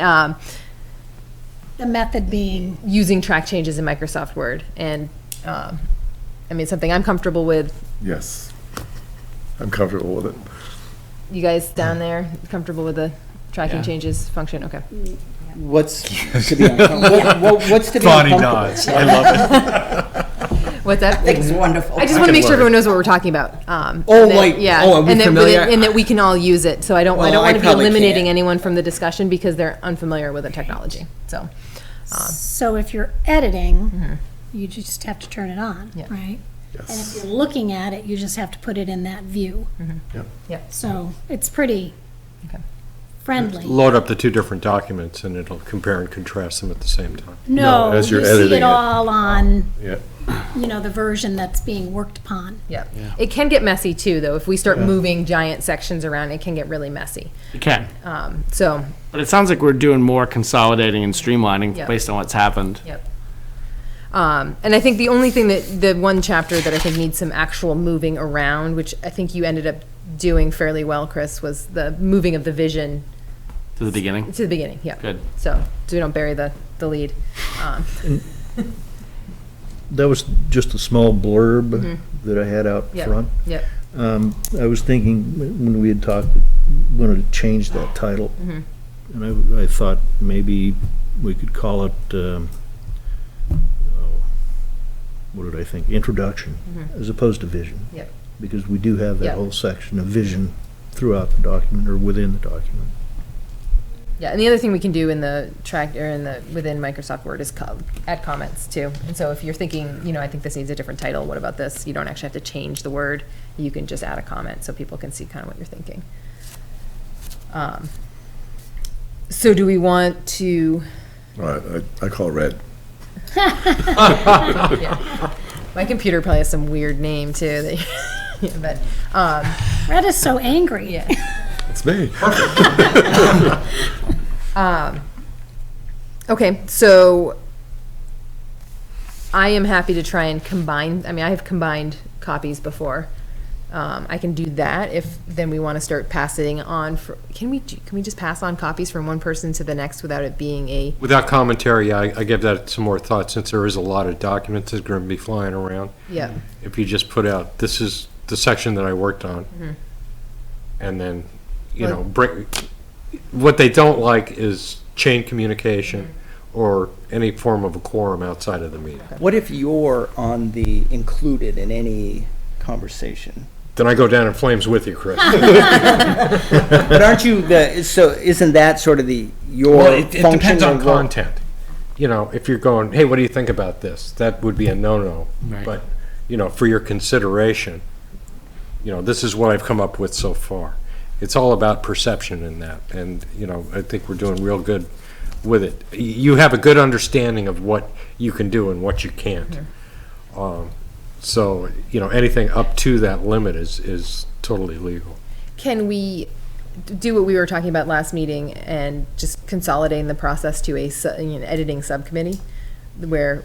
B: The method being,
A: using track changes in Microsoft Word. And it's something I'm comfortable with.
F: Yes. I'm comfortable with it.
A: You guys down there comfortable with the tracking
H: Yeah.
A: changes function? Okay.
C: What's to be uncomfortable? What's to be
D: Bonnie
C: uncomfortable?
D: nods. I love it.
A: What's that?
I: It's wonderful.
A: I just want to make sure everyone knows what we're talking about.
C: Oh,
A: And that-
C: like,
A: yeah,
C: oh, are we
A: and that,
C: familiar?
A: and that we can all use it. So I don't
C: Well, I
A: want to be
C: probably
A: eliminating
C: can't.
A: anyone from the discussion because they're unfamiliar with the technology. So,
B: so if you're editing, you just have to turn it on,
A: Yeah.
B: right? And if
F: Yes.
B: you're looking at it, you just have to put it in that view.
A: yeah.
B: So it's pretty
A: Okay.
B: friendly.
D: Load up the two different documents and it'll compare and contrast them at the same time.
B: No,
F: as
B: you
F: you're
B: see
F: editing
B: it
F: it.
B: all on,
F: Yeah.
B: the version that's being worked upon.
A: Yeah. It can get messy too, though. If we start moving giant sections around, it can get really messy.
H: You can.
A: So,
H: But it sounds like we're doing more consolidating and streamlining
A: Yep.
H: based on what's happened.
A: yep. And I think the only thing the one chapter that I think needs some actual moving around, which I think you ended up doing fairly well, Chris, was the moving of the vision
H: To the beginning.
A: to the beginning. Yeah.
H: Good.
A: So we don't bury the lead.
E: That was just a small blurb that I had out
A: Yep.
E: front.
A: Yep.
E: I was thinking, when we had talked, wanted to change that title. And I thought maybe we could call it, what did I think? Introduction, as opposed to vision.
A: Yep.
E: Because we do have that
A: Yep.
E: whole section of vision throughout the document, or within the document.
A: Yeah, and the other thing we can do in the track, or within Microsoft Word is add comments too. And so if you're thinking, I think this needs a different title, what about this? You don't actually have to change the word. You can just add a comment so people can see kind of what you're thinking. So do we want to,
F: All right, I call it red.
A: yeah. My computer probably has some weird name too, that, yeah, but,
B: Red is so angry.
A: yeah.
F: It's me.
A: Okay, so I am happy to try and combine, I mean, I have combined copies before. I can do that if then we want to start passing on can we just pass on copies from one person to the next without it being a,
D: Without commentary, I give that some more thought, since there is a lot of documents that are going to be flying around.
A: yeah,
D: If you just put out, this is the section that I worked on,
A: Mm-hmm.
D: and then, bring, what they don't like is chain communication or any form of a quorum outside of the meeting.
C: What if you're on the included in any conversation?
D: Then I go down in flames with you, Chris.
C: But aren't you so isn't that sort of your
D: Well, it
C: function?
D: depends on
C: or role?
D: content. If you're going, hey, what do you think about this? That would be a no-no.
H: Right.
D: But, for your consideration, this is what I've come up with so far. It's all about perception in that. And, I think we're doing real good with it. You have a good understanding of what you can do and what you can't. So, anything up to that limit is totally legal.
A: can we do what we were talking about last meeting and just consolidating the process to a editing subcommittee or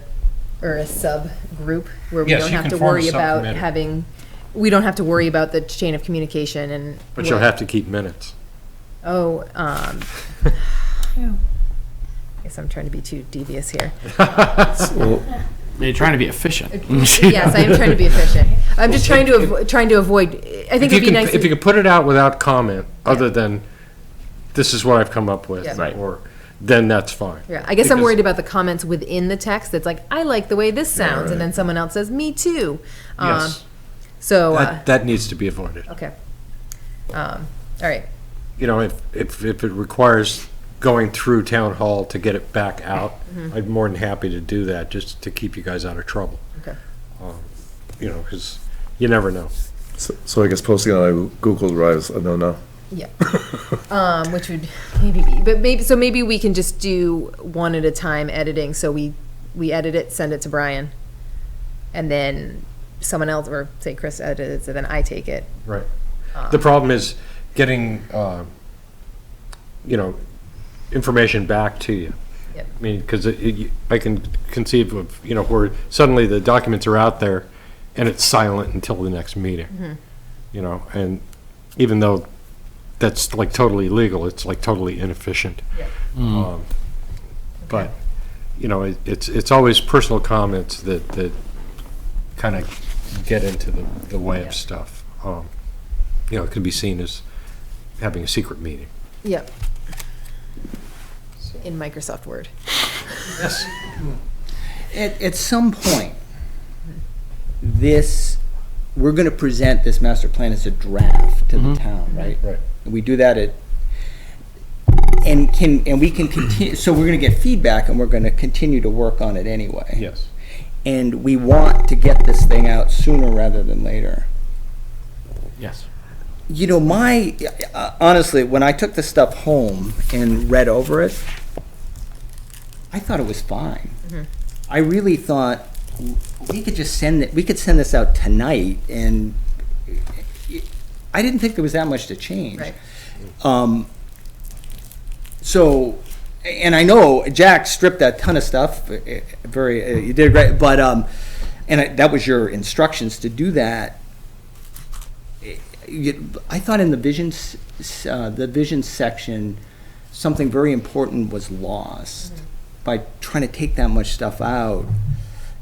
A: a subgroup where we
D: Yes,
A: don't
D: you
A: have
D: can
A: to
D: form a
A: worry about
D: subcommittee.
A: we don't have to worry about the chain of communication and.
D: But you'll have to keep minutes.
A: Oh,
B: Ew.
A: guess I'm trying to be too devious here.
H: You're trying to be efficient.
A: Yes, I am trying to be efficient. I'm just trying to avoid, I think it'd be nice.
D: If you could put it out without comment, other than, this is what I've come up with,
A: Yeah. Right.
D: or, then that's fine.
A: Yeah, I guess I'm
D: Because-
A: worried about the comments within the text. That's like, I like the way this sounds, and then someone else says, me too.
D: Yes.
A: So,
D: That needs to be avoided.
A: okay. All right.
D: If it requires going through town hall to get it back out, I'm more than happy to do that, just to keep you guys out of trouble.
A: Okay.
D: Because you never know.
F: So I guess posting on Google Drive is a no-no.
A: Yeah. Which would maybe be, but maybe we can just do one at a time editing. So we edit it, send it to Brian, and then someone else, or say Chris edits it, then I take it.
D: Right. The problem is getting, information back to you.
A: Yep.
D: I mean, because I can conceive of, where suddenly the documents are out there and it's silent until the next meeting. And even though that's like totally legal, it's like totally inefficient. But, it's always personal comments that kind of get into the way of stuff. It can be seen as having a secret meeting.
A: Yep. In Microsoft Word.
D: Yes.
C: At some point, we're going to present this master plan as a draft to the town, right?
D: Right.
C: And we do that and we can continue, so we're going to get feedback and we're going to continue to work on it anyway.
D: Yes.
C: And we want to get this thing out sooner rather than later.
H: Yes.
C: Honestly, when I took the stuff home and read over it, I thought it was fine. I really thought we could send this out tonight, and I didn't think there was that much to change.
A: Right.
C: So, and I know Jack stripped a ton of stuff. You did great, but that was your instructions to do that. I thought in the vision section, something very important was lost by trying to take that much stuff out.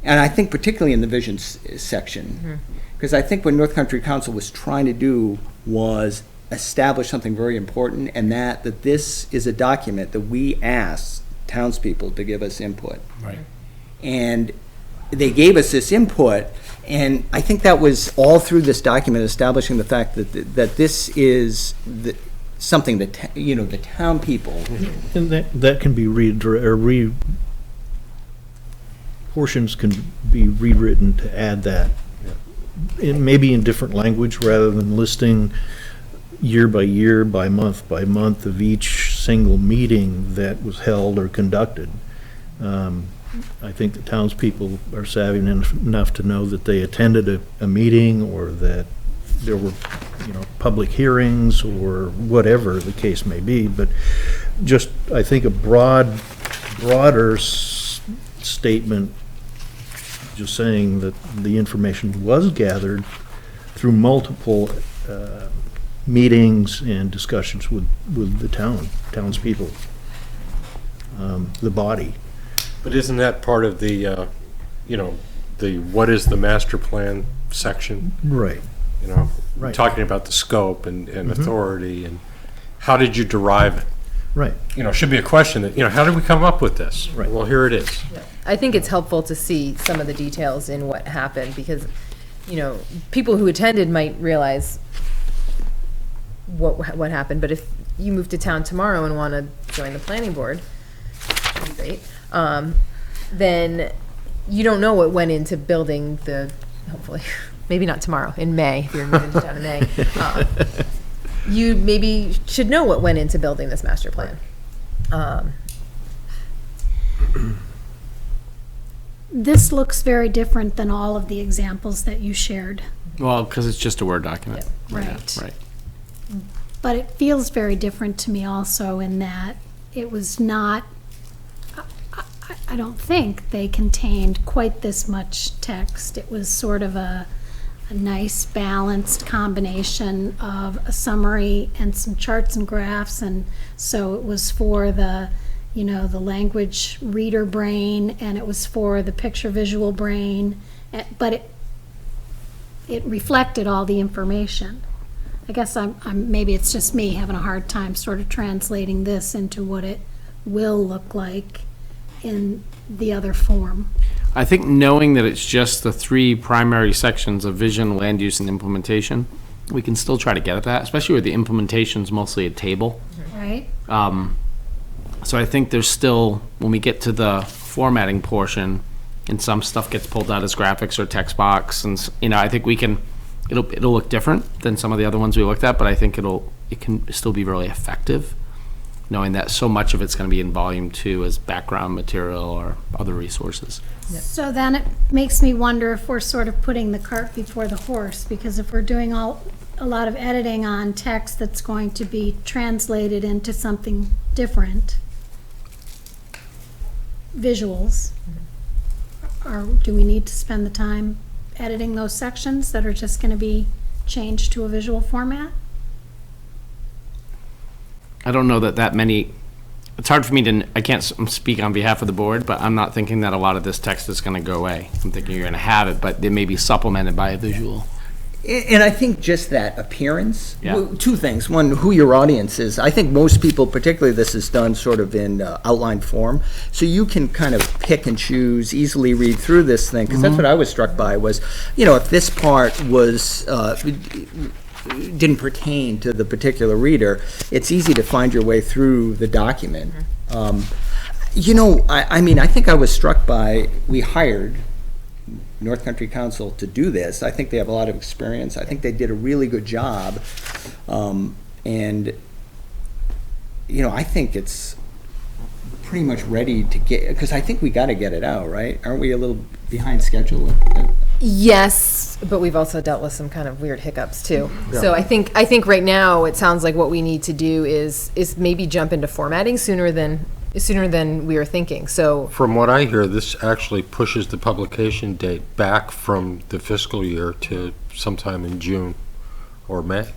C: And I think particularly in the vision section, because I think what North Country Council was trying to do was establish something very important, and that this is a document that we asked townspeople to give us input.
H: Right.
C: And they gave us this input, and I think that was all through this document, establishing the fact that this is something that the town people.
E: And that can be portions can be rewritten to add that. Maybe in different language rather than listing year by year, by month of each single meeting that was held or conducted. I think the townspeople are savvy enough to know that they attended a meeting, or that there were, public hearings, or whatever the case may be. But just, I think a broader statement just saying that the information was gathered through multiple meetings and discussions with the townspeople, the body.
D: But isn't that part of the, the what is the master plan section?
E: Right.
D: Right. Talking about the scope and authority and how did you derive it?
E: Right.
D: Should be a question that, how did we come up with this?
E: Right.
D: Well, here it is.
A: I think it's helpful to see some of the details in what happened because, people who attended might realize what happened, but if you move to town tomorrow and want to join the planning board, which would be great, then you don't know what went into building hopefully, maybe not tomorrow, in May, if you're moving to town in May. You maybe should know what went into building this master plan.
B: This looks very different than all of the examples that you shared.
H: Well, because it's just a Word document.
B: Yeah. Right.
H: Right.
B: But it feels very different to me also in that it was not, I don't think they contained quite this much text. It was sort of a nice balanced combination of a summary and some charts and graphs, and so it was for the the language reader brain and it was for the picture visual brain, but it reflected all the information. I guess I'm maybe it's just me having a hard time sort of translating this into what it will look like in the other form.
H: I think knowing that it's just the three primary sections of vision, land use, and implementation, we can still try to get at that, especially where the implementation's mostly a table.
B: Right?
H: So I think there's still, when we get to the formatting portion, and some stuff gets pulled out as graphics or text box, and I think it'll look different than some of the other ones we looked at, but I think it can still be really effective, knowing that so much of it's going to be in volume 2 as background material or other resources.
B: So then it makes me wonder if we're sort of putting the cart before the horse, because if we're doing a lot of editing on text that's going to be translated into something different, visuals, or do we need to spend the time editing those sections that are just going to be changed to a visual format?
H: I don't know that many, it's hard for me I can't speak on behalf of the board, but I'm not thinking that a lot of this text is going to go away. I'm thinking you're going to have it, but they may be supplemented by a visual.
C: And I think just that appearance,
H: Yeah.
C: two things. One, who your audience is. I think most people, particularly this is done sort of in outline form, so you can kind of pick and choose, easily read through this thing, because that's what I was struck by was, if this part was, didn't pertain to the particular reader, it's easy to find your way through the document. I think I was struck by, we hired North Country Council to do this. I think they have a lot of experience. I think they did a really good job. I think it's pretty much ready to get, because I think we got to get it out, right? Aren't we a little behind schedule?
A: Yes, but we've also dealt with some kind of weird hiccups too.
C: Yeah.
A: So I think right now it sounds like what we need to do is maybe jump into formatting sooner than we were thinking. So
D: From what I hear, this actually pushes the publication date back from the fiscal year to sometime in June or May.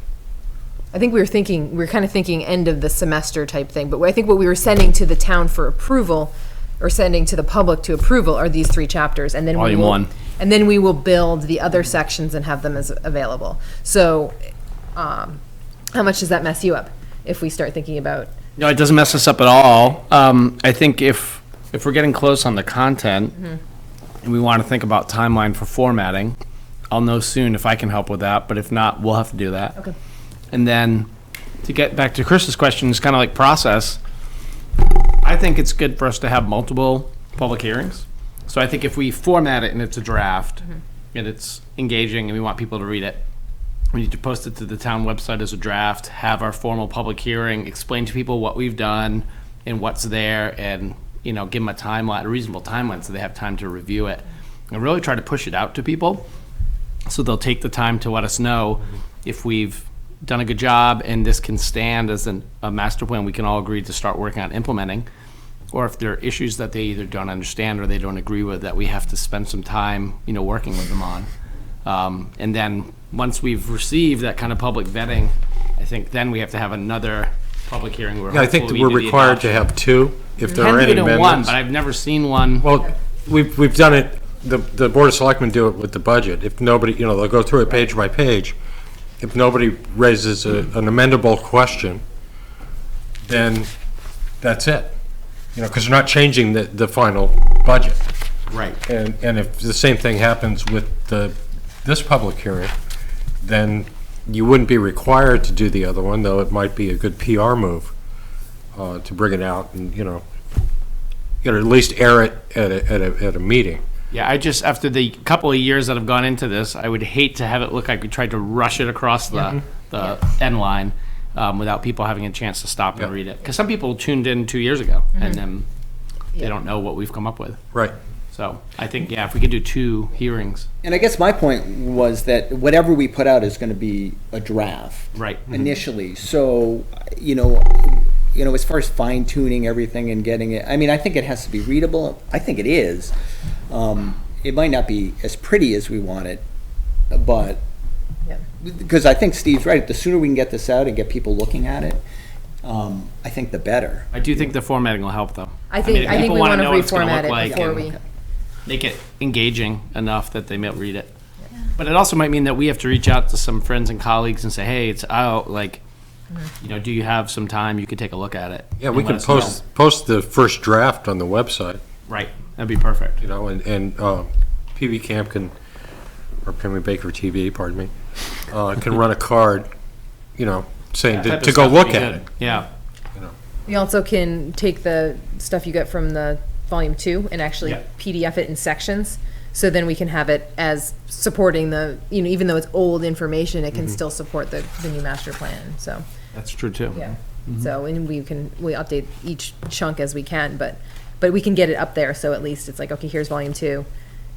A: I think we were kind of thinking end of the semester type thing, but I think what we were sending to the town for approval or sending to the public to approval are these 3 chapters, and then
H: Volume 1.
A: and then we will build the other sections and have them as available. So how much does that mess you up if we start thinking about?
H: No, it doesn't mess us up at all. I think if we're getting close on the content and we want to think about timeline for formatting, I'll know soon if I can help with that, but if not, we'll have to do that.
A: Okay.
H: And then to get back to Chris's question, it's kind of like process. I think it's good for us to have multiple public hearings. So I think if we format it and it's a draft and it's engaging and we want people to read it, we need to post it to the town website as a draft, have our formal public hearing, explain to people what we've done and what's there, and give them a reasonable timeline so they have time to review it. And really try to push it out to people so they'll take the time to let us know if we've done a good job and this can stand as a master plan we can all agree to start working on implementing. or if there are issues that they either don't understand or they don't agree with, that we have to spend some time, working with them on. And then, once we've received that kind of public vetting, I think then we have to have another public hearing where
D: Yeah, I think
H: hopefully
D: that
H: we
D: we're
H: do the
D: required to
H: adoption.
D: have two, if there
H: Can
D: are
H: do
D: any
H: it in one,
D: amendments.
H: but I've never seen one.
D: Well, we've done it, the Board of Selectmen do it with the budget. If nobody, they'll go through it page by page. If nobody raises an amendable question, then that's it. Because they're not changing the final budget.
H: Right.
D: And if the same thing happens with this public hearing, then you wouldn't be required to do the other one, though it might be a good PR move to bring it out and, at least air it at a meeting.
H: Yeah, I just, after the couple of years that have gone into this, I would hate to have it look like we tried to rush it across the end line without people having a chance to stop and read it. Because some people tuned in 2 years ago, and then they don't know what we've come up with.
D: Right.
H: So I think, if we could do 2 hearings.
C: And I guess my point was that whatever we put out is going to be a draft.
H: Right.
C: Initially. So, as far as fine tuning everything and getting it, I think it has to be readable. I think it is. It might not be as pretty as we want it, but because I think Steve's right. The sooner we can get this out and get people looking at it, I think the better.
H: I do think the formatting will help, though.
A: I think
H: if
A: we
H: people
A: want
H: wanna
A: to
H: know what it's gonna
A: reformat
H: look
A: it
H: like
A: before
H: and
A: we.
H: make it engaging enough that they may read it. But it also might mean that we have to reach out to some friends and colleagues and say, hey, it's out, do you have some time you could take a look at it?
D: Yeah,
H: and
D: we
H: let
D: can
H: us know.
D: post the first draft on the website,
H: Right, that'd be perfect.
D: and PB Camp or Penny Baker TV, pardon me, can run a card, saying
H: That type
D: to
H: of
D: go
H: stuff would
D: look
H: be
D: at
H: good.
D: it.
H: Yeah,
A: We also can take the stuff you get from the volume 2 and actually
H: Yeah.
A: PDF it in sections. So then we can have it as supporting the, even though it's old information, it can still support the new master plan, so,
H: that's true, too.
A: yeah. So, and we update each chunk as we can, but we can get it up there, so at least it's like, okay, here's volume 2,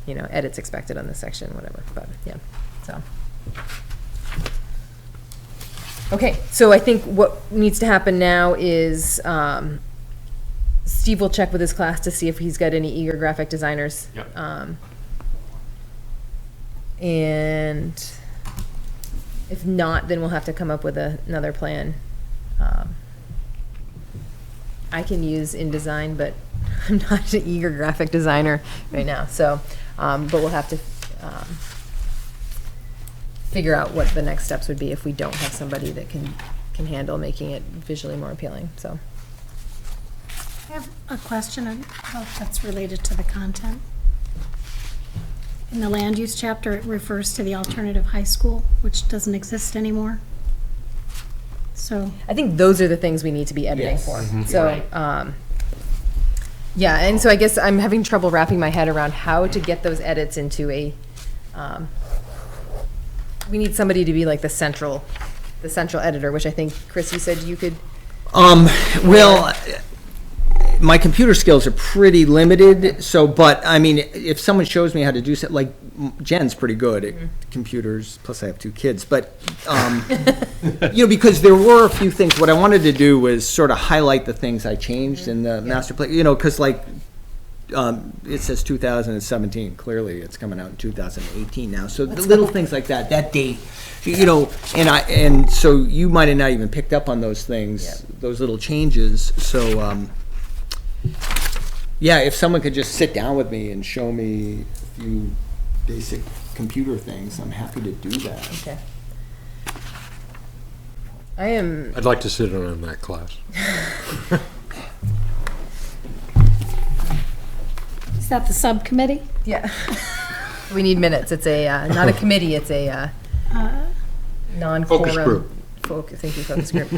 A: edits expected on this section, whatever, but, yeah, so. Okay, so I think what needs to happen now is, Steve will check with his class to see if he's got any eager graphic designers.
H: Yep.
A: And if not, then we'll have to come up with another plan. I can use InDesign, but I'm not an eager graphic designer right now, so, but we'll have to, figure out what the next steps would be if we don't have somebody that can handle making it visually more appealing, so.
B: I have a question that's related to the content. In the land use chapter, it refers to the alternative high school, which doesn't exist anymore. So,
A: I think those are the things we need to be editing
C: Yes.
A: for. So, yeah, and so I guess I'm having trouble wrapping my head around how to get those edits into a, we need somebody to be like the central editor, which I think, Chris, you said you could.
C: Well, my computer skills are pretty limited, so, but, if someone shows me how to do something, like, Jen's pretty good at computers, plus I have 2 kids, but, because there were a few things, what I wanted to do was sort of highlight the things I changed in the master plan, because like, it says 2017, clearly it's coming out in 2018 now, so the little things like that date, and so you might have not even picked up on those things, those little changes, so, yeah, if someone could just sit down with me and show me a few basic computer things, I'm happy to do that.
A: Okay.
D: I'd like to sit in on that class.
B: is that the subcommittee?
A: Yeah. We need minutes. It's a, not a committee, it's a, non-quorum.
D: Focus group.
A: Thank you, focus group.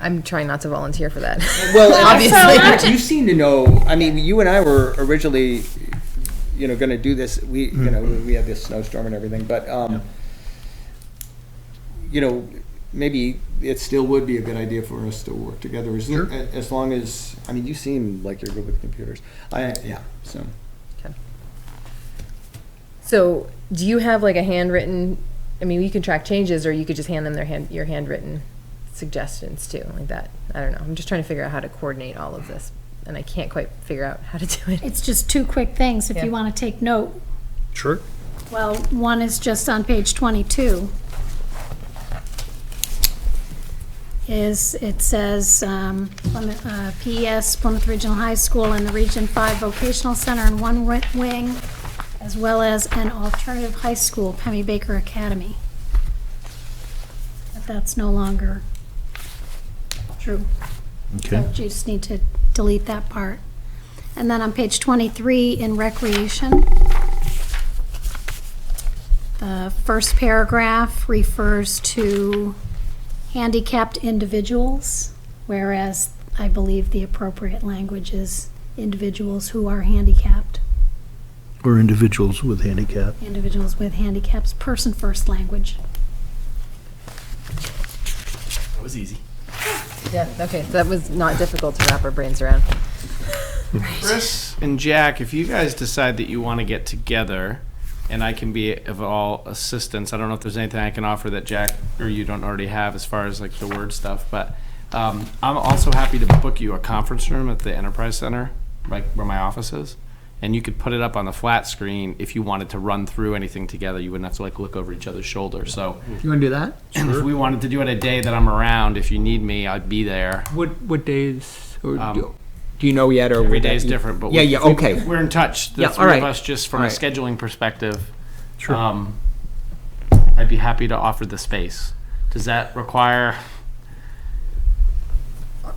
A: I'm trying not to volunteer for that.
C: Well,
A: Obviously.
C: you seem to know, you and I were originally, gonna do this, we had this snowstorm and everything, but, maybe it still would be a good idea for us to work together, as long as, you seem like you're good with computers. So.
A: Okay. So, do you have like a handwritten, you can track changes, or you could just hand them your handwritten suggestions too, like that. I don't know. I'm just trying to figure out how to coordinate all of this, and I can't quite figure out how to do it.
B: It's just two quick things if
A: Yeah.
B: you want to take note.
E: Sure.
B: Well, one is just on page 22. It says, PES, Plymouth Regional High School and the Region 5 Vocational Center in one wing, as well as an alternative high school, Pemmy Baker Academy. But that's no longer true.
E: Okay.
B: So you just need to delete that part. And then on page 23 in recreation, the first paragraph refers to handicapped individuals, whereas I believe the appropriate language is individuals who are handicapped.
E: Or individuals with handicap.
B: Individuals with handicaps, person first language.
H: That was easy.
A: Yeah, okay, that was not difficult to wrap our brains around.
H: Chris and Jack, if you guys decide that you want to get together, and I can be of all assistance, I don't know if there's anything I can offer that Jack or you don't already have as far as like the word stuff, but I'm also happy to book you a conference room at the Enterprise Center, like where my office is, and you could put it up on the flat screen if you wanted to run through anything together. You wouldn't have to like look over each other's shoulder. So
K: You want to do that?
H: and if we wanted to do it a day that I'm around, if you need me, I'd be there.
K: What days? Or do you know yet? Or
H: Every
K: would
H: day
K: that
H: is
K: be-
H: different, but
K: Yeah, yeah, okay.
H: we're in touch. The
K: Yeah,
H: three
K: all right.
H: of us, just from
K: All
H: a
K: right.
H: scheduling perspective.
E: Sure.
H: I'd be happy to offer the space. Does that require?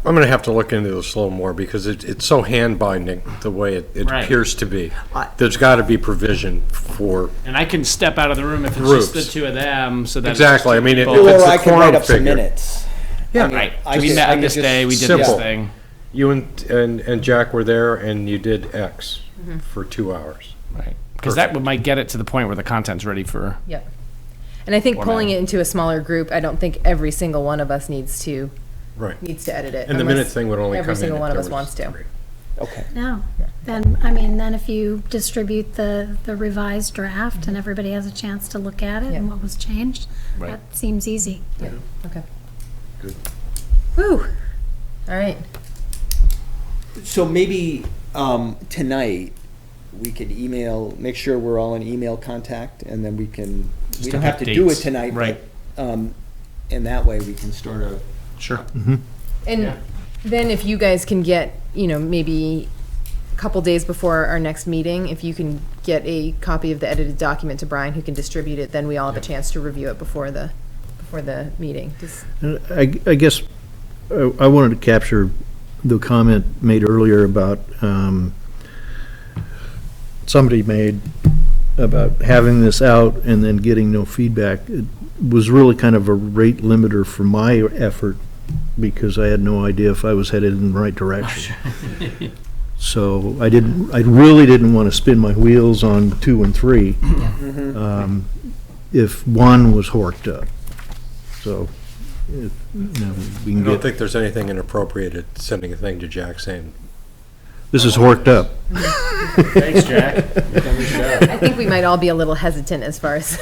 D: I'm gonna have to look into this a little more because it's so hand binding the way it
H: Right.
D: appears to be.
K: I-
D: There's gotta be provision for,
H: And I can step out of the room if it's just the
D: Groups.
H: two of them, so that
D: Exactly. I mean,
H: It's
D: If
C: Or
D: it's a
C: I can write
D: quorum
C: up some
D: figure.
C: minutes.
D: Yeah.
H: right.
C: I
H: We
C: could-
H: met
C: I
H: on
C: could
H: this
C: just-
H: day. We did
D: Simple.
H: this thing.
D: you and Jack were there and you did X for 2 hours.
H: Right. Because that might get it to the point where the content's ready for.
A: Yep. And I think
H: Format.
A: pulling it into a smaller group, I don't think every single one of us needs to
D: Right.
A: edit it.
D: And the
A: unless
D: minute thing would only come in
A: every single
D: if
A: one of
D: there
A: us
D: was
A: wants to.
D: 3.
C: Okay.
B: No, then if you distribute the revised draft and everybody has a chance to look at it and
A: Yeah.
B: what was changed,
H: Right.
B: that seems easy.
A: Okay.
D: Good.
A: Whew. All right.
C: So maybe tonight, we could email, make sure we're all in email contact, and then we
H: Just
C: don't
H: to
C: have to
H: pick
C: do it
H: dates.
C: tonight,
H: Right.
C: but, and that way we can start a,
H: Sure.
A: And
H: Yeah.
A: then if you guys can get, maybe a couple days before our next meeting, if you can get a copy of the edited document to Brian, who can distribute it, then we all have a chance to review it before the meeting.
E: I guess I wanted to capture the comment made earlier about, somebody made about having this out and then getting no feedback. It was really kind of a rate limiter for my effort because I had no idea if I was headed in the right direction. So I really didn't want to spin my wheels on 2 and 3 if 1 was horked up. So, we
D: I
E: can
D: don't
E: get,
D: think there's anything inappropriate at sending a thing to Jack saying,
E: this is horked up.
H: Thanks, Jack. You've done your job.
A: I think we might all be a little hesitant as far as,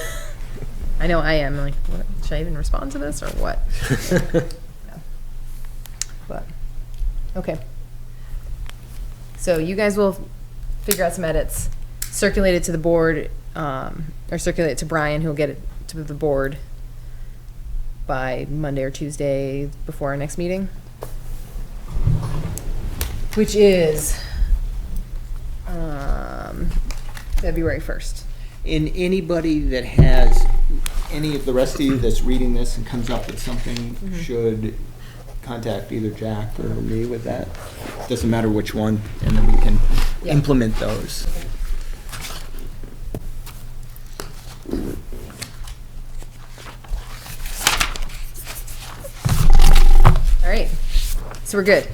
A: I know I am, like, what, should I even respond to this or what? Yeah. But, okay. So you guys will figure out some edits, circulate it to the board, or circulate it to Brian, who'll get it to the board by Monday or Tuesday before our next meeting, which is February 1st.
C: and anybody that has, any of the rest of you that's reading this and comes up with something should contact either Jack or me with that. Doesn't matter which one, and then we can
A: Yeah.
C: implement those.
A: All right, so we're good.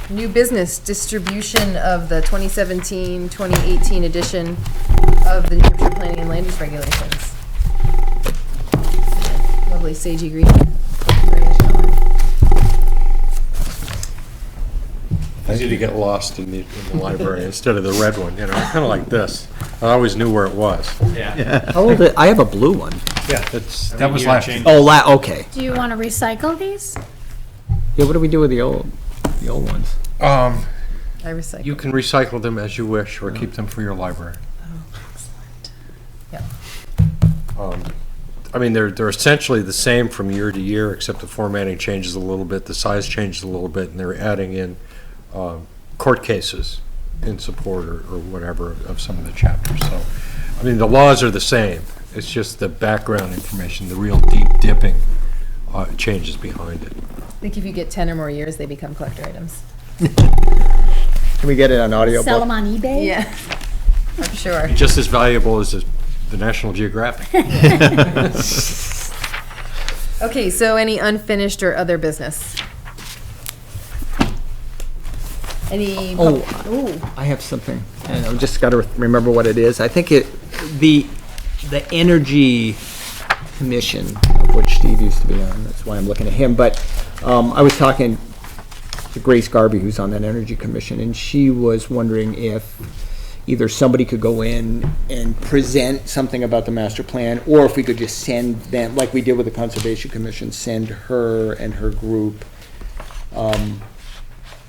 A: New business, distribution of the 2017-2018 edition of the New Hampshire Planning and Land Use Regulations. Lovely sagey green.
D: easy to get lost in the library instead of the red one, kind of like this. I always knew where it was.
H: Yeah.
K: How old I have a blue one.
D: Yeah, that was
H: year
D: last.
H: change.
C: Oh, okay.
B: Do you want to recycle these?
K: Yeah, what do we do with the old ones?
A: I recycle.
D: You can recycle them as you wish, or keep them for your library.
A: Yeah.
D: I mean, they're essentially the same from year to year, except the formatting changes a little bit, the size changes a little bit, and they're adding in court cases in support or whatever of some of the chapters. So, I mean, the laws are the same. It's just the background information, the real deep dipping changes behind it.
A: I think if you get 10 or more years, they become collector items.
C: Can we get it on audio?
B: Sell them on eBay?
A: Yeah, I'm sure.
D: Just as valuable as the National Geographic.
A: Okay, so any unfinished or other business? Any? Ooh.
K: I have something, and I've just got to remember what it is. I think the Energy Commission, of which Steve used to be on, that's why I'm looking at him, but I was talking to Grace Garby, who's on that Energy Commission, and she was wondering if either somebody could go in and present something about the master plan, or if we could just send them, like we did with the Conservation Commission, send her and her group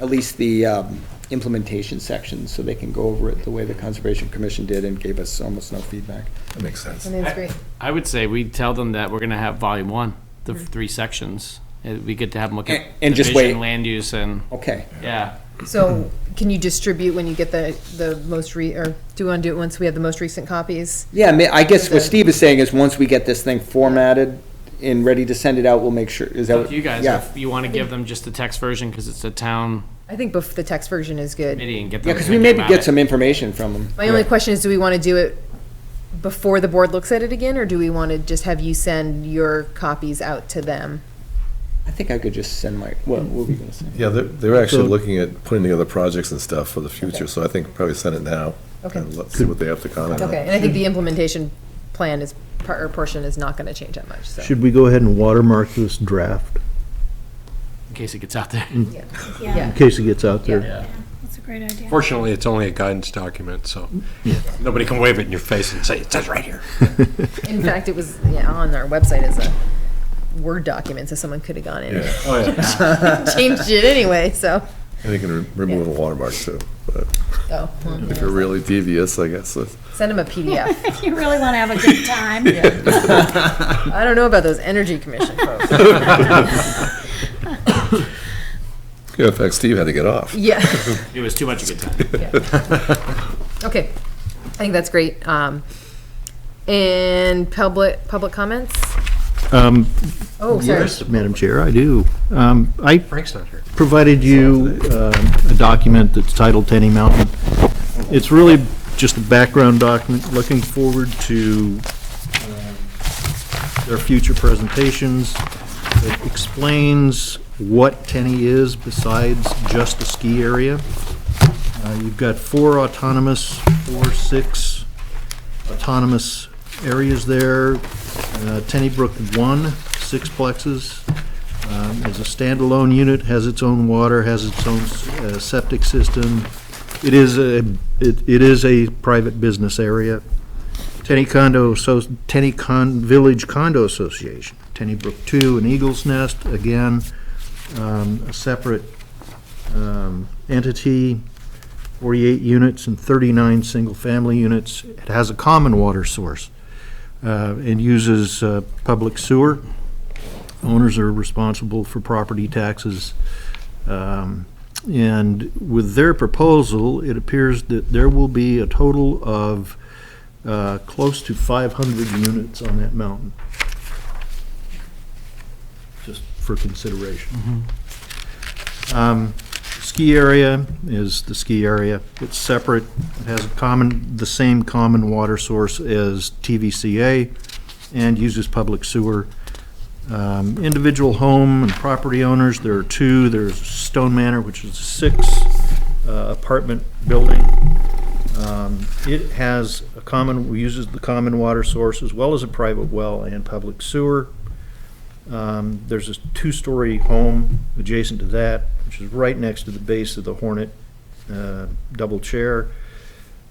K: at least the implementation section, so they can go over it the way the Conservation Commission did and gave us almost no feedback.
F: That makes sense.
A: I think it's great.
H: I would say we tell them that we're gonna have volume 1, the 3 sections. It'd be good to have them look at
C: And just
H: division,
C: wait.
H: land use, and,
C: Okay.
H: yeah.
A: So can you distribute when you get the most or do you want to do it once we have the most recent copies?
C: Yeah, I guess what Steve is saying is once we get this thing formatted and ready to send it out, we'll make sure, is that
H: Up
C: what?
H: to you guys,
C: Yeah.
H: if you wanna give them just the text version, because it's a town
A: I think the text version is good.
H: committee, and get them.
C: Yeah, because we
H: thinking
C: maybe
H: about
C: get
H: it.
C: some information from them.
A: My only question is, do we want to do it before the board looks at it again, or do we want to just have you send your copies out to them?
C: I think I could just send what were we gonna say?
F: Yeah, they're actually
E: So-
F: looking at putting together projects and stuff for the future, so I think probably send it now.
A: Okay.
F: And let's see what they have to comment on.
A: Okay, and I think the implementation plan is, or portion is not going to change that much, so.
E: Should we go ahead and watermark this draft
H: In case it gets out there.
A: Yeah.
E: in case it gets out there?
H: Yeah.
B: That's a great idea.
D: Fortunately, it's only a guidance document, so nobody can wave it in your face and say, it says right here.
A: In fact, it was on our website as a Word document, so someone could have gone in
F: Yeah,
D: Oh, yeah.
A: and changed it anyway, so.
F: and you can remove a watermark too, but
A: Oh,
F: if you're really devious, I guess.
A: send them a PDF.
B: If you really want to have a good time.
A: I don't know about those Energy Commission folks.
F: Yeah, in fact, Steve had to get off.
A: Yeah.
H: It was too much of a good time.
A: Okay, I think that's great. And public comments? Oh, sorry.
E: Yes, Madam Chair, I do. I
D: Frank's not here.
E: provided you a document that's titled Tenney Mountain. It's really just a background document looking forward to their future presentations. It explains what Tenney is besides just a ski area. You've got 6 autonomous areas there. Tenney Brook 1, 6plexes, is a standalone unit, has its own water, has its own septic system. It is a private business area. Tenney Village Condo Association, Tenney Brook 2, and Eagles Nest, again, a separate entity, 48 units and 39 single-family units. It has a common water source and uses public sewer. Owners are responsible for property taxes. And with their proposal, it appears that there will be a total of close to 500 units on that mountain. Just for consideration. Ski area is the ski area. It's separate. It has the same common water source as TVCA and uses public sewer. Individual home and property owners, there are 2. There's Stone Manor, which is a 6 apartment building. It has uses the common water source as well as a private well and public sewer. There's a 2-story home adjacent to that, which is right next to the base of the Hornet double chair.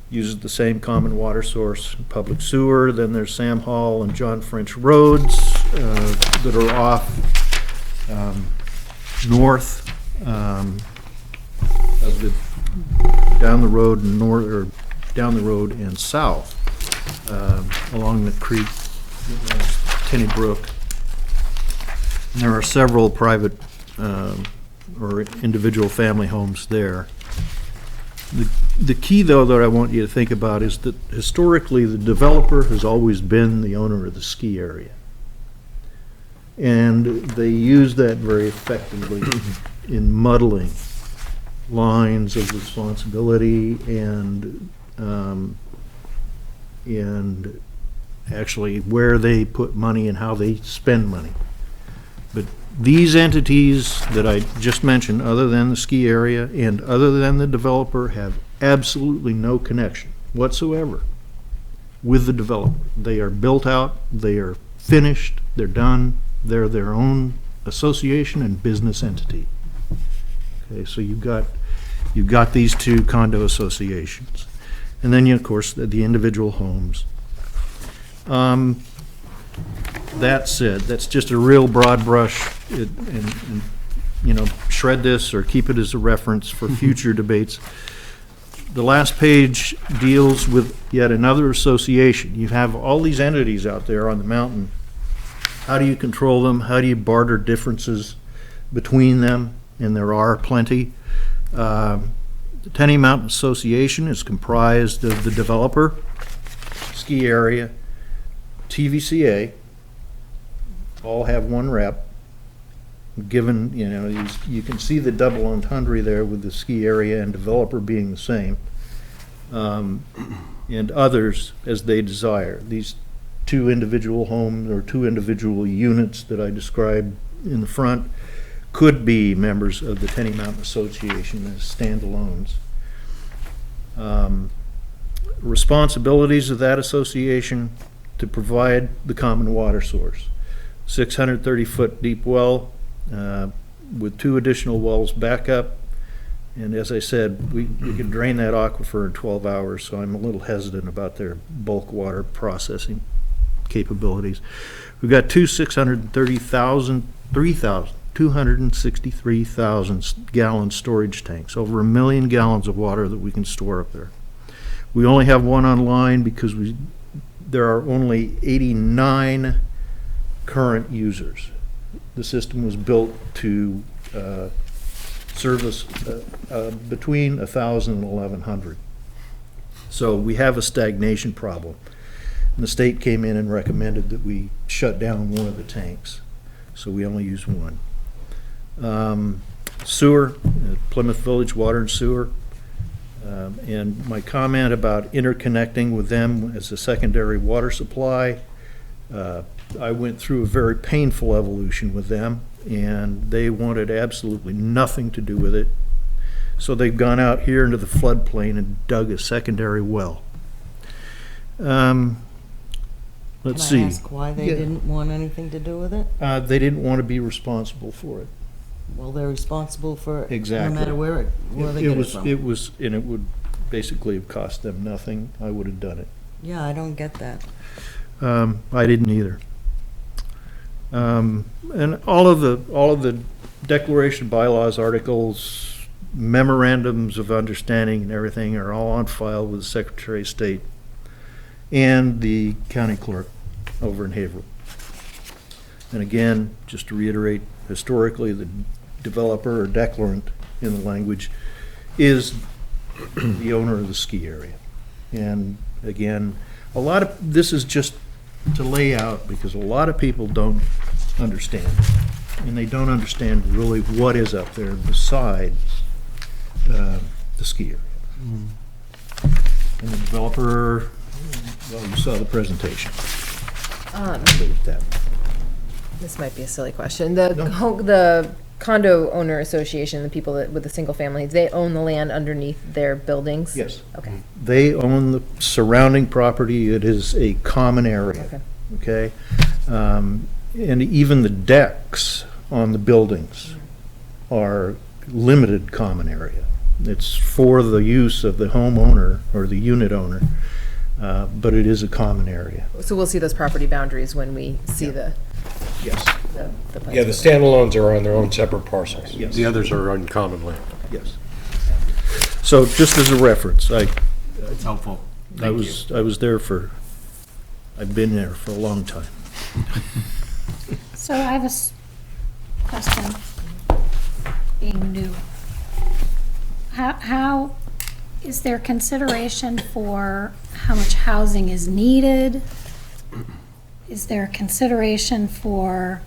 E: uses the same common water source, public sewer. Then there's Sam Hall and John French roads that are off north, down the road and north, or down the road and south, along the creek, Tenney Brook. And there are several private or individual family homes there. The key, though, that I want you to think about is that historically, the developer has always been the owner of the ski area. And they use that very effectively in muddling lines of responsibility and actually where they put money and how they spend money. But these entities that I just mentioned, other than the ski area and other than the developer, have absolutely no connection whatsoever with the developer. They are built out, they are finished, they're done, they're their own association and business entity. Okay, so you've got these two condo associations. And then, of course, the individual homes. That said, that's just a real broad brush, and, you know, shred this or keep it as a reference for future debates. The last page deals with yet another association. You have all these entities out there on the mountain. How do you control them? How do you barter differences between them? And there are plenty. The Tenney Mountain Association is comprised of the developer, ski area, TVCA, all have one rep. Given, you know, you can see the double entendre there with the ski area and developer being the same, and others as they desire. These two individual homes or two individual units that I described in the front could be members of the Tenney Mountain Association as standalones. Responsibilities of that association to provide the common water source. 630-foot deep well with 2 additional wells backup. And as I said, we can drain that aquifer in 12 hours, so I'm a little hesitant about their bulk water processing capabilities. We've got 263,000 gallon storage tanks, over 1 million gallons of water that we can store up there. We only have one online because there are only 89 current users. The system was built to service between 1,000 and 1,100. So we have a stagnation problem. And the state came in and recommended that we shut down one of the tanks. So we only use one. Sewer, Plymouth Village Water and Sewer. And my comment about interconnecting with them as a secondary water supply, I went through a very painful evolution with them, and they wanted absolutely nothing to do with it. So they've gone out here into the floodplain and dug a secondary well. Let's see.
I: Can I ask why they didn't want anything to do with it?
E: They didn't want to be responsible for it.
I: Well, they're responsible for it.
E: Exactly.
I: No matter where they get it from.
E: And it would basically have cost them nothing. I would have done it.
I: Yeah, I don't get that.
E: I didn't either. And all of the declaration, bylaws, articles, memorandums of understanding and everything are all on file with the Secretary of State and the county clerk over in Haverhill. And again, just to reiterate, historically, the developer or declarant in the language is the owner of the ski area. And again, a lot of this is just to lay out because a lot of people don't understand. And they don't understand really what is up there besides the ski area. And the developer, well, you saw the presentation. I'll leave that.
A: This might be a silly question. The condo owner association, the people that with the single families, they own the land underneath their buildings?
E: Yes.
A: Okay.
E: They own the surrounding property. It is a common area.
A: Okay.
E: And even the decks on the buildings are limited common area. It's for the use of the homeowner or the unit owner, but it is a common area.
A: So we'll see those property boundaries when we see the
E: Yes.
A: plans.
D: Yeah, the standalones are on their own separate parcels.
E: Yes.
D: The others are on common land.
E: Yes. So just as a reference,
K: It's helpful.
E: I was there for, I've been there for a long time.
B: So I have a question, being new. How, is there consideration for how much housing is needed? Is there consideration for,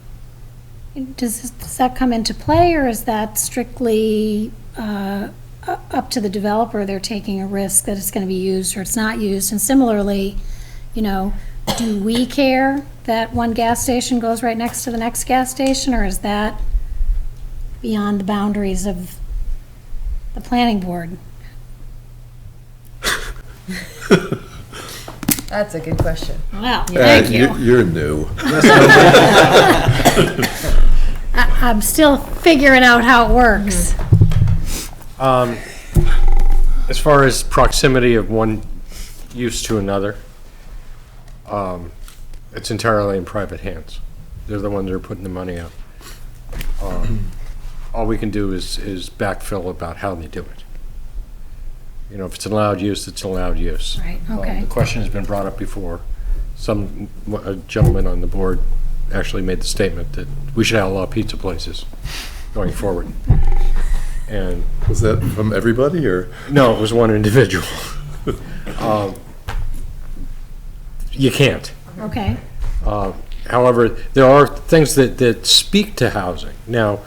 B: does that come into play, or is that strictly up to the developer? They're taking a risk that it's going to be used or it's not used. And similarly, do we care that one gas station goes right next to the next gas station, or is that beyond the boundaries of the planning board?
A: That's a good question.
B: Well, thank you.
F: You're new.
B: I'm still figuring out how it works.
D: As far as proximity of one use to another, it's entirely in private hands. They're the ones that are putting the money out. All we can do is backfill about how they do it. If it's an allowed use, it's an allowed use.
B: Right, okay.
D: The question has been brought up before. A gentleman on the board actually made the statement that we should outlaw pizza places going forward. And
F: Was that from everybody, or?
D: no, it was one individual. You can't.
B: Okay,
D: However, there are things that speak to housing. Now,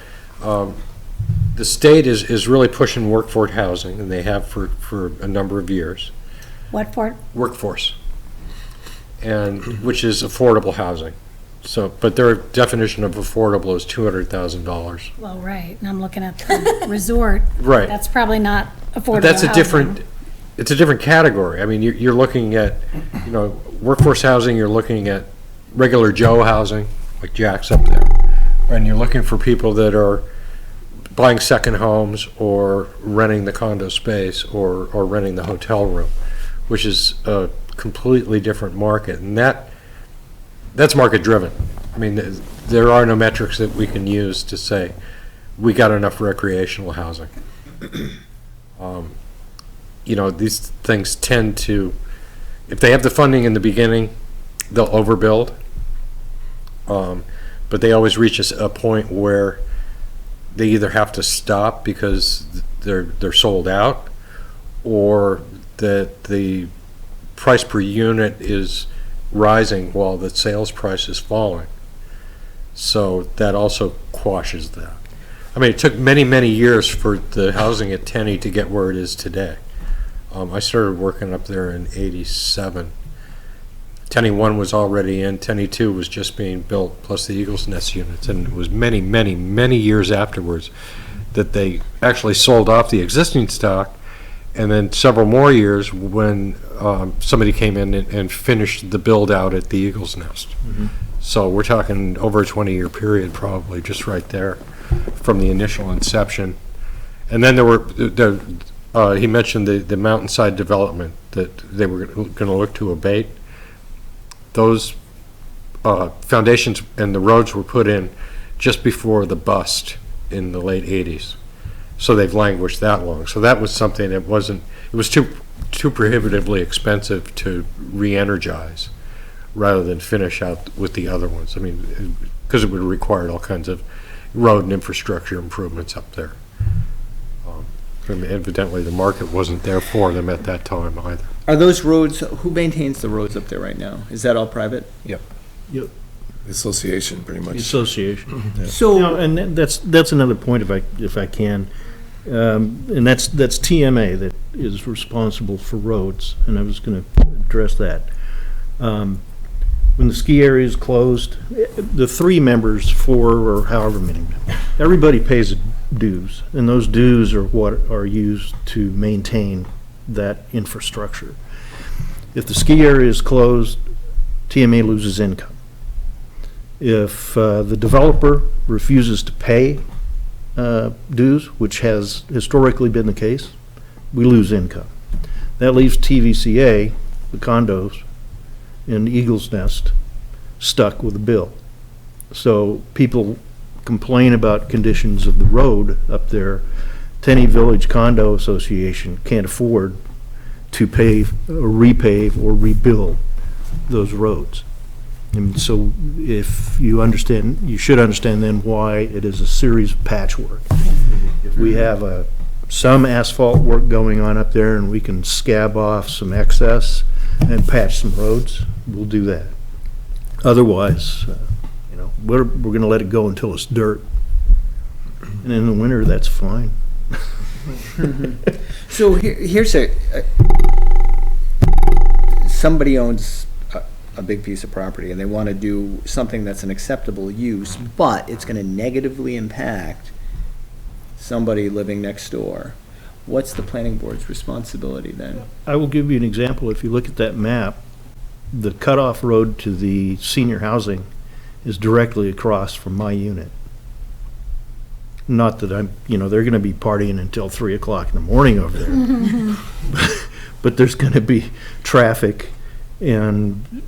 D: the state is really pushing workforce housing, and they have for a number of years.
B: what for?
D: Workforce, and which is affordable housing. So, but their definition of affordable is $200,000.
B: Well, right, and I'm looking at the resort.
D: Right.
B: That's probably not affordable
D: But that's a
B: housing.
D: different, it's a different category. I mean, you're looking at, workforce housing, you're looking at regular Joe housing, like Jack's up there. And you're looking for people that are buying second homes or renting the condo space or renting the hotel room, which is a completely different market. And that's market driven. I mean, there are no metrics that we can use to say we got enough recreational housing. These things tend to, if they have the funding in the beginning, they'll overbuild. But they always reach a point where they either have to stop because they're sold out, or that the price per unit is rising while the sales price is falling. So that also quashes that. I mean, it took many, many years for the housing at Tenney to get where it is today. I started working up there in '87. Tenney 1 was already in, Tenney 2 was just being built, plus the Eagle's Nest units, and it was many, many, many years afterwards that they actually sold off the existing stock, and then several more years when somebody came in and finished the build-out at the Eagle's Nest.
E: Mm-hmm.
D: So we're talking over a 20-year period probably, just right there, from the initial inception. And then he mentioned the mountainside development that they were going to look to abate. Those foundations and the roads were put in just before the bust in the late '80s. So they've languished that long. So that was something that it was too prohibitively expensive to re-energize rather than finish out with the other ones. I mean, because it would require all kinds of road and infrastructure improvements up there. And evidently the market wasn't there for them at that time either.
C: Are those roads, who maintains the roads up there right now? Is that all private?
E: Yep.
F: Association, pretty much.
E: Association.
C: So,
E: And that's another point if I can. And that's TMA that is responsible for roads, and I was going to address that. When the ski area is closed, the 4 or however many, everybody pays dues, and those dues are what are used to maintain that infrastructure. If the ski area is closed, TMA loses income. If the developer refuses to pay dues, which has historically been the case, we lose income. That leaves TVCA, the condos in Eagles Nest, stuck with a bill. So people complain about conditions of the road up there. Tenney Village Condo Association can't afford to pave, or repave, or rebuild those roads. And so if you understand, you should understand then why it is a series of patchwork. If we have some asphalt work going on up there and we can scab off some excess and patch some roads, we'll do that. Otherwise, we're gonna let it go until it's dirt. And in the winter, that's fine.
C: So here's somebody owns a big piece of property and they want to do something that's an acceptable use, but it's going to negatively impact somebody living next door. What's the planning board's responsibility then?
E: I will give you an example. If you look at that map, the cutoff road to the senior housing is directly across from my unit. Not that they're gonna be partying until 3 o'clock in the morning over there. But there's gonna be traffic and,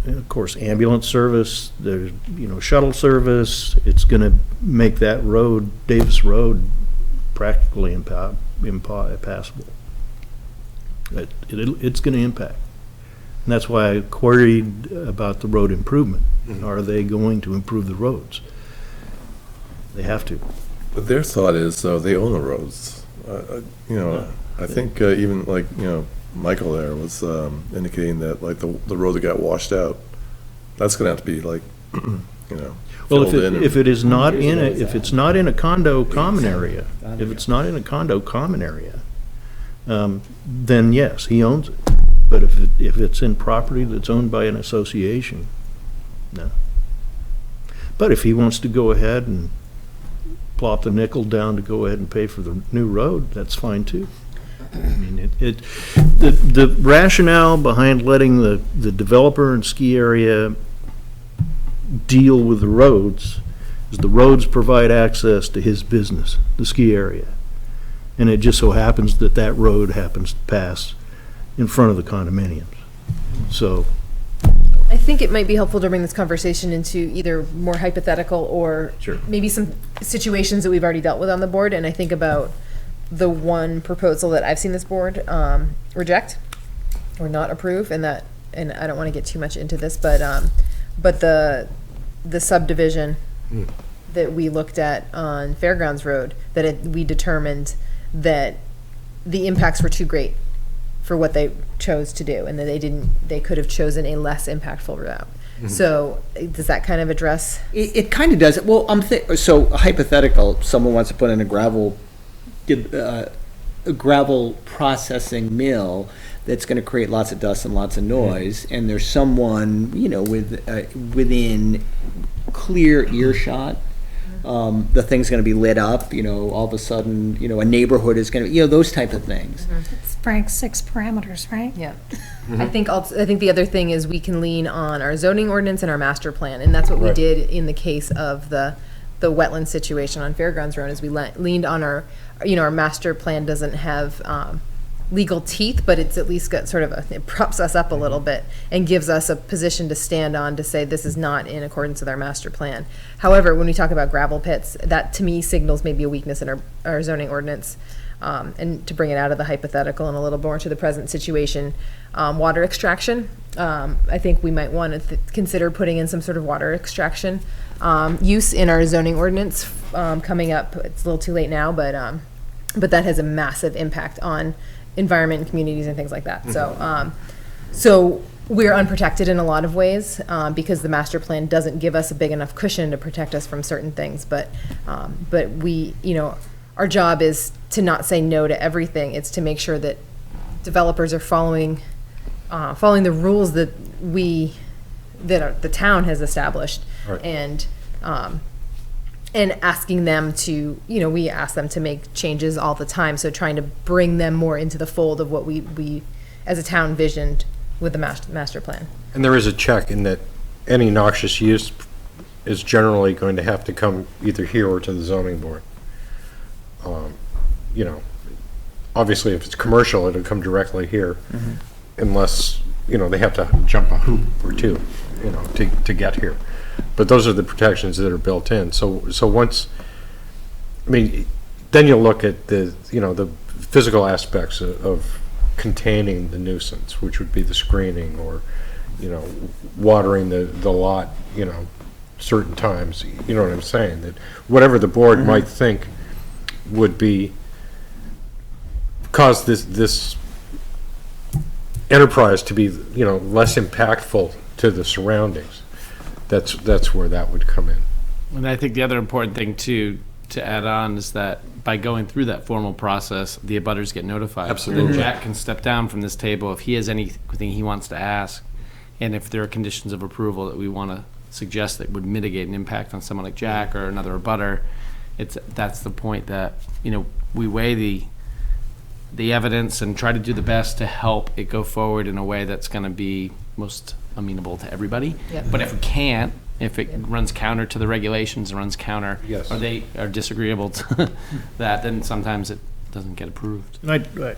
E: of course, ambulance service, there's, shuttle service. It's gonna make that road, Davis Road, practically impassable. It's gonna impact. And that's why I queried about the road improvement. Are they going to improve the roads? They have to.
F: But their thought is, they own the roads. I think even Michael there was indicating that the road that got washed out, that's gonna have to be
E: Well,
F: filled in.
E: if it is not in if it's not in a condo common area, then yes, he owns it. But if it's in property that's owned by an association, no. But if he wants to go ahead and plop the nickel down to go ahead and pay for the new road, that's fine too. I mean, the rationale behind letting the developer and ski area deal with the roads is the roads provide access to his business, the ski area. And it just so happens that that road happens to pass in front of the condominiums. So
A: I think it might be helpful to bring this conversation into either more hypothetical or maybe some situations that we've already dealt with on the board. And I think about the one proposal that I've seen this board reject or not approve, and I don't want to get too much into this, but the subdivision that we looked at on Fairgrounds Road, we determined that the impacts were too great for what they chose to do, and that they could have chosen a less impactful route. So does that kind of address?
C: It kind of does. Well, so hypothetical, someone wants to put in a gravel processing mill that's going to create lots of dust and lots of noise, and there's someone, within clear earshot, the thing's going to be lit up, all of a sudden, a neighborhood is going to, those type of things.
B: It's Frank's 6 parameters, right?
A: Yeah. I think the other thing is we can lean on our zoning ordinance and our master plan, and that's what we did in the case of the wetland situation on Fairgrounds Road, is we leaned on our master plan doesn't have legal teeth, but it's at least got it props us up a little bit and gives us a position to stand on to say this is not in accordance with our master plan. However, when we talk about gravel pits, that to me signals maybe a weakness in our zoning ordinance. And to bring it out of the hypothetical and a little more to the present situation, water extraction. I think we might want to consider putting in some sort of water extraction use in our zoning ordinance coming up. It's a little too late now, but that has a massive impact on environment and communities and things like that. So we're unprotected in a lot of ways because the master plan doesn't give us a big enough cushion to protect us from certain things. But we, our job is to not say no to everything. It's to make sure that developers are following the rules that the town has established, and asking them to, we ask them to make changes all the time. So trying to bring them more into the fold of what we as a town visioned with the master plan.
D: And there is a check in that any noxious use is generally going to have to come either here or to the zoning board. you know, obviously if it's commercial, it'll come directly here unless, you know, they have to jump a hoop or two, you know, to get here. But those are the protections that are built in. So once, I mean, then you'll look at the, you know, the physical aspects of containing the nuisance, which would be the screening or, you know, watering the lot, you know, certain times. You know what I'm saying? That whatever the board might think would be cause this enterprise to be, you know, less impactful to the surroundings. That's where that would come in.
H: And I think the other important thing to add on is that by going through that formal process, the abutters get notified.
D: Absolutely.
H: So then Jack can step down from this table if he has anything he wants to ask, and if there are conditions of approval that we want to suggest that would mitigate an impact on someone like Jack or another abutter. That's the point, that, you know, we weigh the evidence and try to do the best to help it go forward in a way that's going to be most amenable to everybody.
A: Yep.
H: But if we can't, if it runs counter to the regulations, runs counter,
D: Yes.
H: or they are disagreeable to that, then sometimes it doesn't get approved.
E: And I,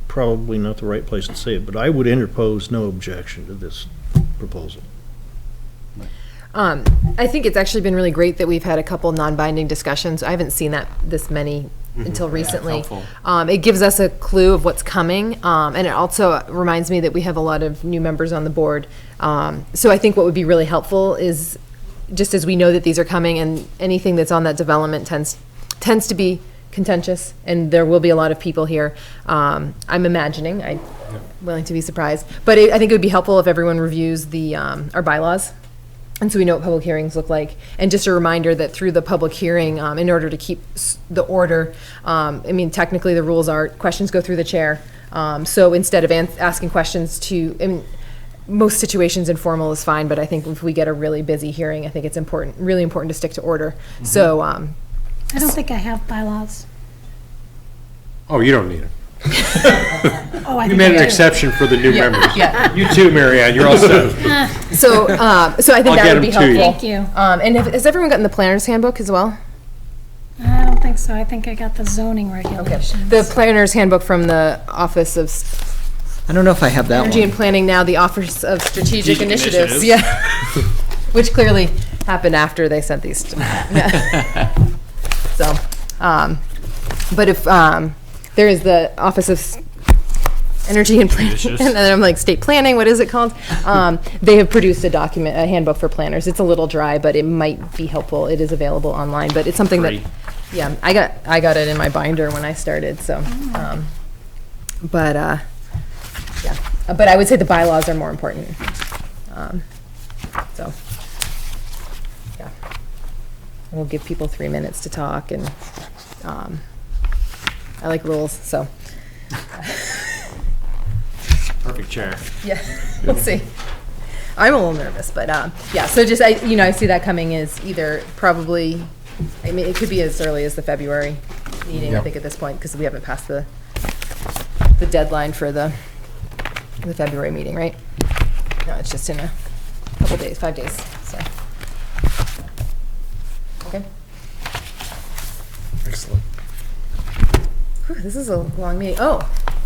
E: probably not the right place to say it, but I would interpose no objection to this proposal.
A: I think it's actually been really great that we've had a couple non-binding discussions. I haven't seen this many until recently.
H: helpful.
A: It gives us a clue of what's coming, and it also reminds me that we have a lot of new members on the board. So I think what would be really helpful is, just as we know that these are coming, and anything that's on that development tends to be contentious, and there will be a lot of people here. I'm imagining, I'm willing to be surprised, but I think it would be helpful if everyone reviews our bylaws. And so we know what public hearings look like. And just a reminder that through the public hearing, in order to keep the order, I mean, technically the rules are questions go through the chair. So instead of asking questions I mean, most situations informal is fine, but I think if we get a really busy hearing, I think it's really important to stick to order. So,
B: I don't think I have bylaws.
D: Oh, you don't need it.
B: Oh, I
D: You
B: think
D: made
B: I
D: an
B: do.
D: exception for the new members.
A: yeah.
D: You too, Mary Ann, you're all set.
A: So I think
D: I'll
A: that
D: get
A: would be
D: 'em to you.
A: helpful.
B: Thank you.
A: And has everyone gotten the planner's handbook as well?
B: I don't think so. I think I got the zoning
A: Okay.
B: regulations.
A: The planner's handbook from the Office of
K: I don't know if I have that
A: Energy and
K: one.
A: Planning, now the Office of Strategic Initiatives.
H: Initiatives.
A: Yeah. Which clearly happened after they sent these. Yeah. So, but if there is the Office of Energy and Planning,
H: Initiatives.
A: and then I'm like, state planning, what is it called? They have produced a handbook for planners. It's a little dry, but it might be helpful. It is available online, but it's something
H: Free.
A: that, yeah, I got it in my binder when I started, so, yeah, but I would say the bylaws are more important. So, yeah. And we'll give people 3 minutes to talk, and I like rules, so.
H: Perfect chair.
A: Yeah, we'll see. I'm a little nervous, but yeah. So just I see that coming as either probably. I mean, it could be as early as the February meeting. I
D: Yep.
A: think at this point, because we haven't passed the deadline for the February meeting, right? No, it's just in a couple days, 5 days. So. Okay.
F: Excellent.
A: Whew, this is a long meeting. Oh,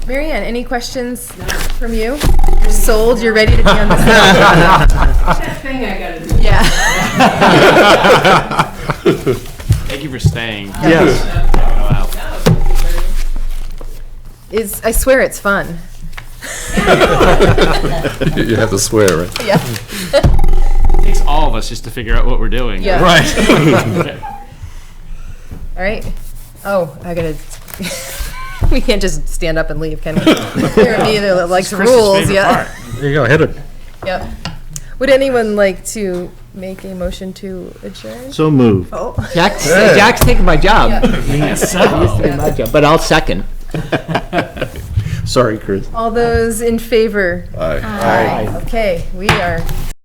A: Mary Ann, any questions from you? You're sold. You're ready to be on the stage.
L: That thing I gotta do.
A: Yeah.
H: Thank you for staying.
E: Yes.
A: I swear it's fun.
F: You have to swear, right?
A: Yeah.
H: It takes all of us just to figure out what we're doing.
A: Yeah.
H: Right.
A: All right. Oh, I gotta. We can't just stand up and leave, can we? There are either that likes
H: Chris's
A: rules,
H: favorite
A: yeah.
H: part.
D: There you go, hit it.
A: Yep. Would anyone like to make a motion to adjourn?
E: So moved.
A: Oh.
K: Jack's taking my job.
H: Yes.
K: It used to be my job, but I'll second.
E: Sorry, Chris.
A: All those in favor?
F: Aye.
A: Aye. Okay, we are